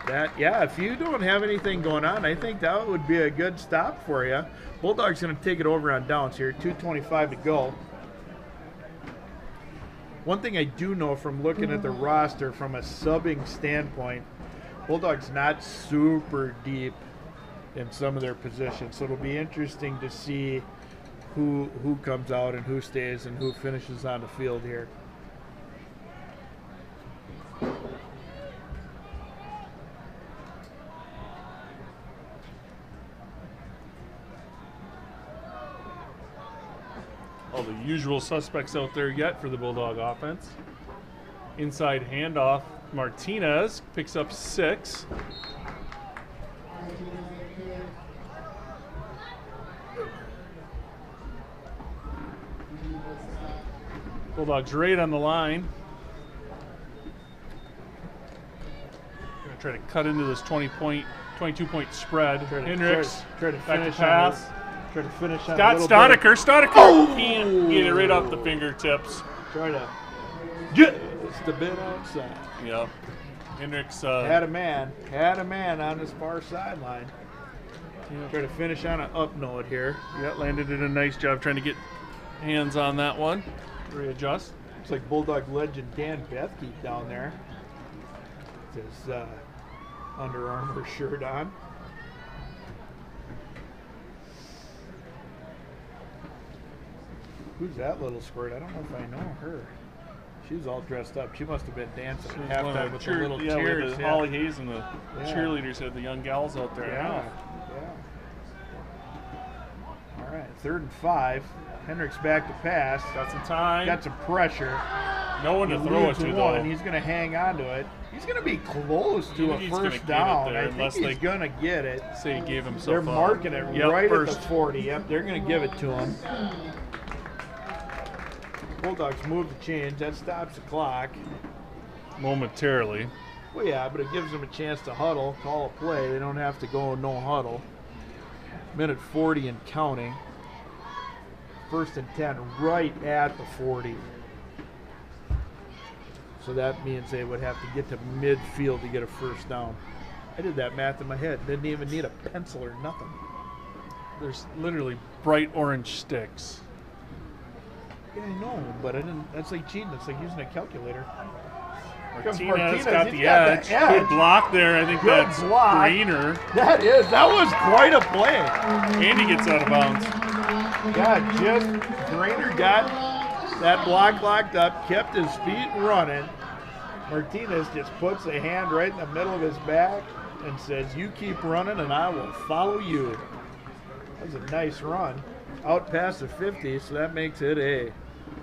If you don't have anything going on, I think that would be a good stop for you. Bulldogs going to take it over on downs here. 2:25 to go. One thing I do know from looking at the roster from a subbing standpoint, Bulldogs not super deep in some of their positions. So it'll be interesting to see who comes out and who stays and who finishes on the field here. all the usual suspects out there yet for the Bulldog offense. Inside handoff, Martinez picks up 6. Bulldogs right on the line. Gonna try to cut into this 22-point spread. Hendricks try to back to finish pass. Try to finish on Scott a little bit Stoneker. Stoneker can't get it right off the fingertips. Try to get it's the bit outside. Yep. Hendricks Had a man on his far sideline. Try to finish on an up note here. landed did a nice job trying to get hands on that one. Readjust. Looks like Bulldog legend Dan Bethke down there. With his Under Armour shirt on. Who's that little squirt? I don't know if I know her. She was all dressed up. She must have been dancing at halftime with the little cheers. With the Holly Hayes and the cheerleaders had the young gals out there. Yeah. All right, 3rd and 5. Hendricks back to pass. Got some time. Got some pressure. No one to throw it to, though. He's going to hang on to it. He's going to be close to a first down. I think he's going to get it. Say he gave himself. They're marking it right first. at the 40. Yep, they're going to give it to him. Bulldogs move the change. That stops the clock. Momentarily. Well, yeah, but it gives them a chance to huddle, call a play. They don't have to go no huddle. Minute 40 and counting. 1st and 10 right at the 40. So that means they would have to get to midfield to get a first down. I did that math in my head. Didn't even need a pencil or nothing. There's literally bright orange sticks. Yeah, I know, but I didn't. That's like cheating. It's like using a calculator. Martinez got the edge. Good block there. I think that's Greener. That was quite a play. And he gets out of bounds. Yeah, just Greener got that block locked up, kept his feet running. Martinez just puts a hand right in the middle of his back and says, "You keep running and I will follow you." That was a nice run. Out past the 50, so that makes it a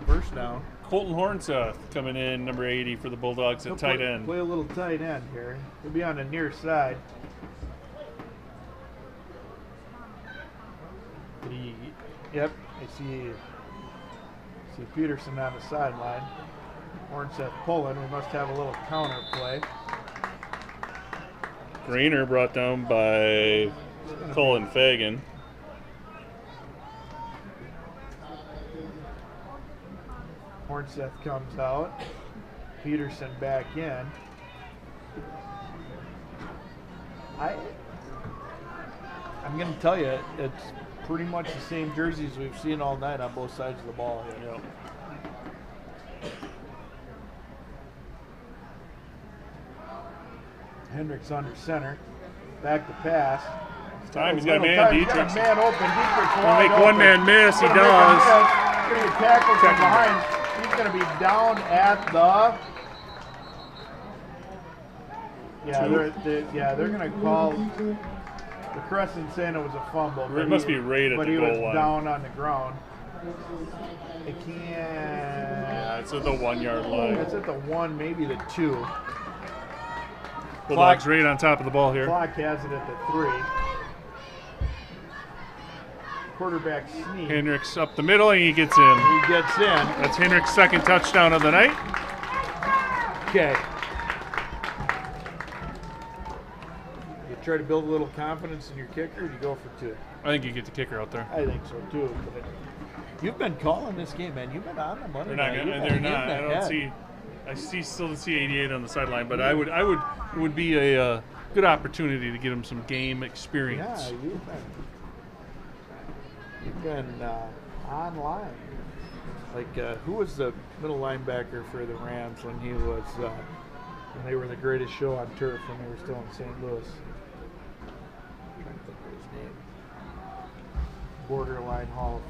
first down. Colton Hornseth coming in, number 80 for the Bulldogs at tight end. Play a little tight end here. He'll be on the near side. Yep, I see Peterson on the sideline. Hornseth pulling. We must have a little counter play. Greener brought down by Colin Fagan. Hornseth comes out. Peterson back in. I'm going to tell you, it's pretty much the same jerseys we've seen all night on both sides of the ball here. Yep. Hendricks under center. Back to pass. Time. He's got a man. He's got a man open. Dietrich's Gonna make one man miss. He does. He's going to get tackled from behind. He's going to be down at the. They're going to call. LaCrescent saying it was a fumble. It must be right at the goal line. But he was down on the ground. It can't. Yeah, it's at the 1 yard line. It's at the 1, maybe the 2. Bulldogs right on top of the ball here. Clock has it at the 3. Quarterback sneak. Hendricks up the middle and he gets in. He gets in. That's Hendricks' second touchdown of the night. Okay. You try to build a little confidence in your kicker, or do you go for 2? I think you get the kicker out there. I think so too. But you've been calling this game, man. You've been on the money. They're not. They're not. I don't see. I still see 88 on the sideline, but I would. It would be a good opportunity to get him some game experience. Yeah, you've been online. Like who was the middle linebacker for the Rams when he was when they were the greatest show on turf when they were still in St. Louis? I'm trying to think of his name. Borderline Hall of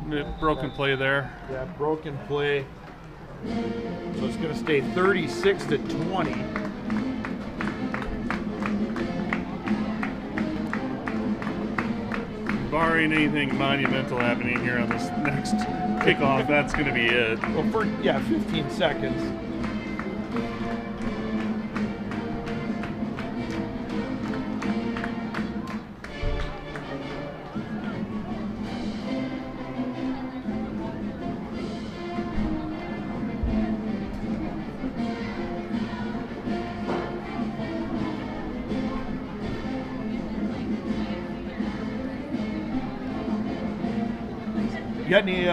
Famer. Broken play there. Yeah, broken play. So it's going to stay 36-20. barring anything monumental happening here on this next kickoff, that's going to be it. Well, for 15 seconds. You got any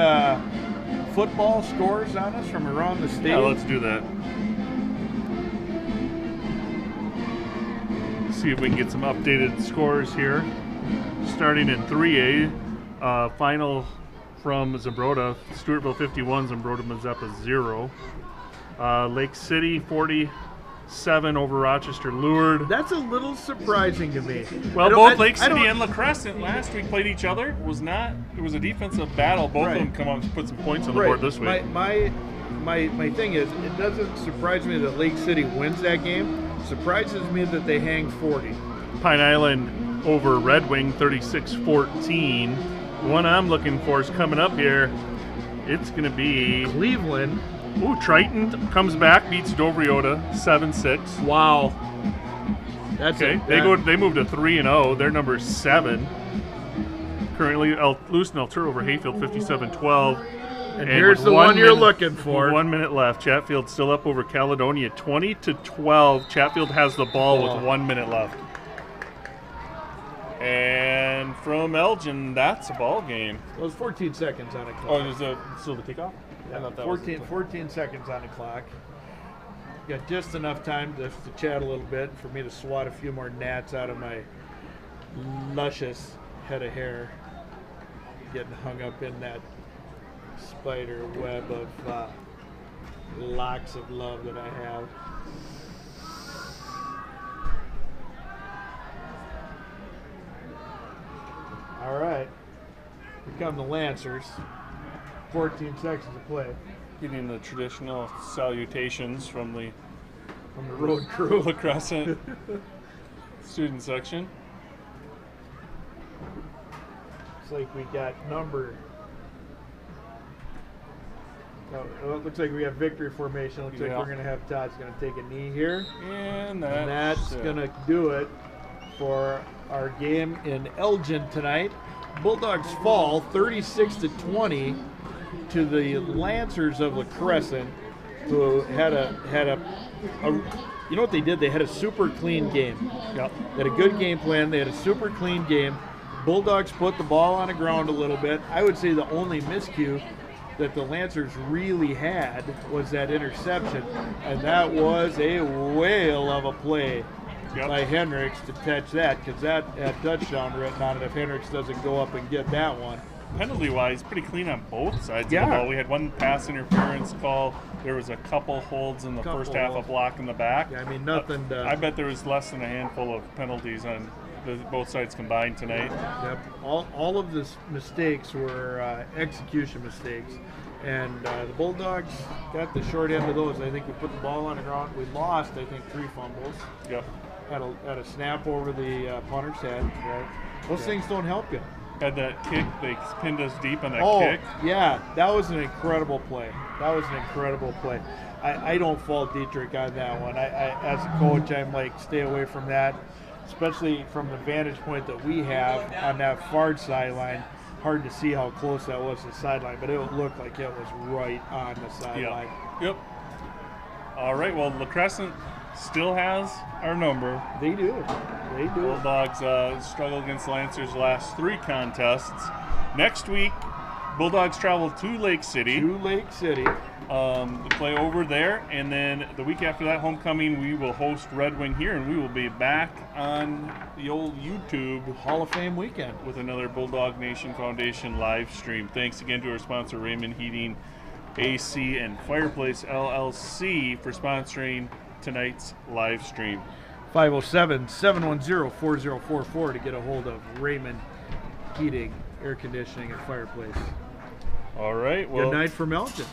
football scores on us from around the state? Yeah, let's do that. See if we can get some updated scores here. Starting in 3A, final from Zumbrota, Stewartville 51, Zumbrota Mazeppa 0. Lake City 47 over Rochester Lourdes. That's a little surprising to me. Well, both Lake City and LaCrescent last week played each other. It was a defensive battle. Both of them come out and put some points on the board this week. My thing is, it doesn't surprise me that Lake City wins that game. It surprises me that they hang 40. Pine Island over Red Wing 36-14. One I'm looking for is coming up here. It's going to be Cleveland. Ooh, Triton comes back, beats Dovriota 7-6. Wow. That's okay. They moved to 3-0. They're number 7. Currently, Lewiston Altura over Hayfield 57-12. And here's the one you're looking for. 1 minute left. Chatfield still up over Caledonia 20-12. Chatfield has the ball with 1 minute left. And from Elgin, that's a ball game. It was 14 seconds on the clock. Oh, is it still the kickoff? Yeah, 14 seconds on the clock. Got just enough time to chat a little bit for me to swat a few more gnats out of my luscious head of hair. Getting hung up in that spider web of locks of love that I have. All right, here come the Lancers. 14 seconds to play. Getting the traditional salutations from the road crew. LaCrescent student section. Looks like we got number. Oh, it looks like we have victory formation. Looks like we're going to have Todd's going to take a knee here. And that's going to do it for our game in Elgin tonight. Bulldogs fall 36-20 to the Lancers of LaCrescent, who had a you know what they did? They had a super clean game. Yep. They had a good game plan. They had a super clean game. Bulldogs put the ball on the ground a little bit. I would say the only miscue that the Lancers really had was that interception, and that was a whale of a play by Hendricks to catch that, because that had touchdown written on it if Hendricks doesn't go up and get that one. Penalty-wise, pretty clean on both sides of the ball. We had one pass interference call. There was a couple holds in the first half, a block in the back. Yeah, I mean, nothing I bet there was less than a handful of penalties on both sides combined tonight. Yep. All of the mistakes were execution mistakes. And the Bulldogs got the short end of those. I think we put the ball on the ground. We lost, I think, 3 fumbles. Yep. Had a snap over the punter's head. Right. Those things don't help you. Had that kick. They pinned us deep on that kick. Yeah. That was an incredible play. I don't fault Dietrich on that one. I as a coach, I'm like, stay away from that, especially from the vantage point that we have on that far sideline. Hard to see how close that was to the sideline, but it looked like it was right on the sideline. Yep. All right, well, LaCrescent still has our number. They do. Bulldogs struggle against Lancers' last 3 contests. Next week, Bulldogs travel to Lake City. To play over there, and then the week after that, homecoming, we will host Red Wing here, and we will be back on the old YouTube Hall of Fame weekend with another Bulldog Nation Foundation live stream. Thanks again to our sponsor, Raymond Heating, AC, and Fireplace LLC, for sponsoring tonight's live stream. 507-710-4044 to get a hold of Raymond Heating, Air Conditioning, and Fireplace. All right. Well, good night from Elgin.